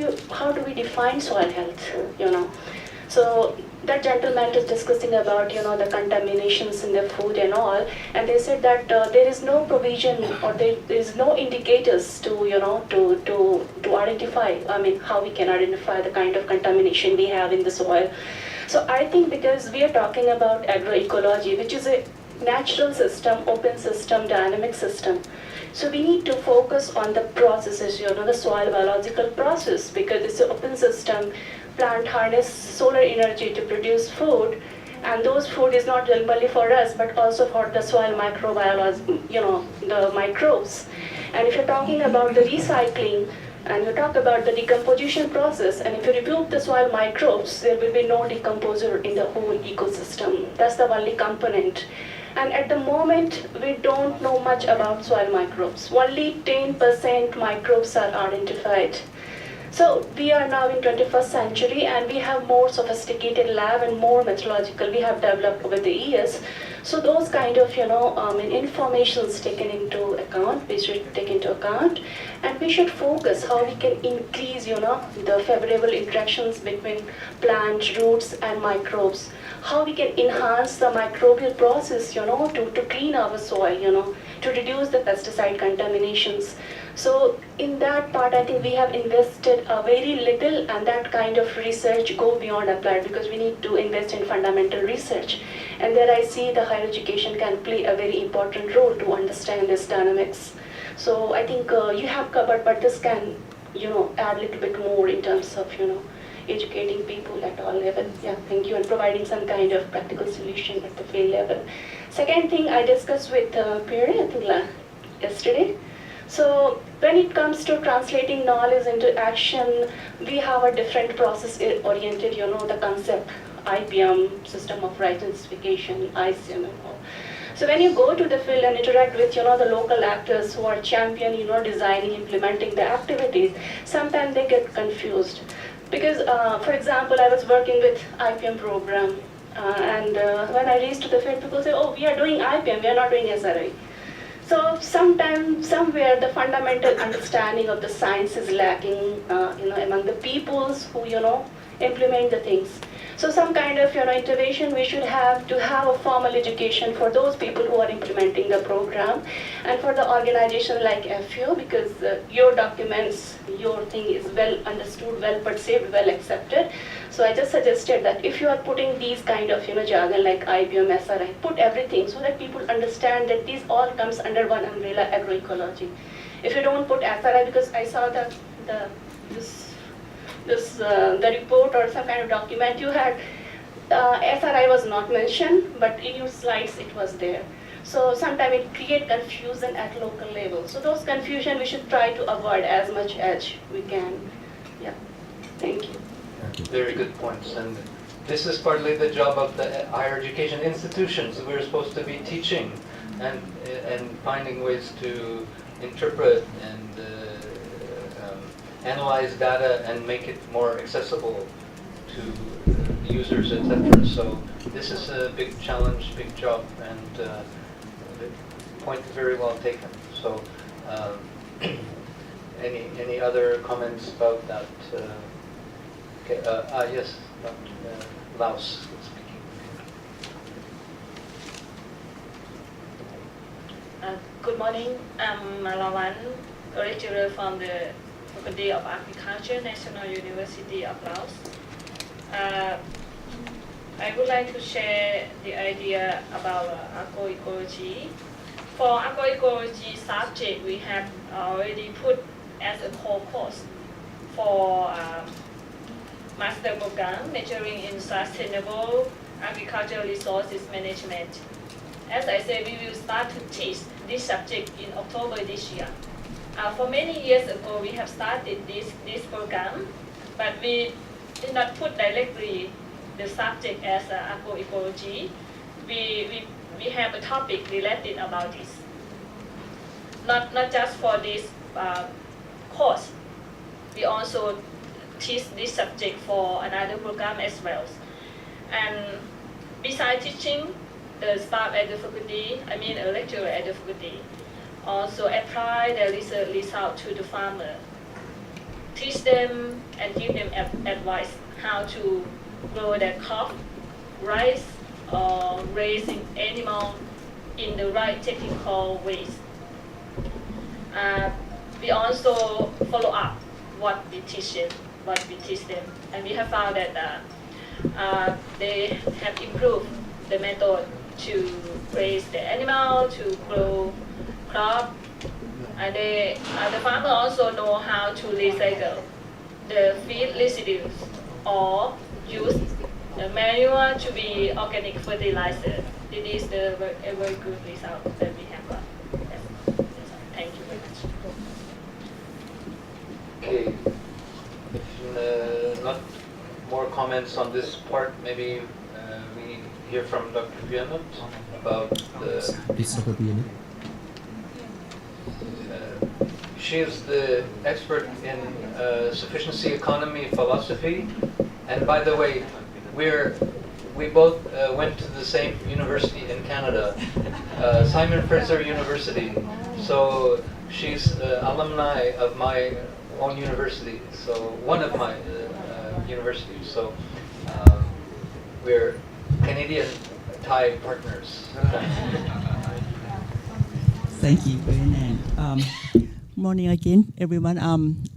we define soil health? So that gentleman was discussing about the contaminations in the food and all, and they said that there is no provision or there is no indicators to to identify. How we can identify the kind of contamination we have in the soil. So I think because we are talking about agroecology, which is a natural system, open system, dynamic system. So we need to focus on the processes, the soil biological process, because it's an open system. Plant harness solar energy to produce food, and those food is not only for us, but also for the soil microbiology, the microbes. And if you're talking about the recycling, and you talk about the decomposition process, and if you remove the soil microbes, there will be no decomposer in the whole ecosystem. That's the only component. And at the moment, we don't know much about soil microbes. Only 10% microbes are identified. So we are now in 21st century, and we have more sophisticated lab and more methodological we have developed over the years. So those kind of, informations taken into account, we should take into account, and we should focus how we can increase, the favorable interactions between plant, roots, and microbes. How we can enhance the microbial process, to clean our soil, to reduce the pesticide contaminations. So in that part, I think we have invested very little, and that kind of research go beyond applied, because we need to invest in fundamental research. And there I see the higher education can play a very important role to understand this dynamics. So I think you have covered, but this can, add a little bit more in terms of, educating people at all levels. Yeah, thank you, and providing some kind of practical solution at the field level. Second thing I discussed with Pierre, I think yesterday. So when it comes to translating knowledge into action, we have a different process-oriented, the concept, IPM, system of right identification, ICM and all. So when you go to the field and interact with, the local actors who are championing, designing, implementing the activities, sometimes they get confused. Because, for example, I was working with IPM program, and when I reached to the field, people say, oh, we are doing IPM, we are not doing SRI. So sometimes, somewhere, the fundamental understanding of the science is lacking, among the peoples who, implement the things. So some kind of, intervention we should have to have a formal education for those people who are implementing the program, and for the organization like FU, because your documents, your thing is well understood, well perceived, well accepted. So I just suggested that if you are putting these kind of, jargon like IBM, SRI, put everything so that people understand that these all comes under one umbrella, agroecology. If you don't put SRI, because I saw the report or some kind of document you had, SRI was not mentioned, but in your slides it was there. So sometimes it creates confusion at local level. So those confusion we should try to avoid as much as we can. Yeah, thank you. Very good points. And this is partly the job of the higher education institutions. We're supposed to be teaching and finding ways to interpret and analyze data and make it more accessible to users, etc. So this is a big challenge, big job, and the point very well taken. So any other comments about that? Okay, yes, Laos speaking. Good morning. I'm Malawan, a lecturer from the Faculty of Agriculture, National University of Laos. I would like to share the idea about agroecology. For agroecology subject, we have already put as a core course for master program majoring in sustainable agricultural resources management. As I said, we will start to teach this subject in October this year. For many years ago, we have started this program, but we did not put directly the subject as agroecology. We have a topic related about this. Not just for this course, we also teach this subject for another program as well. And besides teaching the staff at the faculty, a lecturer at the faculty, also apply the research result to the farmer. Teach them and give them advice how to grow their crop, rice, or raising animal in the right technical ways. We also follow up what we teach them, and we have found that they have improved the method to raise the animal, to grow crop, and the farmer also know how to recycle the feed residues or use the manure to be organic fertilizer. It is a very good result that we have got. Yes. Thank you very much. Okay. If not more comments on this part, maybe we hear from Dr. Pianot about the... She is the expert in sufficiency economy philosophy, and by the way, we both went to the same university in Canada, Simon Fraser University. So she's alumni of my own university, so one of my universities. So we're Canadian Thai partners. Thank you, Ferdinand. Morning again, everyone.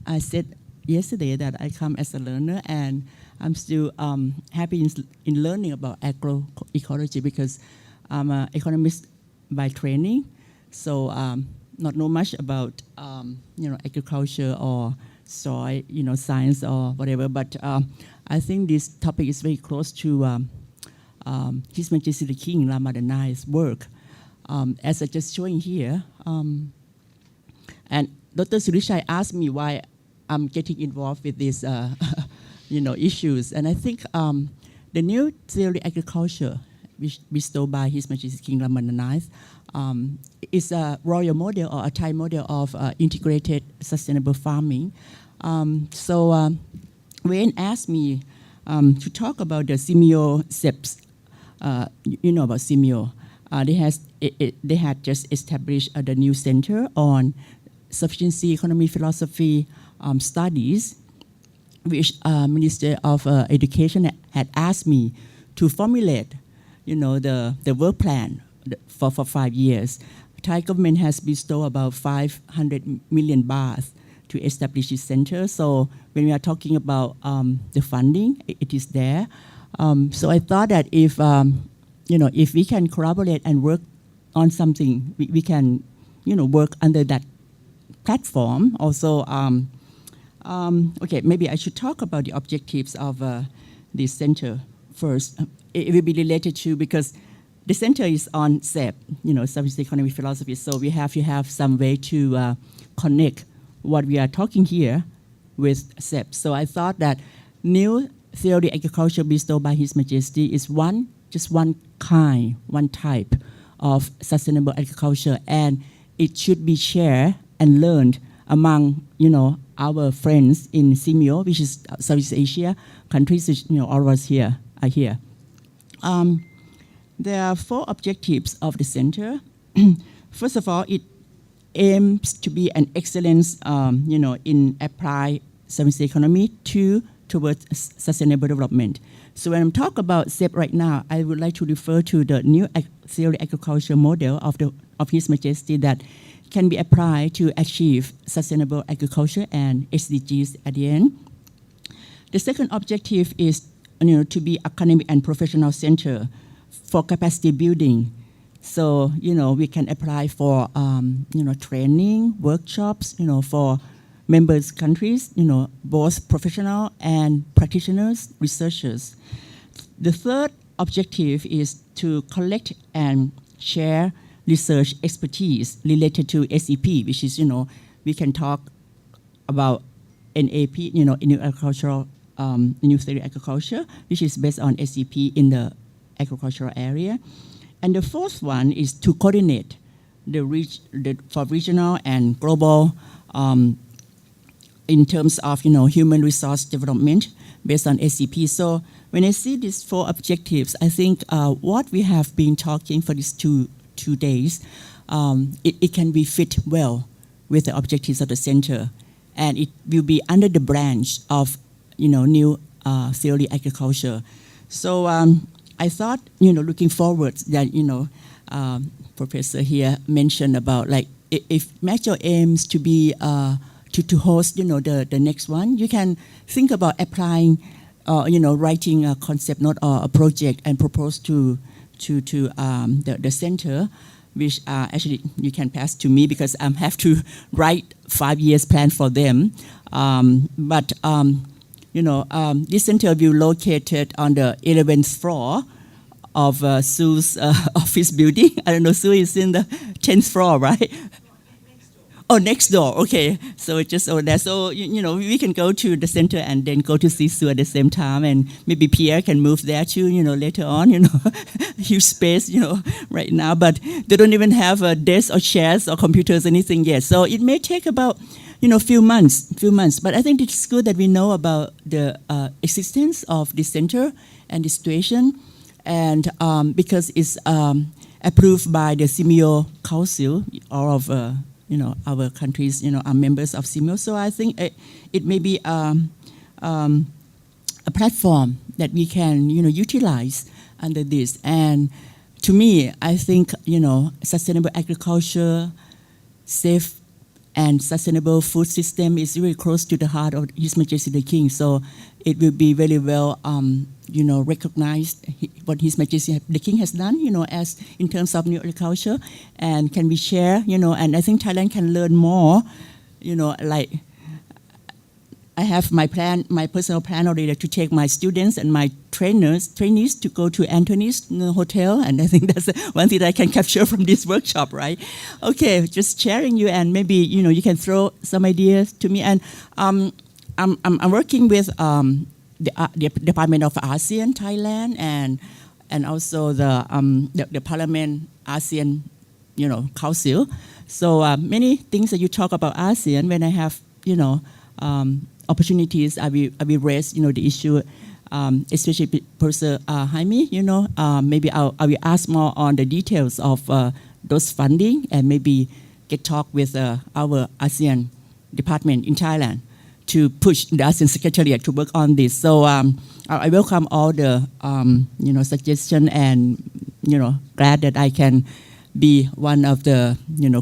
I said yesterday that I come as a learner, and I'm still happy in learning about agroecology because I'm an economist by training, so not know much about agriculture or soil science or whatever. But I think this topic is very close to His Majesty the King Rama IX's work. As I just showing here, and Dr. Surishai asked me why I'm getting involved with these, issues. And I think the new theory agriculture, which bestowed by His Majesty King Rama IX, is a royal model or a Thai model of integrated sustainable farming. So Wayne asked me to talk about the Simeo SEPs. You know about Simeo. They had just established the new center on sufficiency economy philosophy studies, which Minister of Education had asked me to formulate, the work plan for 5 years. Thai government has bestowed about 500 million baht to establish this center. So when we are talking about the funding, it is there. So I thought that if we can collaborate and work on something, we can, work under that platform. Also, okay, maybe I should talk about the objectives of this center first. It will be related to, because the center is on SEP, Sufficiency Economic Philosophy, so we have to have some way to connect what we are talking here with SEP. So I thought that new theory agriculture bestowed by His Majesty is just one type of sustainable agriculture, and it should be shared and learned among, our friends in Simeo, which is Southeast Asia countries, which, all of us here are here. There are 4 objectives of the center. First of all, it aims to be an excellence, in applied service economy towards sustainable development. So when I'm talking about SEP right now, I would like to refer to the new theory agriculture model of His Majesty that can be applied to achieve sustainable agriculture and SDGs at the end. The second objective is, to be academic and professional center for capacity building. So, we can apply for, training, workshops, for members countries, both professional and practitioners, researchers. The third objective is to collect and share research expertise related to SEP, which is, we can talk about NAP, new agricultural, new theory agriculture, which is based on SEP in the agricultural area. And the fourth one is to coordinate for regional and global in terms of human resource development based on SCP. So when I see these 4 objectives, I think what we have been talking for these two days, it can be fit well with the objectives of the center, and it will be under the branch of new theory agriculture. So I thought looking forward that Professor here mentioned about, like, if Metro aims to be to host the next one, you can think about applying writing a concept note or a project and propose to the center, which actually you can pass to me because I have to write 5 years plan for them. But this center will be located on the 11th floor of Sue's office building. I don't know, Sue is in the 10th floor, right? Oh, next door. Okay, so it's just over there. So we can go to the center and then go to see Sue at the same time, and maybe Pierre can move there too. Later on. Huge space. Right now, but they don't even have a desk or chairs or computers or anything yet. So it may take about few months. But I think it's good that we know about the existence of this center and the situation, and because it's approved by the CMO Council, all of our countries are members of CMO. So I think it may be a platform that we can utilize under this. And to me, I think sustainable agriculture, safe and sustainable food system is really close to the heart of His Majesty the King. So it will be very well, recognized what His Majesty the King has done, as in terms of new agriculture, and can we share, and I think Thailand can learn more, like I have my personal plan already to take my students and my trainees to go to Anthony's hotel, and I think that's one thing that I can capture from this workshop, right? Okay, just sharing you, and maybe you can throw some ideas to me. And I'm working with the Department of ASEAN Thailand and also the Parliament ASEAN Council. So many things that you talk about ASEAN, when I have opportunities, I will raise the issue, especially Professor Jaime. Maybe I will ask more on the details of those funding, and maybe get talk with our ASEAN department in Thailand to push the ASEAN Secretariat to work on this. So I welcome all the suggestion, and glad that I can be one of the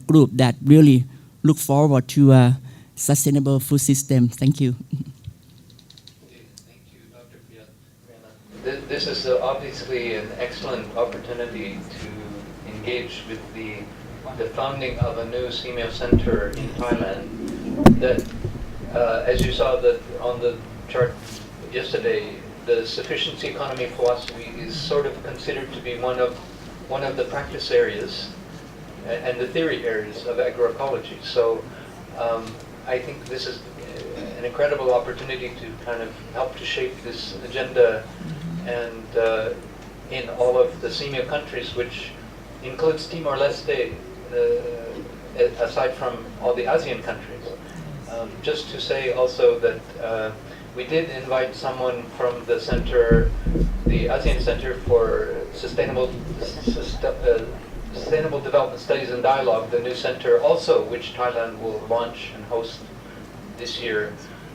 group that really look forward to a sustainable food system. Thank you. Thank you, Dr. Priyana. This is obviously an excellent opportunity to engage with the founding of a new CMO center in Thailand. That, as you saw that on the chart yesterday, the sufficiency economy philosophy is sort of considered to be one of the practice areas and the theory areas of agroecology. So I think this is an incredible opportunity to kind of help to shape this agenda, and in all of the CMO countries, which includes Timor-Leste, aside from all the ASEAN countries. Just to say also that we did invite someone from the center, the ASEAN Center for Sustainable Development Studies and Dialogue, the new center also, which Thailand will launch and host this year.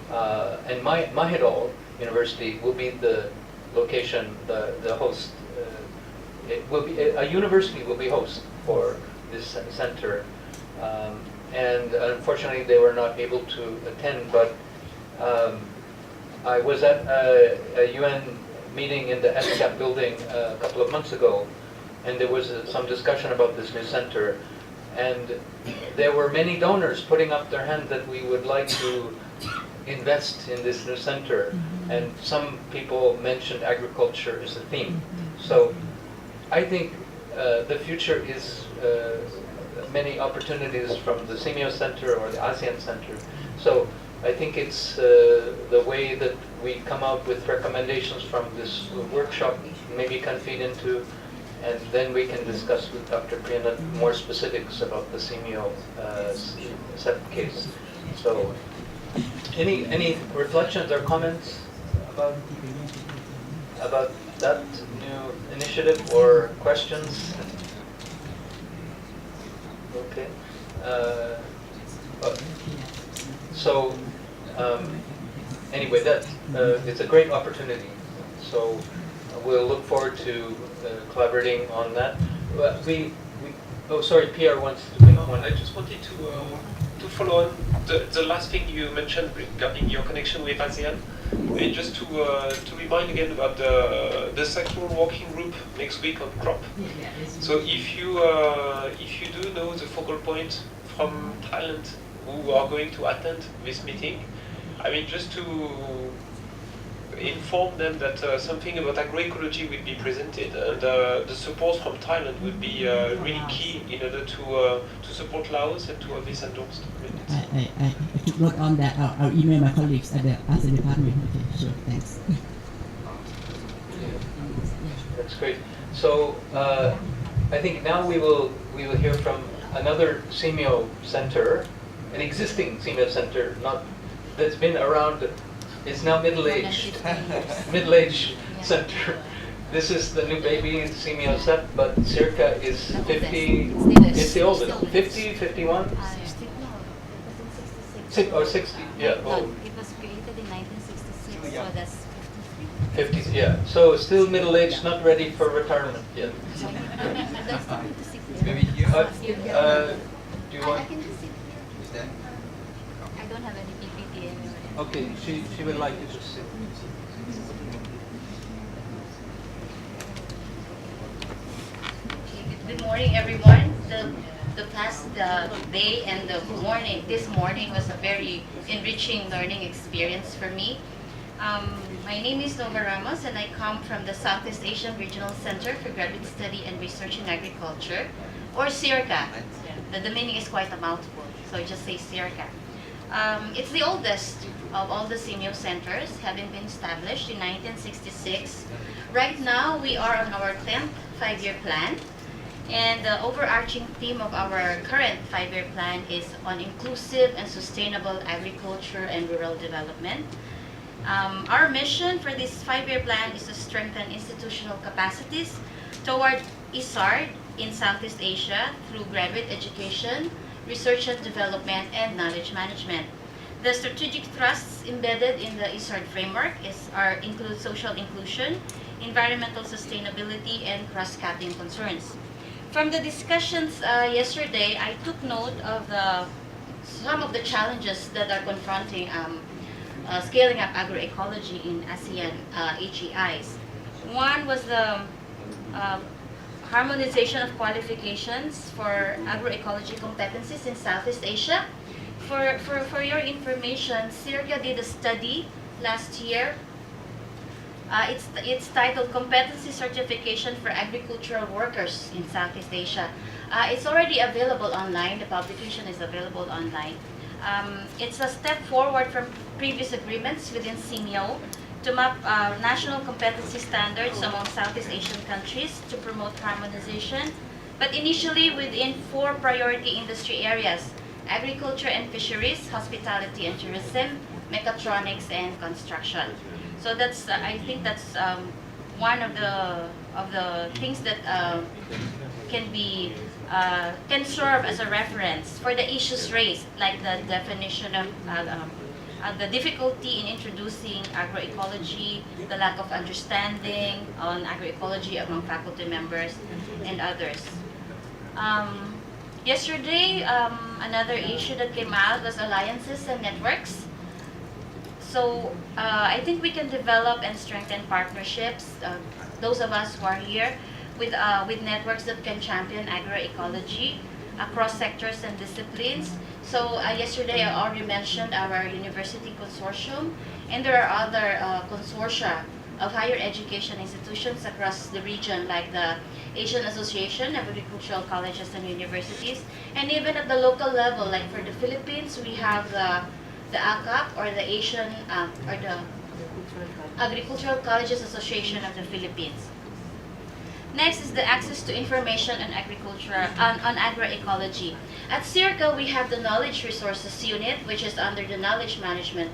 And Mahidol University will be the location, the host. It will be a university will be host for this center. And unfortunately, they were not able to attend. But I was at a UN meeting in the SCAP building a couple of months ago, and there was some discussion about this new center. And there were many donors putting up their hand that we would like to invest in this new center. And some people mentioned agriculture as a theme. So I think the future is many opportunities from the CMO Center or the ASEAN Center. So I think it's the way that we come up with recommendations from this workshop maybe can feed into, and then we can discuss with Dr. Priyana more specifics about the CMO case. So any reflections or comments about that new initiative or questions? Okay. So anyway, that it's a great opportunity. So we'll look forward to collaborating on that. Oh, sorry, PR wants to make one. I just wanted to follow on the last thing you mentioned regarding your connection with ASEAN, and just to remind again about the sectoral working group next week on crop. So if you do know the focal point from Thailand who are going to attend this meeting, I mean, just to inform them that something about agroecology will be presented, and the support from Thailand would be really key in order to support Laos and to have this endorsed. I took note on that. I'll email my colleagues at the ASEAN department. Okay, sure, thanks. That's great. So I think now we will hear from another CMO center, an existing CMO center, that's been around. It's now middle-aged center, This is the new baby in Simeo set, but circa is 50. It's the oldest. 50, 51? Or 60? Yeah. Old. It was created in 1966, so that's 50. Yeah. So still middle aged, not ready for retirement yet. Maybe you. Do you I want? can just sit here. I don't have any PPT anyway. Okay. She would like you to sit. Good morning, everyone. The past day and the morning, this morning was a very enriching learning experience for me. My name is Nova Ramos, and I come from the Southeast Asian Regional Center for Graduate Study and Research in Agriculture, or CIRCA. The meaning is quite a mouthful, so just say CIRCA. It's the oldest of all the CMU centers, having been established in 1966. Right now, we are on our 10th five-year plan. And the overarching theme of our current five-year plan is on inclusive and sustainable agriculture and rural development. Our mission for this five-year plan is to strengthen institutional capacities toward ISARD in Southeast Asia through graduate education, research and development, and knowledge management. The strategic thrusts embedded in the ISARD framework include social inclusion, environmental sustainability, and cross-cutting concerns. From the discussions yesterday, I took note of some of the challenges that are confronting scaling up agroecology in ASEAN HEIs. One was the harmonization of qualifications for agroecology competencies in Southeast Asia. For your information, CIRCA did a study last year. It's titled Competency Certification for Agricultural Workers in Southeast Asia. It's already available online. The publication is available online. It's a step forward from previous agreements within CMEO to map national competency standards among Southeast Asian countries to promote harmonization, but initially within 4 priority industry areas: agriculture and fisheries, hospitality and tourism, mechatronics, and construction. So that's I think that's one of the things that can serve as a reference for the issues raised, like the definition of the difficulty in introducing agroecology, the lack of understanding on agroecology among faculty members, and others. Yesterday, another issue that came out was alliances and networks. So I think we can develop and strengthen partnerships, those of us who are here, with networks that can champion agroecology across sectors and disciplines. So yesterday I already mentioned our university consortium, and there are other consortia of higher education institutions across the region, like the Asian Association of Agricultural Colleges and Universities, and even at the local level, like for the Philippines, we have the ACAP, or the Asian or the Agricultural Colleges Association of the Philippines. Next is the access to information on agriculture, on agroecology. At CIRCA, we have the Knowledge Resources Unit, which is under the Knowledge Management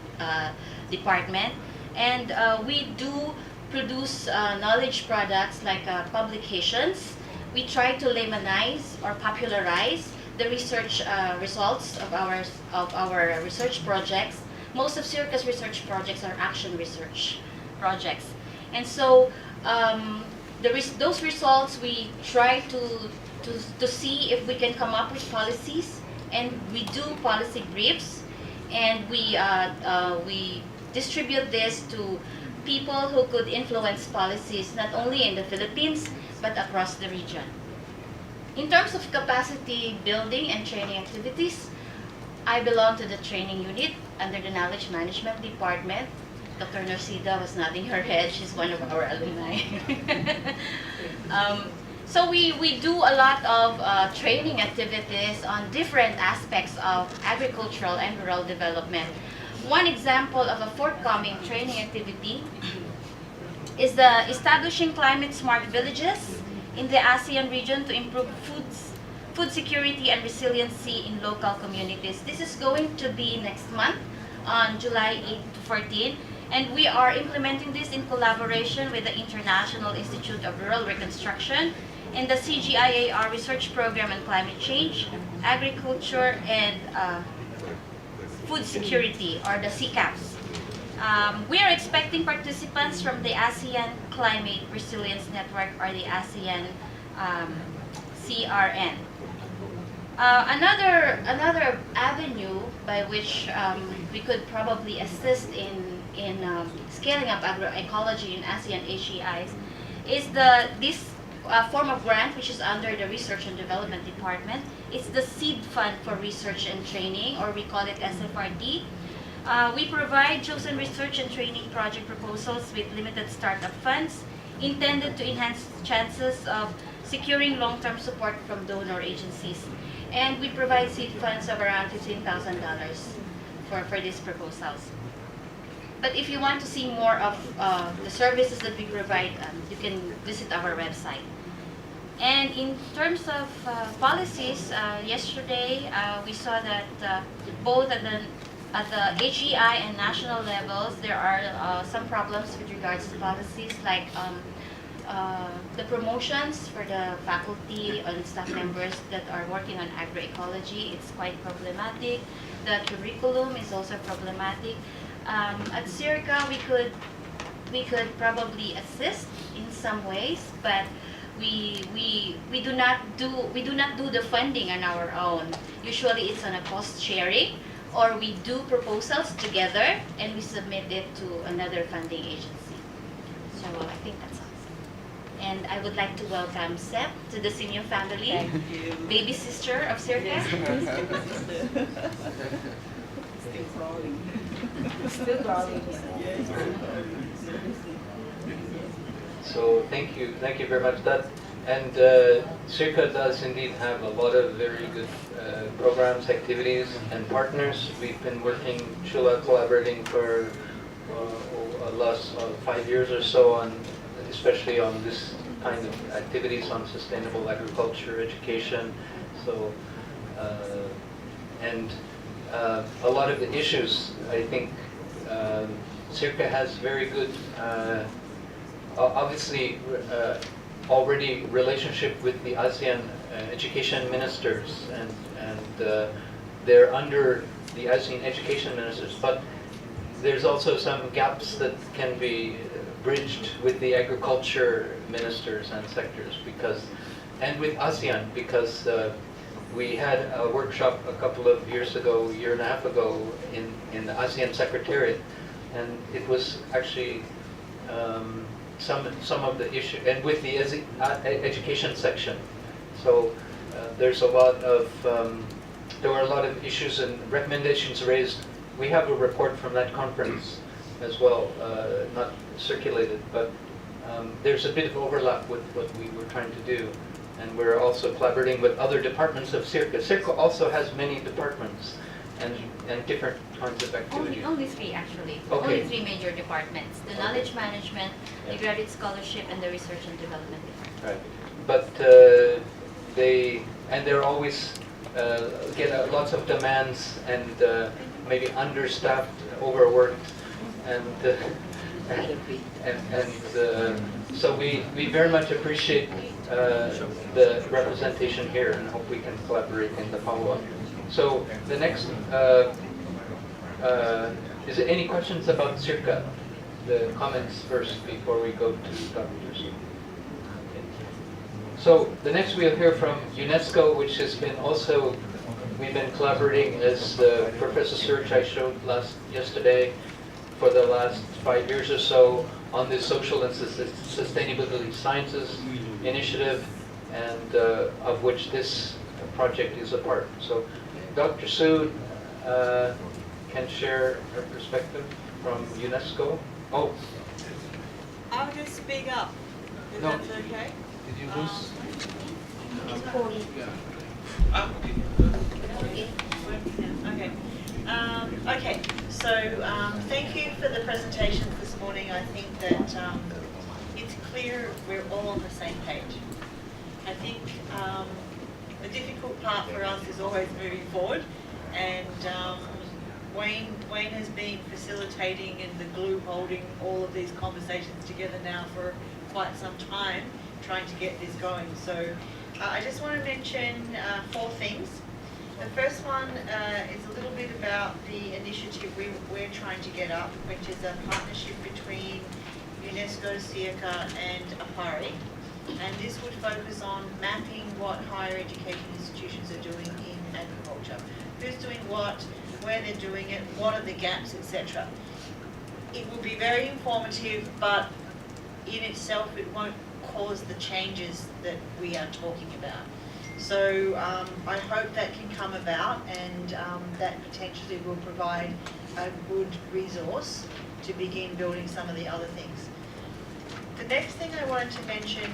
Department, and we do produce knowledge products like publications. We try to laymanize or popularize the research results of our research projects. Most of CIRCA's research projects are action research projects, and so those results we try to see if we can come up with policies, and we do policy briefs, and we distribute this to people who could influence policies not only in the Philippines but across the region. In terms of capacity building and training activities, I belong to the training unit under the Knowledge Management Department. Dr. Norcida was nodding her head. She's one of our alumni. So we do a lot of training activities on different aspects of agricultural and rural development. One example of a forthcoming training activity is the establishing climate smart villages in the ASEAN region to improve food security and resiliency in local communities. This is going to be next month on July 8 to 14. And we are implementing this in collaboration with the International Institute of Rural Reconstruction and the CGIAR Research Program on Climate Change, Agriculture, and Food Security, or the CCAPS. We are expecting participants from the ASEAN Climate Resilience Network, or the ASEAN CRN. Another avenue by which we could probably assist in scaling up agroecology in ASEAN HEIs is this form of grant, which is under the Research and Development Department. It's the Seed Fund for Research and Training, or we call it SFRD. We provide chosen research and training project proposals with limited startup funds intended to enhance chances of securing long-term support from donor agencies. And we provide seed funds of around $15,000 for these proposals. But if you want to see more of the services that we provide, you can visit our website. And in terms of policies, yesterday we saw that both at the HEI and national levels, there are some problems with regards to policies, like the promotions for the faculty and staff members that are working on agroecology. It's quite problematic. The curriculum is also problematic. At CIRCA, we could probably assist in some ways, but we do not do the funding on our own. Usually, it's on a cost sharing, or we do proposals together and we submit it to another funding agency. So I think that's all. And I would like to welcome Sep to the senior family. Thank you. Baby sister of CIRCA. Still crawling. Still crawling. So thank you very much. And CIRCA does indeed have a lot of very good programs, activities, and partners. We've been working, Chula, collaborating for the last 5 years or so, especially on this kind of activities on sustainable agriculture, education. So, and a lot of the issues, I think, CIRCA has very good, obviously, already relationship with the ASEAN education ministers, and they're under the ASEAN education ministers, but there's also some gaps that can be bridged with the agriculture ministers and sectors, and with ASEAN, because we had a workshop a couple of years ago, a year and a half ago, in the ASEAN Secretariat, and it was actually some of the issue, and with the education section. So there's a lot of there were a lot of issues and recommendations raised. We have a report from that conference as well, not circulated, but there's a bit of overlap with what we were trying to do, and we're also collaborating with other departments of CIRCA. CIRCA also has many departments and different kinds of activities. Only three, actually. Okay. Only three major departments: the knowledge management, the graduate scholarship, and the research and development department. Right, but they're always get lots of demands, and maybe understaffed, overworked, and so we very much appreciate the representation here, and hope we can collaborate in the follow-up. So the next, is there any questions about CIRCA? The comments first before we go to Dr. Su. So the next we'll hear from UNESCO, which has been also, we've been collaborating, as Professor Surge I showed yesterday, for the last 5 years or so, on this social and sustainability sciences initiative, and of which this project is a part. So Dr. Su can share her perspective from UNESCO. Oh. I'll just speak up, if No. that's okay. Did you lose? Okay. Okay. So thank you for the presentations this morning. I think that it's clear we're all on the same page. I think the difficult part for us is always moving forward, and Wayne has been facilitating and the glue holding all of these conversations together now for quite some time, trying to get this going. So I just want to mention 4 things. The first one is a little bit about the initiative we're trying to get up, which is a partnership between UNESCO, CIECA and APARI. And this would focus on mapping what higher education institutions are doing in agriculture. Who's doing what, where they're doing it, what are the gaps, etc. It will be very informative, but in itself it won't cause the changes that we are talking about. So I hope that can come about, and that potentially will provide a good resource to begin building some of the other things. The next thing I wanted to mention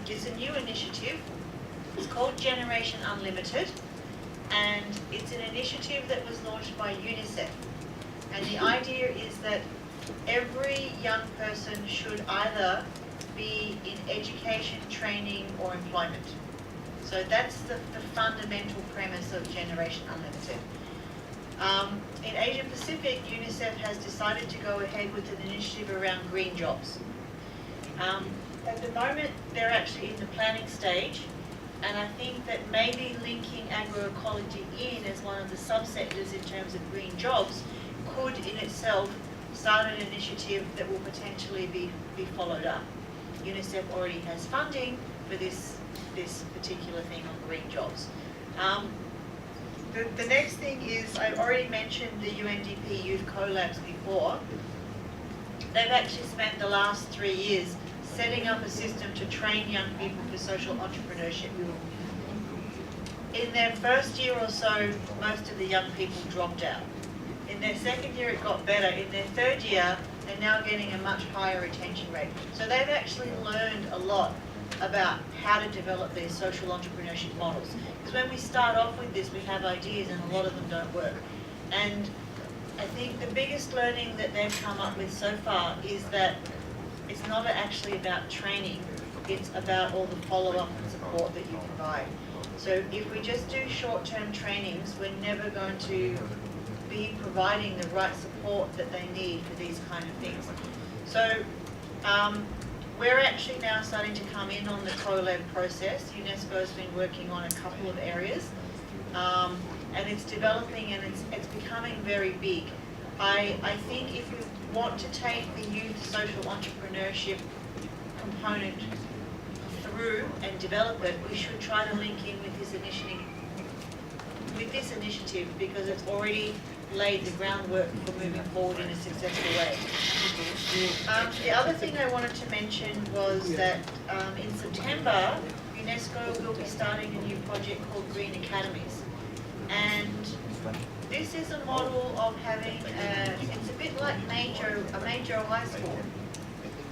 is a new initiative. It's called Generation Unlimited, and it's an initiative that was launched by UNICEF. And the idea is that every young person should either be in education, training, or employment. So that's the fundamental premise of Generation Unlimited. In Asia Pacific, UNICEF has decided to go ahead with an initiative around green jobs. At the moment, they're actually in the planning stage, and I think that maybe linking agroecology in as one of the subsectors in terms of green jobs could in itself start an initiative that will potentially be followed up. UNICEF already has funding for this particular thing on green jobs. The next thing is, I already mentioned the UNDP Youth Collabs before. They've actually spent the last 3 years setting up a system to train young people for social entrepreneurship. In their first year or so, most of the young people dropped out. In their second year, it got better. In their third year, they're now getting a much higher retention rate. So they've actually learned a lot about how to develop these social entrepreneurship models. Because when we start off with this, we have ideas and a lot of them don't work. And I think the biggest learning that they've come up with so far is that it's not actually about training, it's about all the follow-up and support that you provide. So if we just do short-term trainings, we're never going to be providing the right support that they need for these kind of things. So we're actually now starting to come in on the CoLab process. UNESCO has been working on a couple of areas, and it's developing and it's becoming very big. I think if we want to take the youth social entrepreneurship component through and develop it, we should try to link in with this initiative because it's already laid the groundwork for moving forward in a successful way. The other thing I wanted to mention was that in September, UNESCO will be starting a new project called Green Academies. And this is a model of having, it's a bit like a major high school.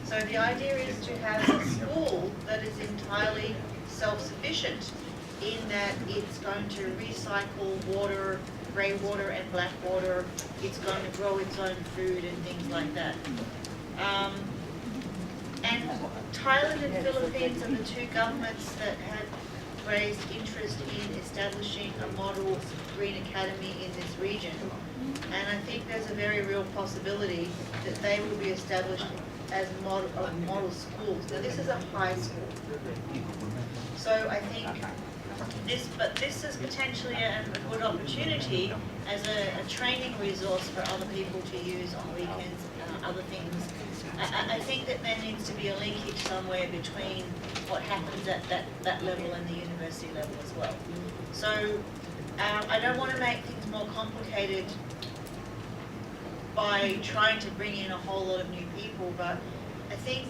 So the idea is to have a school that is entirely self-sufficient in that it's going to recycle water, grey water and black water. It's going to grow its own food and things like that. And Thailand and Philippines are the two governments that have raised interest in establishing a model green academy in this region. And I think there's a very real possibility that they will be established as model schools. Now this is a high school. So I think this is potentially a good opportunity as a training resource for other people to use on weekends, other things. I think that there needs to be a linkage somewhere between what happens at that level and the university level as well. So I don't want to make things more complicated by trying to bring in a whole lot of new people, but I think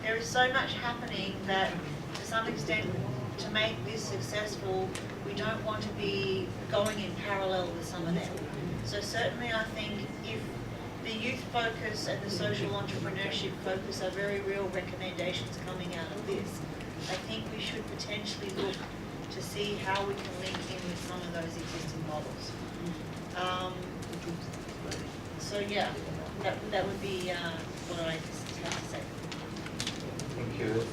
there is so much happening that to some extent to make this successful, we don't want to be going in parallel with some of them. So certainly I think if the youth focus and the social entrepreneurship focus are very real recommendations coming out of this, I think we should potentially look to see how we can link in with some of those existing models. So yeah, that would be what I have to say. Thank you.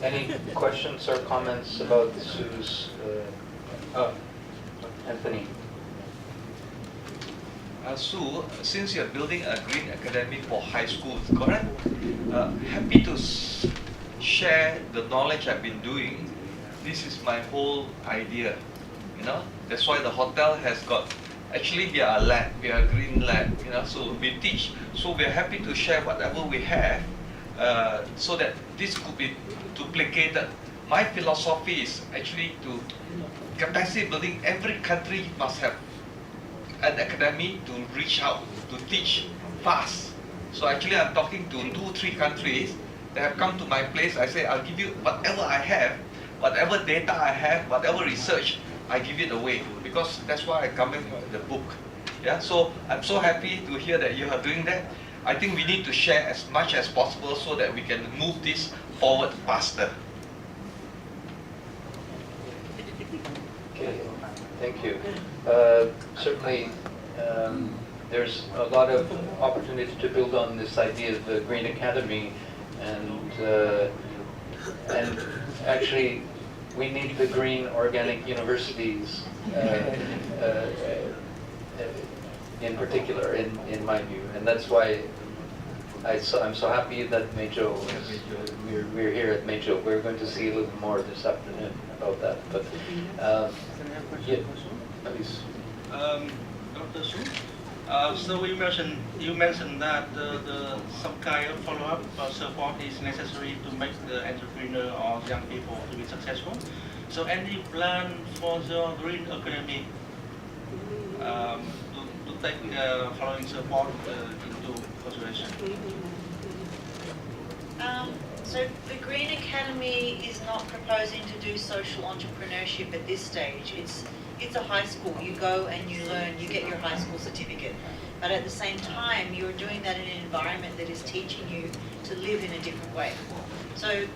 Any questions or comments about Sue's? Anthony. Sue, since you're building a green academy for high schools, correct? Happy to share the knowledge I've been doing. This is my whole idea, you know. That's why the hotel has got, actually we are a lab, we are a green lab, you know, so we teach. So we're happy to share whatever we have so that this could be duplicated. My philosophy is actually to capacity building. Every country must have an academy to reach out, to teach fast. So actually I'm talking to 2-3 countries that have come to my place. I say, I'll give you whatever I have, whatever data I have, whatever research, I give it away. Because that's why I come in with the book. Yeah, so I'm so happy to hear that you are doing that. I think we need to share as much as possible so that we can move this forward faster. Okay, thank you. Certainly, there's a lot of opportunity to build on this idea of the Green Academy, and actually, we need the green organic universities in particular, in my view, and that's why I'm so happy that MJU we're here at MJU. We're going to see a little more this afternoon about that, but yeah, please. Dr. Su, so you mentioned that some kind of follow-up support is necessary to make the entrepreneur or young people to be successful. So any plan for the Green Academy to take following support into consideration? So the Green Academy is not proposing to do social entrepreneurship at this stage. It's a high school. You go and you learn, you get your high school certificate. But at the same time, you're doing that in an environment that is teaching you to live in a different way. So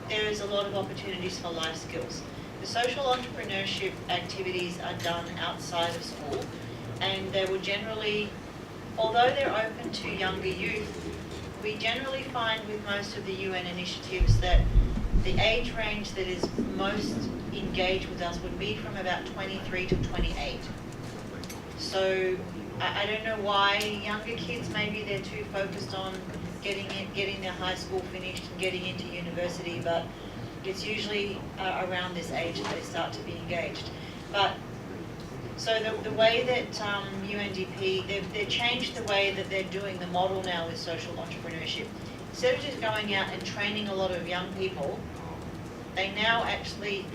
there is a lot of opportunities for life skills. The social entrepreneurship activities are done outside of school, and they will generally, although they're open to younger youth, we generally find with most of the UN initiatives that the age range that is most engaged with us would be from about 23 to 28. So I don't know why younger kids, maybe they're too focused on getting their high school finished and getting into university, but it's usually around this age that they start to be engaged. But so the way that UNDP, they've changed the way that they're doing the model now with social entrepreneurship. Instead of just going out and training a lot of young people, they now actually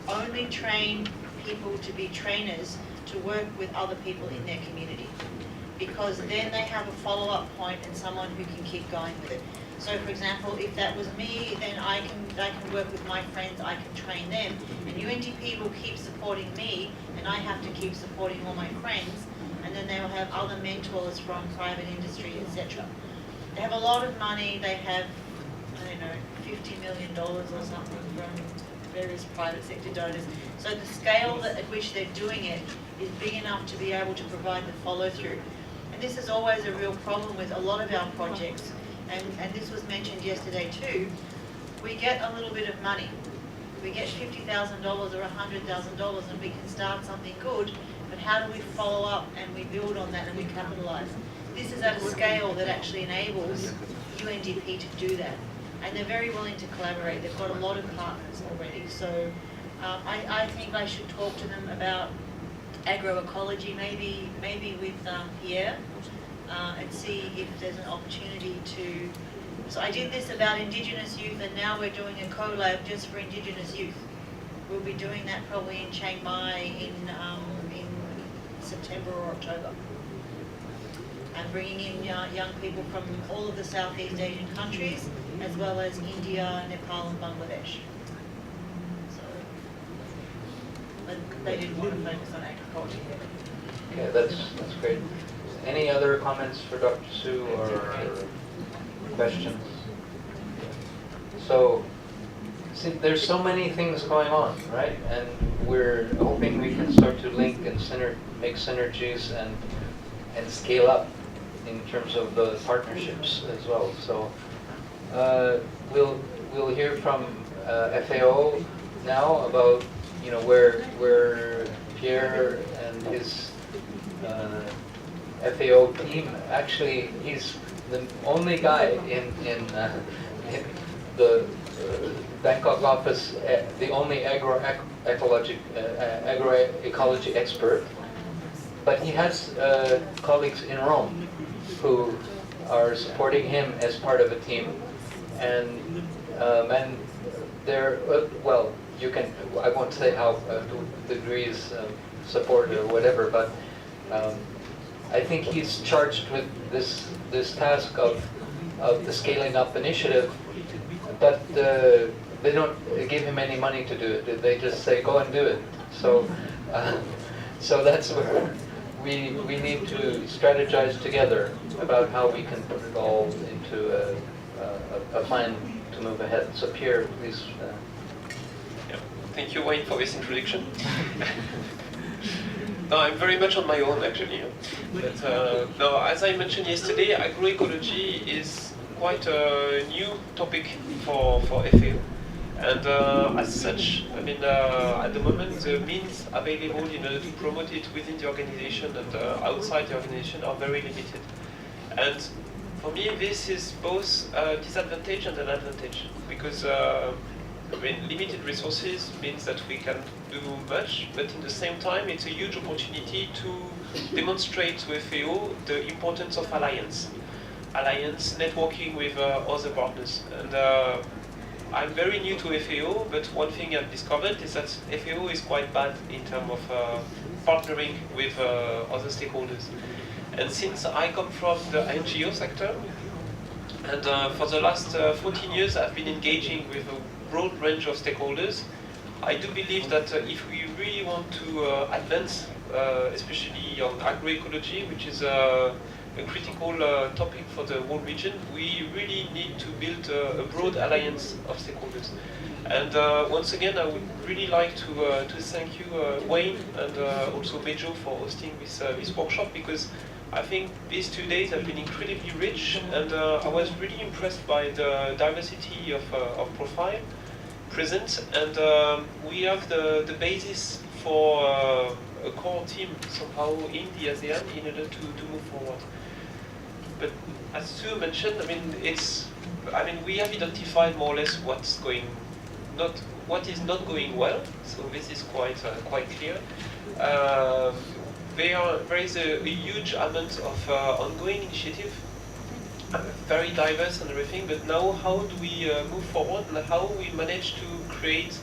only train people to be trainers to work with other people in their community, because then they have a follow-up point and someone who can keep going with it. So for example, if that was me, then I can work with my friends, I can train them, and UNDP will keep supporting me, and I have to keep supporting all my friends, and then they will have other mentors from private industry, etc. They have a lot of money. They have, I don't know, $50 million or something from various private sector donors. So the scale at which they're doing it is big enough to be able to provide the follow-through. And this is always a real problem with a lot of our projects. And this was mentioned yesterday too. We get a little bit of money. We get $50,000 or $100,000 and we can start something good, but how do we follow up and we build on that and we capitalize? This is at a scale that actually enables UNDP to do that. And they're very willing to collaborate. They've got a lot of partners already. So I think I should talk to them about agroecology, maybe with Pierre, and see if there's an opportunity to. So I did this about Indigenous youth, and now we're doing a collab just for Indigenous youth. We'll be doing that probably in Chiang Mai in September or October. And bringing in young people from all of the Southeast Asian countries, as well as India, Nepal, and Bangladesh. So, but they didn't want to focus on agriculture. Okay, that's great. Any other comments for Dr. Su or questions? So, see, there's so many things going on, right? And we're hoping we can start to link and make synergies and scale up in terms of the partnerships as well. So we'll hear from FAO now about where Pierre and his FAO team. Actually, he's the only guy in the Bangkok office, the only agroecology expert. But he has colleagues in Rome who are supporting him as part of a team, and they're well. You can. I won't say how degrees support or whatever, but I think he's charged with this task of the scaling up initiative. But they don't give him any money to do it. They just say go and do it. So that's where we need to strategize together about how we can put it all into a plan to move ahead. So Pierre, please. Thank you, Wayne, for this introduction. No, I'm very much on my own, actually. But no, as I mentioned yesterday, agroecology is quite a new topic for FAO. And as such, I mean, at the moment, the means available in order to promote it within the organization and outside the organization are very limited. And for me, this is both a disadvantage and an advantage, because I mean, limited resources means that we can do much, but in the same time, it's a huge opportunity to demonstrate to FAO the importance of alliance networking with other partners. And I'm very new to FAO, but one thing I've discovered is that FAO is quite bad in terms of partnering with other stakeholders. And since I come from the NGO sector, and for the last 14 years I've been engaging with a broad range of stakeholders, I do believe that if we really want to advance, especially on agroecology, which is a critical topic for the whole region, we really need to build a broad alliance of stakeholders. And once again, I would really like to thank you, Wayne, and also MJU for hosting this workshop, because I think these 2 days have been incredibly rich, and I was really impressed by the diversity of profile present, and we have the basis for a core team somehow in the ASEAN in order to move forward. But as Sue mentioned, I mean, we have identified more or less what is not going well. So this is quite clear. There is a huge amount of ongoing initiative, very diverse and everything. But now, how do we move forward, and how we manage to create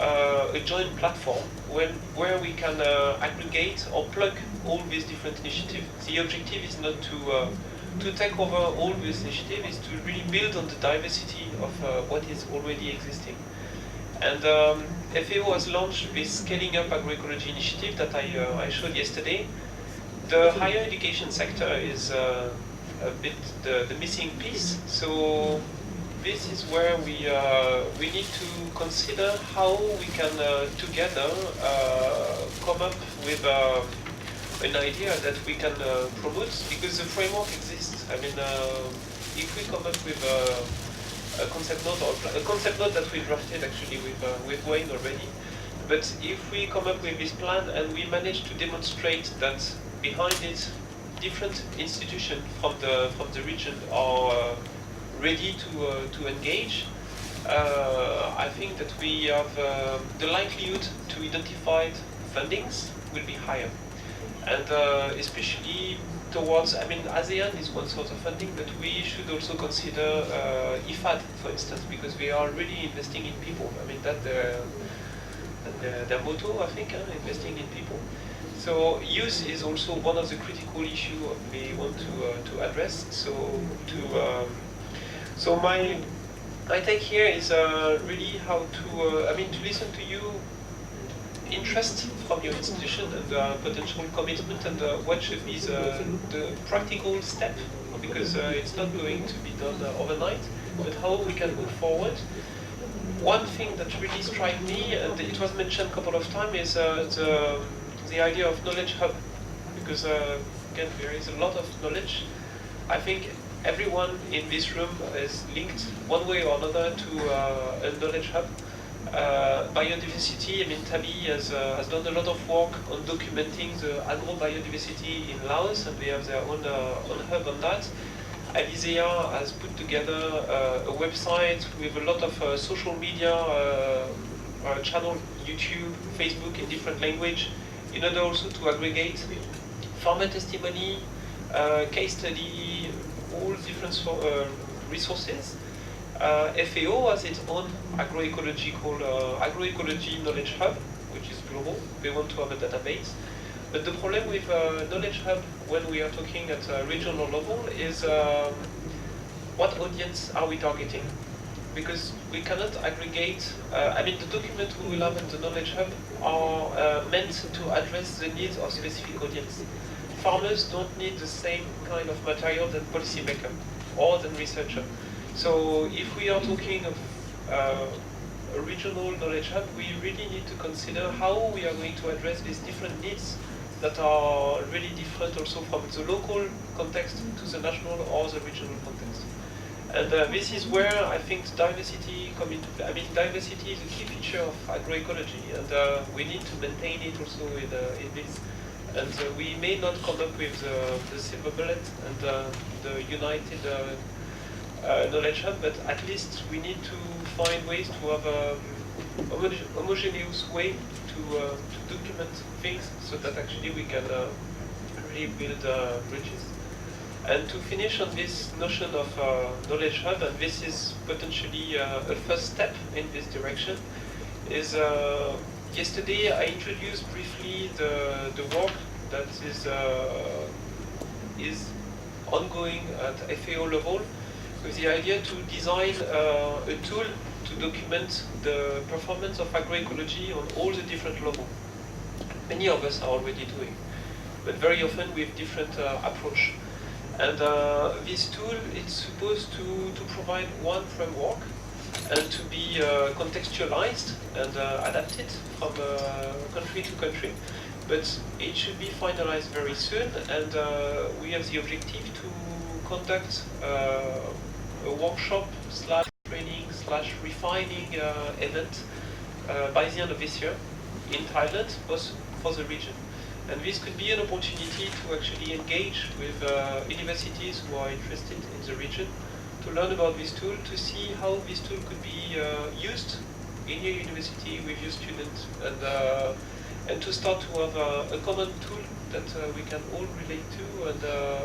a joint platform where we can aggregate or plug all these different initiatives? The objective is not to take over all this initiative, is to really build on the diversity of what is already existing. And FAO has launched this Scaling Up Agroecology initiative that I showed yesterday. The higher education sector is a bit the missing piece. So this is where we need to consider how we can together come up with an idea that we can promote, because the framework exists. I mean, if we come up with a concept note, or a concept note that we drafted actually with Wayne already, but if we come up with this plan and we manage to demonstrate that behind it different institutions from the region are ready to engage, I think that we have the likelihood to identify fundings will be higher. And especially towards, I mean, ASEAN is one sort of funding, but we should also consider IFAD, for instance, because we are really investing in people. I mean, that's their motto, I think, investing in people. So youth is also one of the critical issues we want to address. So my take here is really how to, to listen to you, interest from your institution, and potential commitment, and what should be the practical step, because it's not going to be done overnight, but how we can move forward. One thing that really struck me, and it was mentioned a couple of times, is the idea of knowledge hub, because again, there is a lot of knowledge. I think everyone in this room is linked one way or another to a knowledge hub. biodiversity. I mean, Tabi has done a lot of work on documenting the agro-biodiversity in Laos, and they have their own hub on that. Alizea has put together a website with a lot of social media channel, YouTube, Facebook in different language, in order also to aggregate farmer testimony, case study, all different resources. FAO has its own agroecology called Agroecology Knowledge Hub, which is global. They want to have a database. But the problem with Knowledge Hub when we are talking at a regional level is what audience are we targeting? Because we cannot aggregate, I mean the document we will have in the Knowledge Hub are meant to address the needs of specific audience. Farmers don't need the same kind of material than policymaker or than researcher. So if we are talking of a regional knowledge hub, we really need to consider how we are going to address these different needs that are really different also from the local context to the national or the regional context. And this is where I think diversity come into play. I mean, diversity is a key feature of agroecology, and we need to maintain it also in this. And we may not come up with the silver bullet and the united knowledge hub, but at least we need to find ways to have a homogeneous way to document things so that actually we can really build bridges. And to finish on this notion of knowledge hub, and this is potentially a first step in this direction, is yesterday I introduced briefly the work that is ongoing at FAO level, with the idea to design a tool to document the performance of agroecology on all the different levels. Many of us are already doing, but very often with different approach. And this tool is supposed to provide one framework and to be contextualized and adapted from country to country. But it should be finalized very soon, and we have the objective to conduct a workshop / training / refining event by the end of this year in Thailand for the region. And this could be an opportunity to actually engage with universities who are interested in the region, to learn about this tool, to see how this tool could be used in your university with your students, and to start to have a common tool that we can all relate to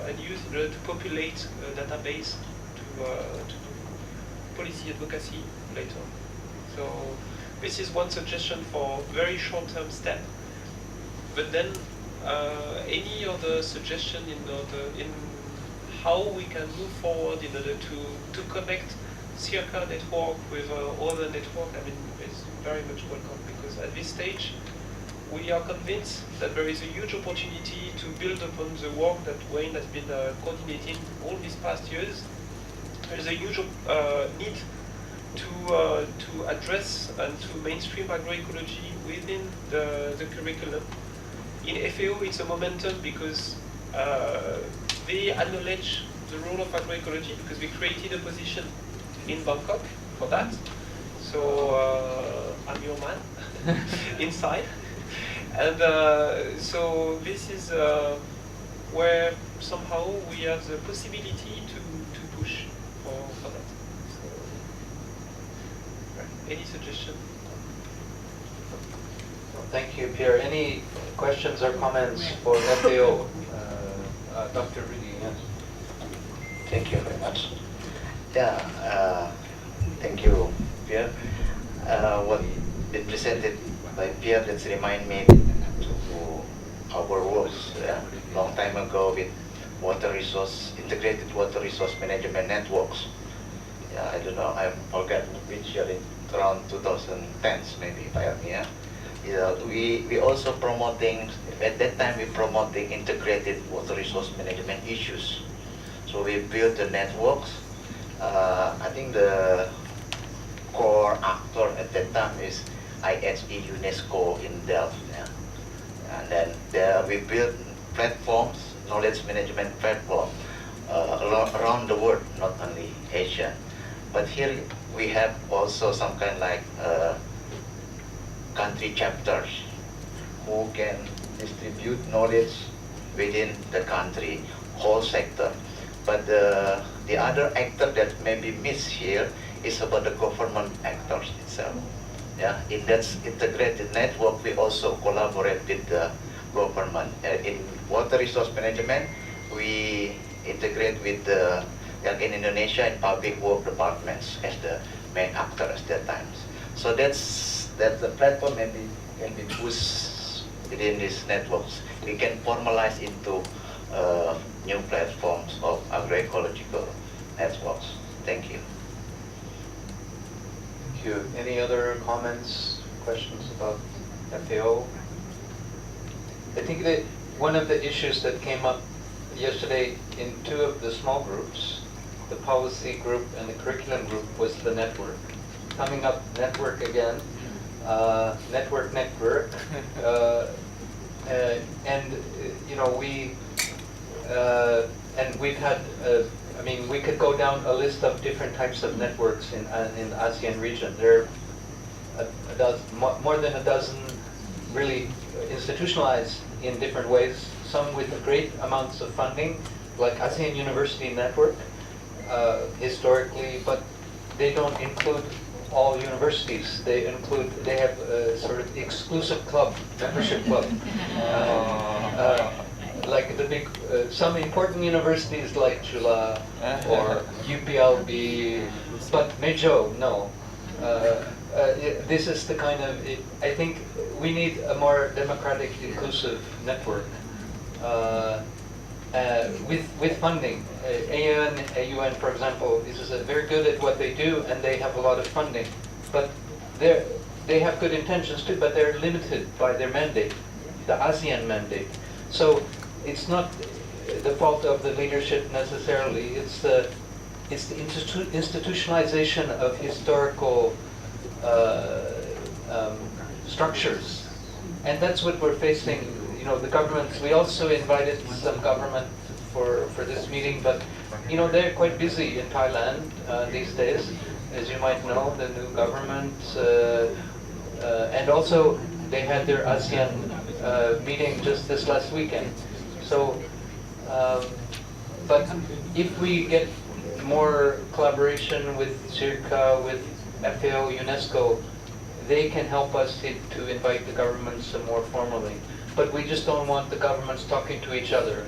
and use in order to populate a database to do policy advocacy later. So this is one suggestion for very short-term step. But then any other suggestion in how we can move forward in order to connect Circa network with other network, I mean, it's very much welcome, because at this stage we are convinced that there is a huge opportunity to build upon the work that Wayne has been coordinating all these past years. There is a huge need to address and to mainstream agroecology within the curriculum. In FAO, it's a momentum because they acknowledge the role of agroecology, because we created a position in Bangkok for that. So I'm your man inside. And so this is where somehow we have the possibility to push for that. So, any suggestion? Thank you, Pierre. Any questions or comments for FAO? Dr. Rudy, yes. Thank you very much. Yeah, thank you, Pierre. What been presented by Pierre, let's remind me to our works long time ago with integrated water resource management networks. Yeah, I don't know, I forgot which year, around 2010s maybe, yeah. We also promoting, at that time we promoting integrated water resource management issues. So we built the networks. I think the core actor at that time is IHE UNESCO in Delft. Yeah. And then there we built platforms, knowledge management platform around the world, not only Asia. But here we have also some kind like country chapters who can distribute knowledge within the country, whole sector. But the other actor that may be missed here is about the government actors itself. Yeah, in that integrated network, we also collaborate with the government. In water resource management, we integrate with the, like in Indonesia, in public work departments as the main actor at that time. So that's the platform maybe can be pushed within these networks. We can formalize into new platforms of agroecological networks. Thank you. Thank you. Any other comments, questions about FAO? I think that one of the issues that came up yesterday in two of the small groups, the policy group and the curriculum group, was the network. Coming up network again, network. And you know, we've had, I mean, we could go down a list of different types of networks in the ASEAN region. There are more than a dozen really institutionalized in different ways, some with great amounts of funding, like ASEAN University Network, historically, but they don't include all universities. They have a sort of exclusive club, membership club. Like the big, some important universities like Chula or UPLB, but MJU, no. This is the kind of, I think we need a more democratic, inclusive network with funding. AUN, for example, is very good at what they do, and they have a lot of funding. But they have good intentions too, but they're limited by their mandate, the ASEAN mandate. So it's not the fault of the leadership necessarily. It's the institutionalization of historical structures, and that's what we're facing. You know, the governments. We also invited some government for this meeting, but you know, they're quite busy in Thailand these days, as you might know. The new government, and also they had their ASEAN meeting just this last weekend. So, but if we get more collaboration with CIRCA, with FAO, UNESCO, they can help us to invite the governments more formally. But we just don't want the governments talking to each other.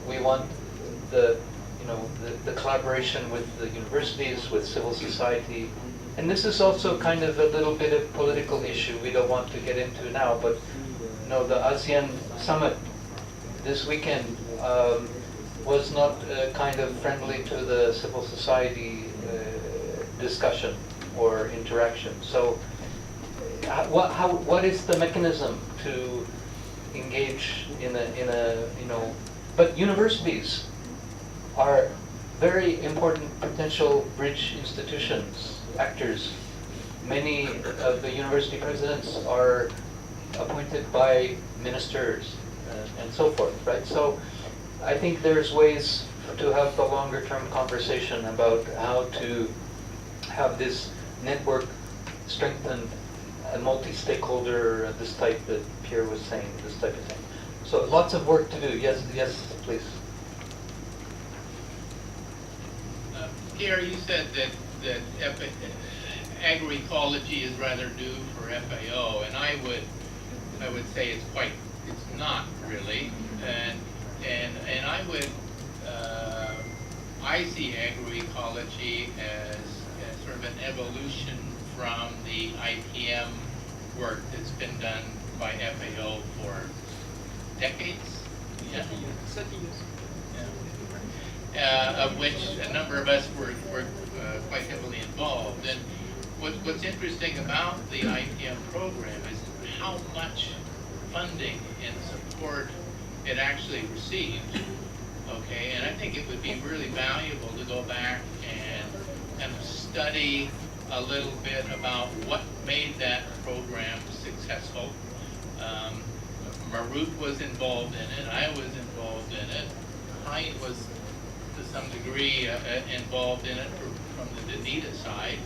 We want the collaboration with the universities, with civil society. And this is also kind of a little bit of political issue we don't want to get into now, but you know, the ASEAN summit this weekend was not kind of friendly to the civil society discussion or interaction. So what is the mechanism to engage in a you know, but universities are very important potential bridge institutions, actors. Many of the university presidents are appointed by ministers and so forth, right? So I think there's ways to have the longer term conversation about how to have this network strengthened, a multi-stakeholder, this type that Pierre was saying, this type of thing. So lots of work to do. Yes, please. Pierre, you said that agroecology is rather new for FAO, and I would say it's not really, and I see agroecology as sort of an evolution from the IPM work that's been done by FAO for decades. Yeah. 30 years. Yeah. Of which a number of us were quite heavily involved. And what's interesting about the IPM program is how much funding and support it actually received. Okay, and I think it would be really valuable to go back and kind of study a little bit about what made that program successful. Marut was involved in it, I was involved in it, Hein was to some degree involved in it from the Danita side.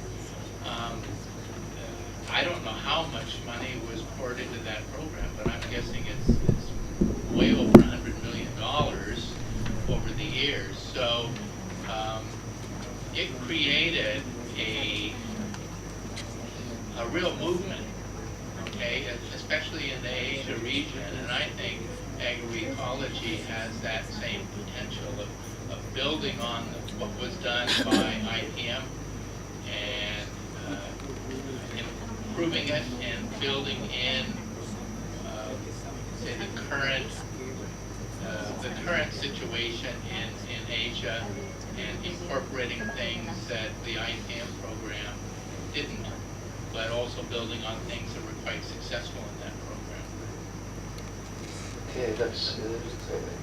I don't know how much money was poured into that program, but I'm guessing it's way over $100 million over the years. So it created a real movement, okay, especially in the Asia region, and I think agroecology has that same potential of building on what was done by IPM and improving it and building in, say, the current situation in Asia and incorporating things that the IPM program didn't, but also building on things that were quite successful in that program. Okay, that's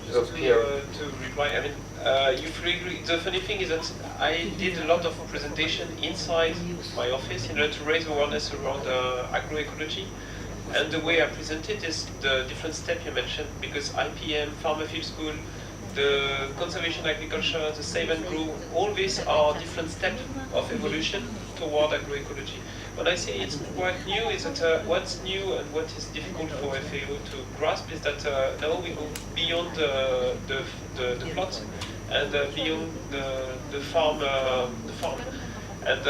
Just to reply, I mean, you fully agree. The funny thing is that I did a lot of presentation inside my office in order to raise awareness around agroecology. And the way I present it is the different steps you mentioned, because IPM, Farmer Field School, the conservation agriculture, the save and grow, all these are different steps of evolution toward agroecology. What I say it's quite new is that what's new and what is difficult for FAO to grasp is that now we go beyond the plot and beyond the farm, and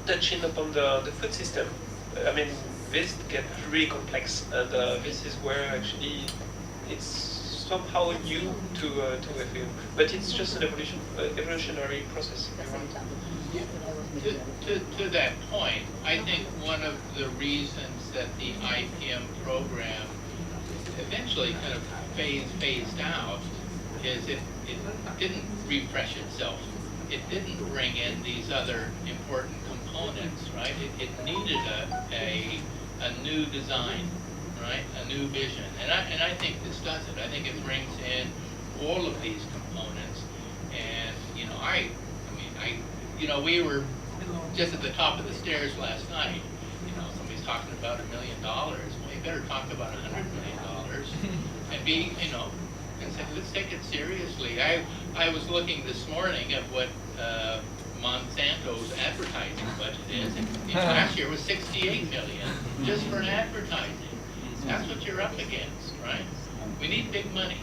touching upon the food system. I mean, this gets really complex, and this is where actually it's somehow new to FAO, but it's just an evolutionary process. To that point, I think one of the reasons that the IPM program eventually kind of phased out is it didn't refresh itself. It didn't bring in these other important components, right? It needed a new design, right? A new vision, and I think this does it. I think it brings in all of these components, and we were just at the top of the stairs last night. Somebody's talking about $1 million. Well, you better talk about $100 million, and be, and say, let's take it seriously. I was looking this morning at what Monsanto's advertising budget is. And, last year was $68 million just for advertising. That's what you're up against, right? We need big money,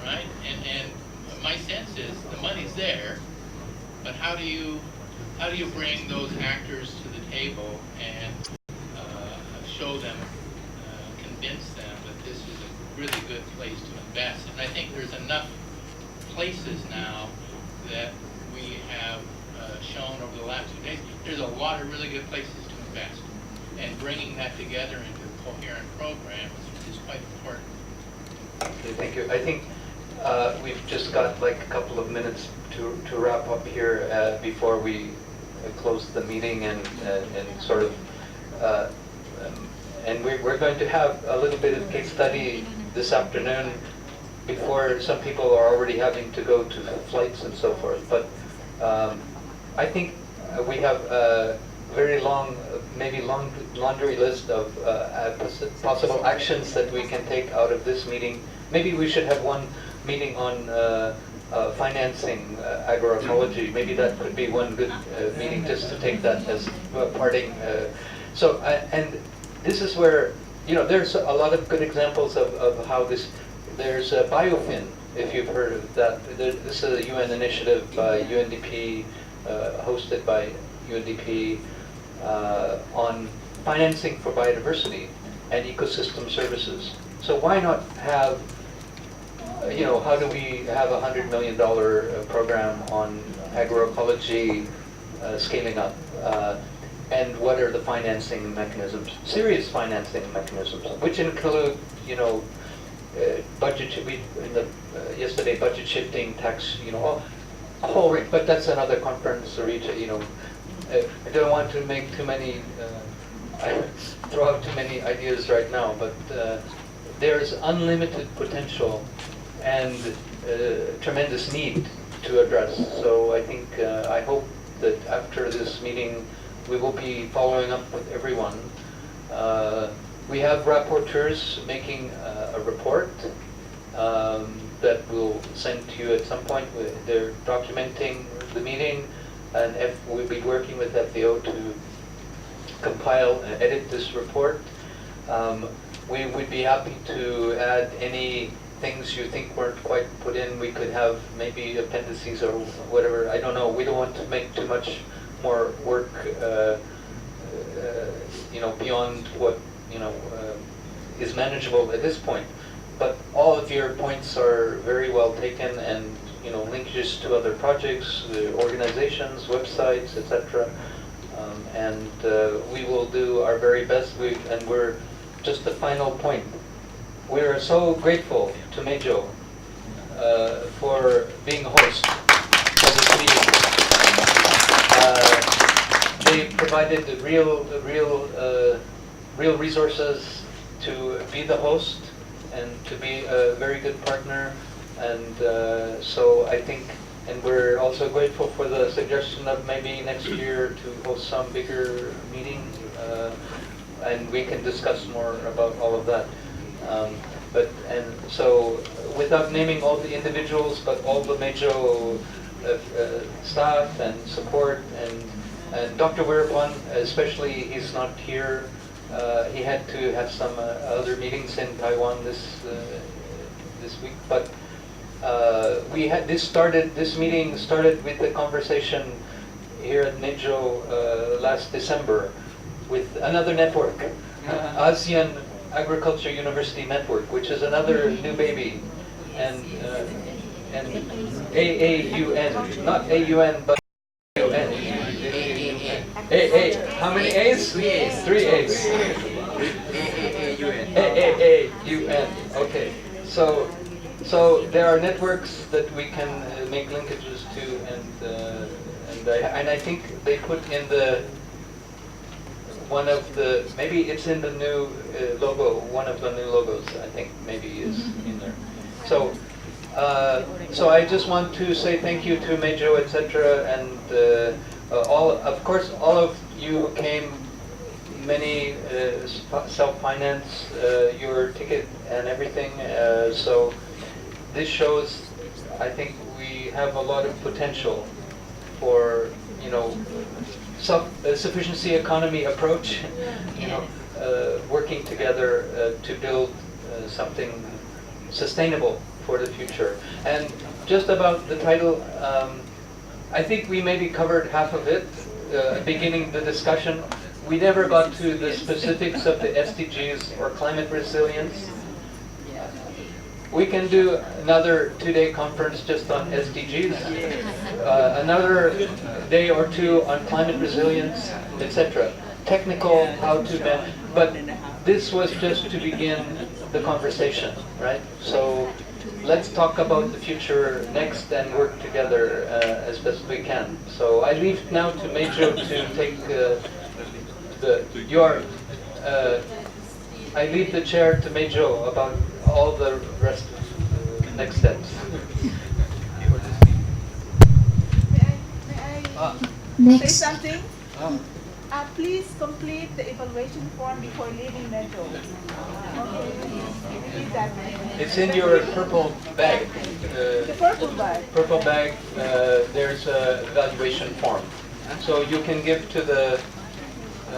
right? And my sense is the money's there, but how do you bring those actors to the table and show them, convince them that this is a really good place to invest? And I think there's enough places now that we have shown over the last 2 days. There's a lot of really good places to invest, and bringing that together into a coherent program is quite important. Okay, thank you. I think we've just got like a couple of minutes to wrap up here before we close the meeting and sort of and we're going to have a little bit of case study this afternoon before some people are already having to go to flights and so forth. But I think we have a very long, maybe long laundry list of possible actions that we can take out of this meeting. Maybe we should have one meeting on financing agroecology. Maybe that could be one good meeting just to take that as parting. And this is where, there's a lot of good examples of how this, there's biofin, if you've heard of that. This is a UN initiative by UNDP, hosted by UNDP, on financing for biodiversity and ecosystem services. So why not have, how do we have a $100 million program on agroecology scaling up? And what are the financing mechanisms, serious financing mechanisms, which include, budget, yesterday budget shifting, tax, a whole range, but that's another conference, I don't want to make too many, throw out too many ideas right now, but there's unlimited potential and tremendous need to address. So I think, I hope that after this meeting, we will be following up with everyone. We have rapporteurs making a report that we'll send to you at some point. They're documenting the meeting, and we'll be working with FAO to compile and edit this report. We would be happy to add any things you think weren't quite put in. We could have maybe appendices or whatever. I don't know. We don't want to make too much more work, beyond what is manageable at this point. But all of your points are very well taken, and linkages to other projects, organizations, websites, etc. And we will do our very best. And we're just the final point. We are so grateful to MJU for being host of this meeting. They provided real resources to be the host and to be a very good partner. And so I think, and we're also grateful for the suggestion of maybe next year to host some bigger meeting, and we can discuss more about all of that. And so without naming all the individuals, but all the MJU staff and support, and Dr. Weirapan, especially, he's not here. He had to have some other meetings in Taiwan this week, but we had this meeting started with the conversation here at MJU last December with another network, ASEAN Agriculture University Network, which is another new baby, and AAUN, not AUN, but AUN. How many A's? 3 A's. 3 A's. AAUN. Okay. So there are networks that we can make linkages to, and I think they put in one of the, maybe it's in the new logo, one of the new logos, I think maybe is in there. So I just want to say thank you to MJU, etc., and of course, all of you who came, many self-finance your ticket and everything. So this shows, I think we have a lot of potential for self-sufficiency economy approach, working together to build something sustainable for the future. And just about the title, I think we maybe covered half of it, beginning the discussion. We never got to the specifics of the SDGs or climate resilience. We can do another 2-day conference just on SDGs, another day or two on climate resilience, etc. Technical, how to manage, but this was just to begin the conversation, right? So let's talk about the future next and work together as best we can. So I leave now to MJU to take I leave the chair to MJU about all the rest of the next steps. May I say something? Please complete the evaluation form before leaving MJU. Okay. It's in your purple bag. The purple bag. Purple bag. There's a evaluation form, so you can give to the.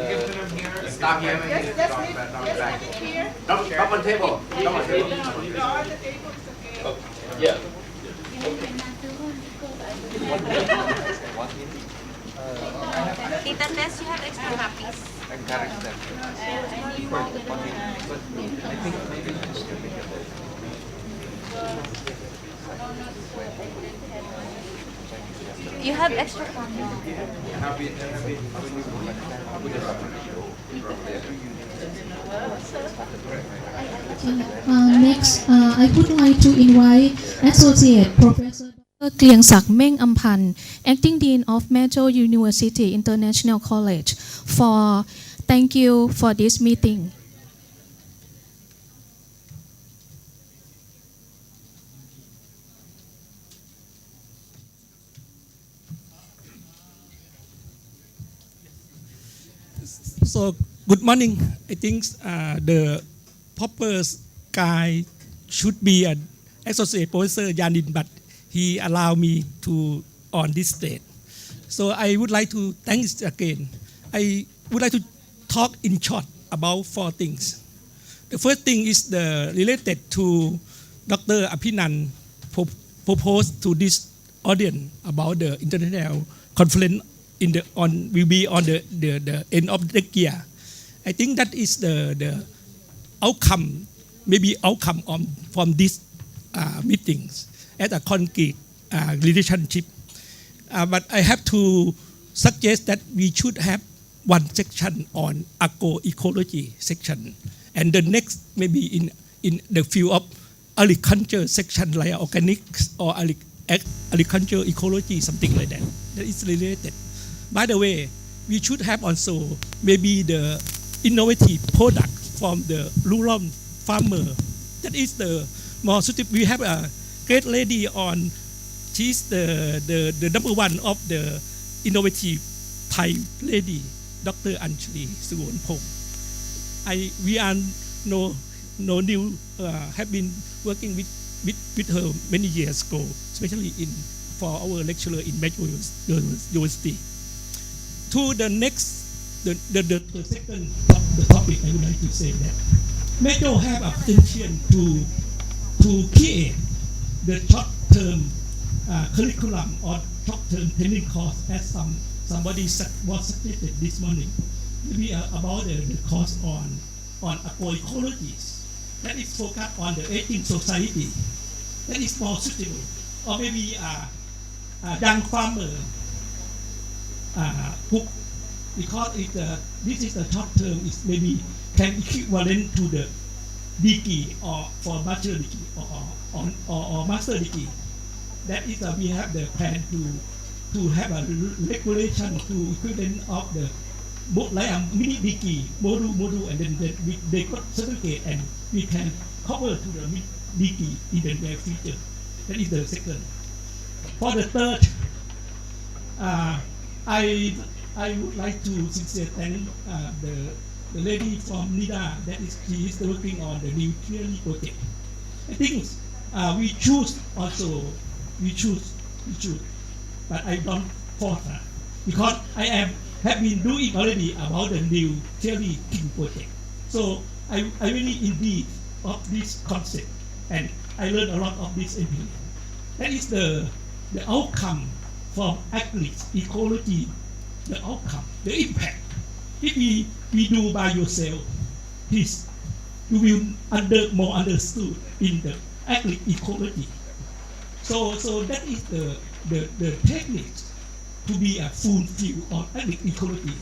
Give to them here. Stop here. Let's leave it here. Up on table. Up on table. No, on the table is okay. Oh, yeah. Tita Tess, you have extra copies. You have extra copies. Next, I would like to invite Associate Professor Kriang Sak Meng Ampan, Acting Dean of MJU University International College, for thank you for this meeting. So good morning. I think the proper guy should be an associate professor Yanin, but he allowed me to on this stage. So I would like to thank again. I would like to talk in short about four things. The first thing is related to Dr. Apinan proposed to this audience about the international conference will be on the end of the year. I think that is the outcome, maybe outcome from these meetings as a concrete relationship. But I have to suggest that we should have one section on agroecology section, and the next maybe in the field of agriculture section like organics or agriculture ecology, something like that. That is related. By the way, we should have also maybe the innovative product from the rural farmer. That is the more suitable. We have a great lady on. She's the number one of the innovative Thai lady, Dr. Anjali Suwonpong. We are have been working with her many years ago, especially for our lecturer in MJU University. To the next, the second topic I would like to say that MJU have a potential to create the short-term curriculum or short-term training course, as somebody was suggested this morning, maybe about the course on agroecology. That is focused on the aging society. That is more suitable. Or maybe a young farmer who, because this is the short term, is maybe can equivalent to the degree or for bachelor degree or master degree. That is we have the plan to have a regulation to equivalent of the like a mini degree module, and then they got certificate and we can cover to the mid degree in the near future. That is the second. For the third, I would like to sincerely thank the lady from NIDA, that is she is working on the nuclear project. I think we choose, but I don't force her because I have been doing already about the new theory king project. So I really indeed of this concept, and I learned a lot of this experience. That is the outcome from ecology, the outcome, the impact. If we do by yourself, this you will more understood in the ecology. So that is the technique to be a full view on ecology.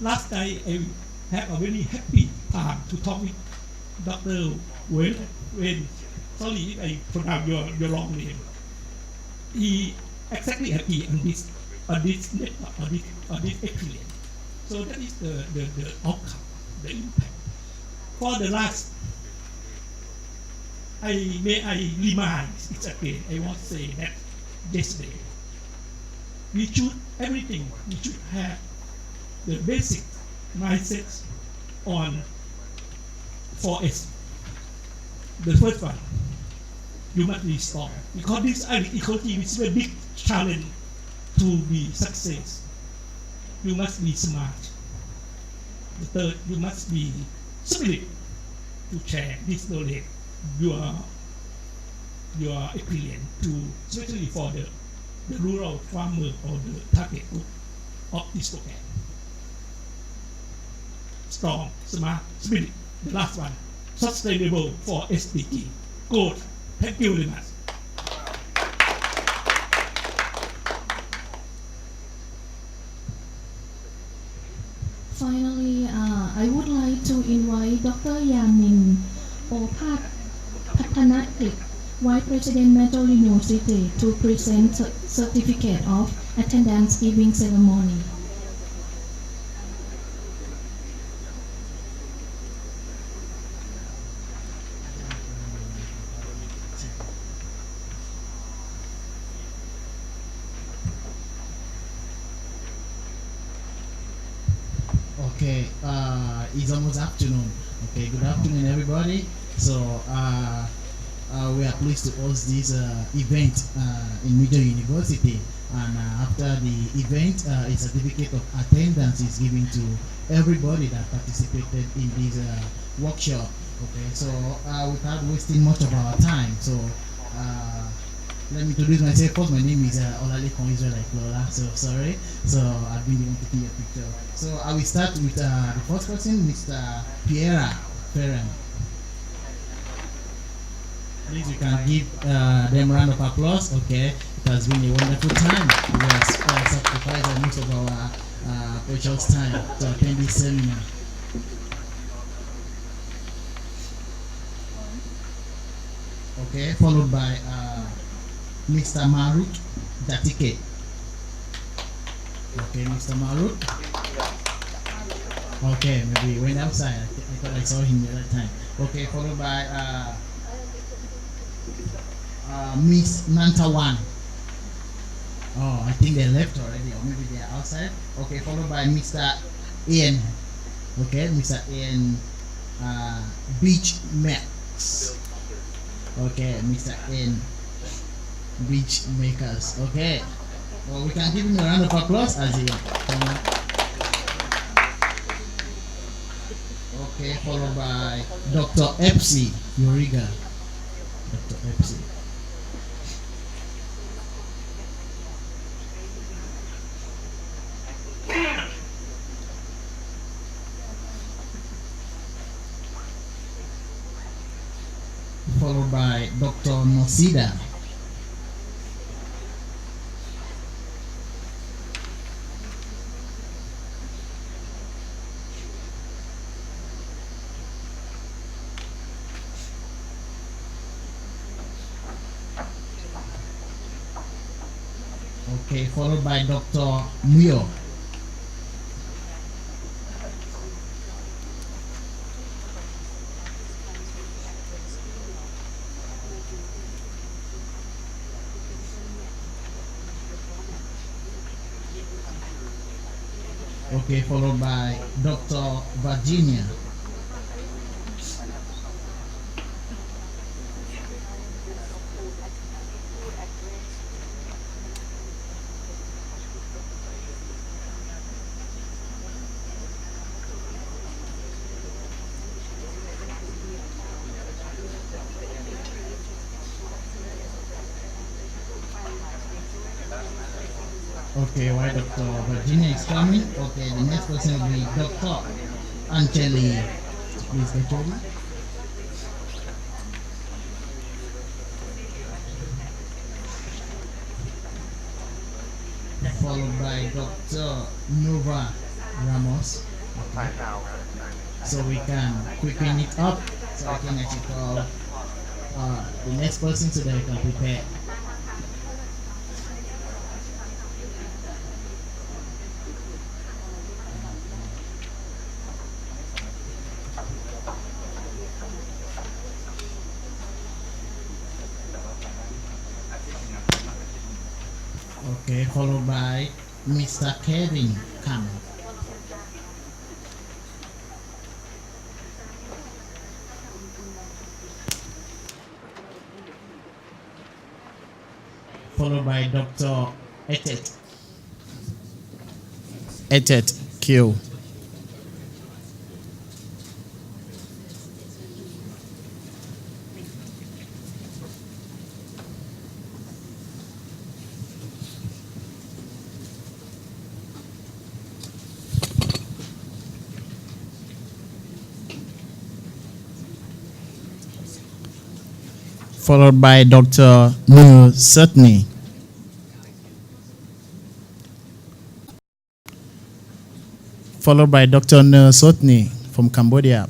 Last night I have a very happy time to talk with Dr. Wen. Sorry if I pronounce your long name. He exactly happy on this experience. So that is the outcome, the impact. For the last, I remind it's again. I want to say that yesterday we should have the basic mindset on 4S. The first one, you must be strong because this ecology is a big challenge to be success. You must be smart. The third, you must be spirit to share this knowledge, your experience, especially for the rural farmer or the target group of this program. Strong, smart, spirit. The last one, sustainable for SDG. Good. Thank you very much. Finally, I would like to invite Dr. Yamin Opat Pathanakrit, Vice President MJU University, to present certificate of attendance giving ceremony. Okay, it's almost afternoon. Okay, good afternoon, everybody. So we are pleased to host this event in MJU University. And after the event, a certificate of attendance is given to everybody that participated in this workshop. Okay, so without wasting much of our time, so let me introduce myself first. My name is Olalekan Israelite Lola. So sorry, so I've been the one taking a picture. So I will start with the first person, Mr. Pierre Ferren. Please, you can give them a round of applause. Okay, it has been a wonderful time. We have sacrificed most of our precious time to attend this seminar. Okay, followed by Mr. Marut Datike. Okay, Mr. Marut. Okay, maybe he went outside. I thought I saw him the other time. Okay, followed by Miss Nantawan. Oh, I think they left already, or maybe they are outside. Okay, followed by Mr. Ian. Okay, Mr. Ian Beach Max. Okay, Mr. Ian Beach Makers. Okay, well, we can give him a round of applause as he come up. Okay, followed by Dr. Epsi Yoriga. Dr. Epsi. Followed by Dr. Nosida. Okay, followed by Dr. Muyo. Okay, followed by Dr. Virginia. Okay, why Dr. Virginia is coming? Okay, the next person will be Dr. Angeli. Please get ready. Followed by Dr. Nova Ramos. Okay. So we can quicken it up. So I can actually call the next person so that I can prepare. Okay, followed by Mr. Kevin Khan. Followed by Dr. Etet. Etet Q. Followed by Dr. Nur Sutni. Followed by Dr. Nur Sutni from Cambodia.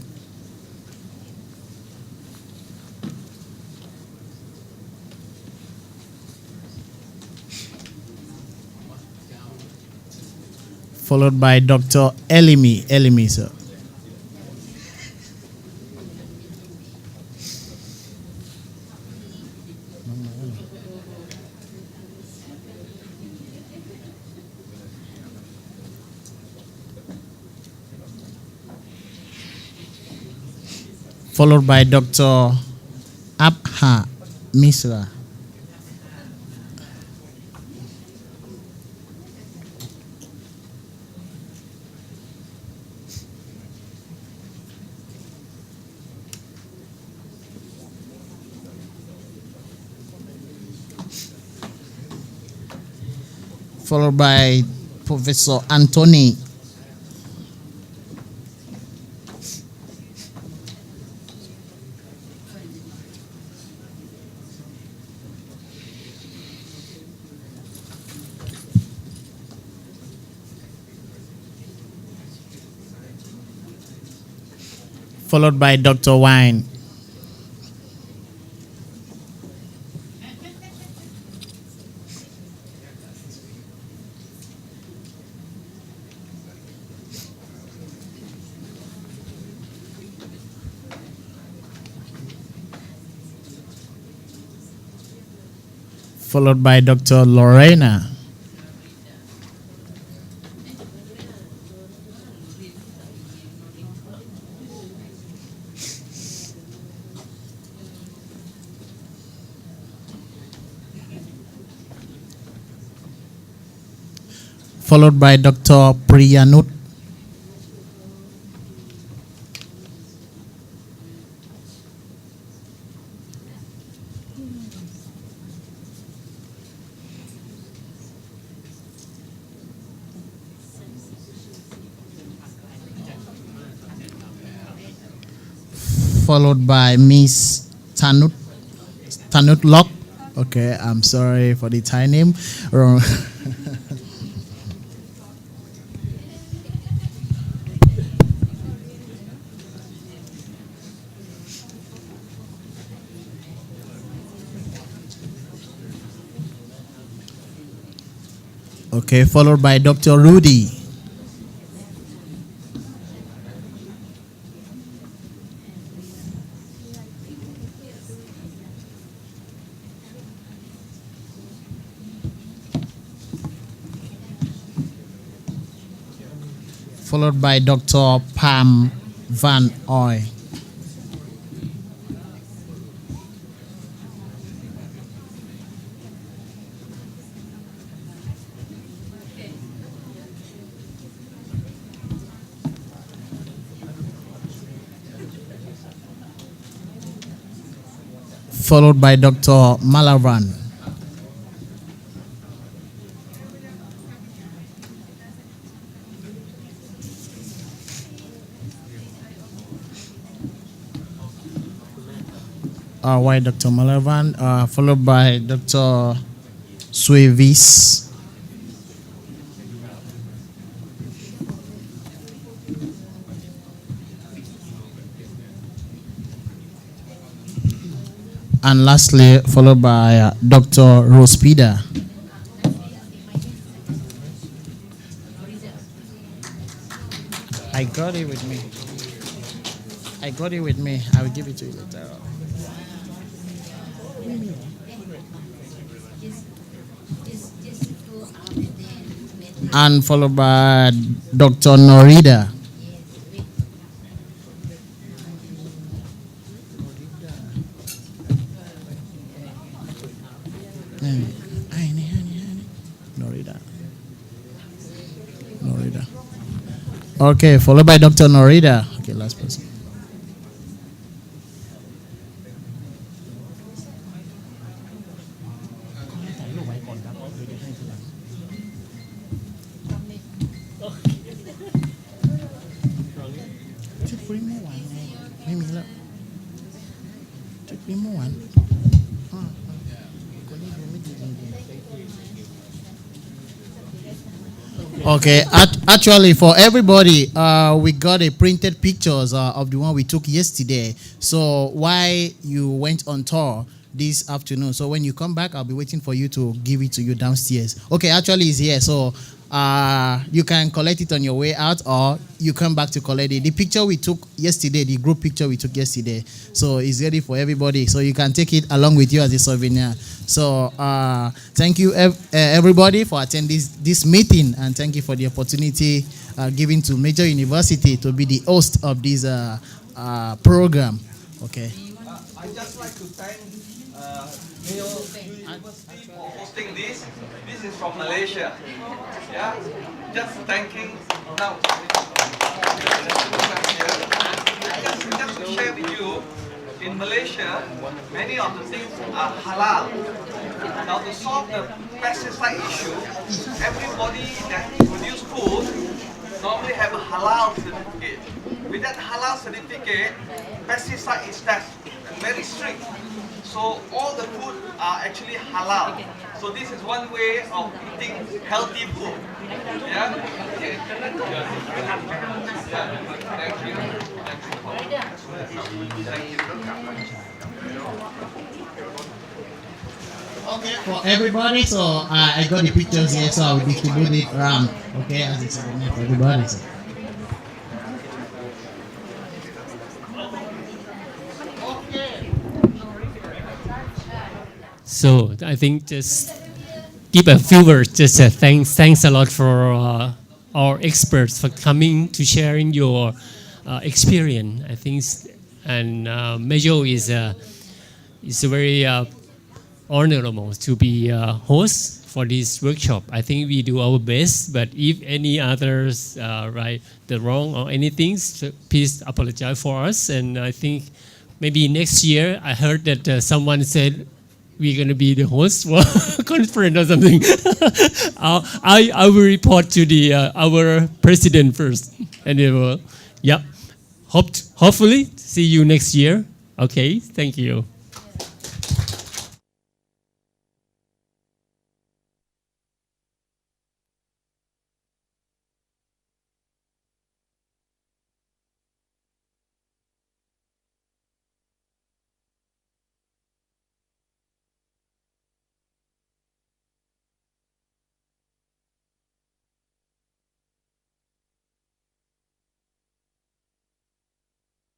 Followed by Dr. Elimi, sir. Followed by Dr. Abha Misra. followed by Professor Anthony. Followed by Dr. Wine. Followed by Dr. Lorena. Followed by Dr. Priyanut. Followed by Miss Tanut Lok. Okay, I'm sorry for the Thai name. Wrong. Okay, followed by Dr. Rudy. Followed by Dr. Pam Van Oy. Followed by Dr. Malavan. Why Dr. Malavan? Followed by Dr. Suevis. And lastly, followed by Dr. Rospida. I got it with me. I got it with me. I will give it to you later. And followed by Dr. Norida. Norida. Okay, followed by Dr. Norida. Okay, last person. Okay, actually for everybody, we got a printed pictures of the one we took yesterday. So why you went on tour this afternoon? So when you come back, I'll be waiting for you to give it to you downstairs. Okay, actually it's here. So you can collect it on your way out, or you come back to collect it. The picture we took yesterday, the group picture we took yesterday, so it's ready for everybody. So you can take it along with you as a souvenir. So thank you everybody for attending this meeting, and thank you for the opportunity given to Major University to be the host of this program. Okay. I'd just like to thank University for hosting this. This is from Malaysia. Yeah, just thanking now. Just to share with you, in Malaysia, many of the things are halal. Now to solve the pesticide issue, everybody that produce food normally have a halal certificate. With that halal certificate, pesticide is tested and very strict. So all the food are actually halal. So this is one way of eating healthy food. Yeah? Okay. Thank you. Okay, for everybody, so I got the pictures here, so I will distribute it around. Okay, as it's for everybody. So. So I think just give a few words. Just thanks a lot for our experts for coming to sharing your experience. I think and MJU is very honorable to be host for this workshop. I think we do our best, but if any others right the wrong or anything, so please apologize for us. And I think maybe next year I heard that someone said we're going to be the host for conference or something. I will report to the our president first, and they will. Yep. Hopefully see you next year. Okay. Thank you.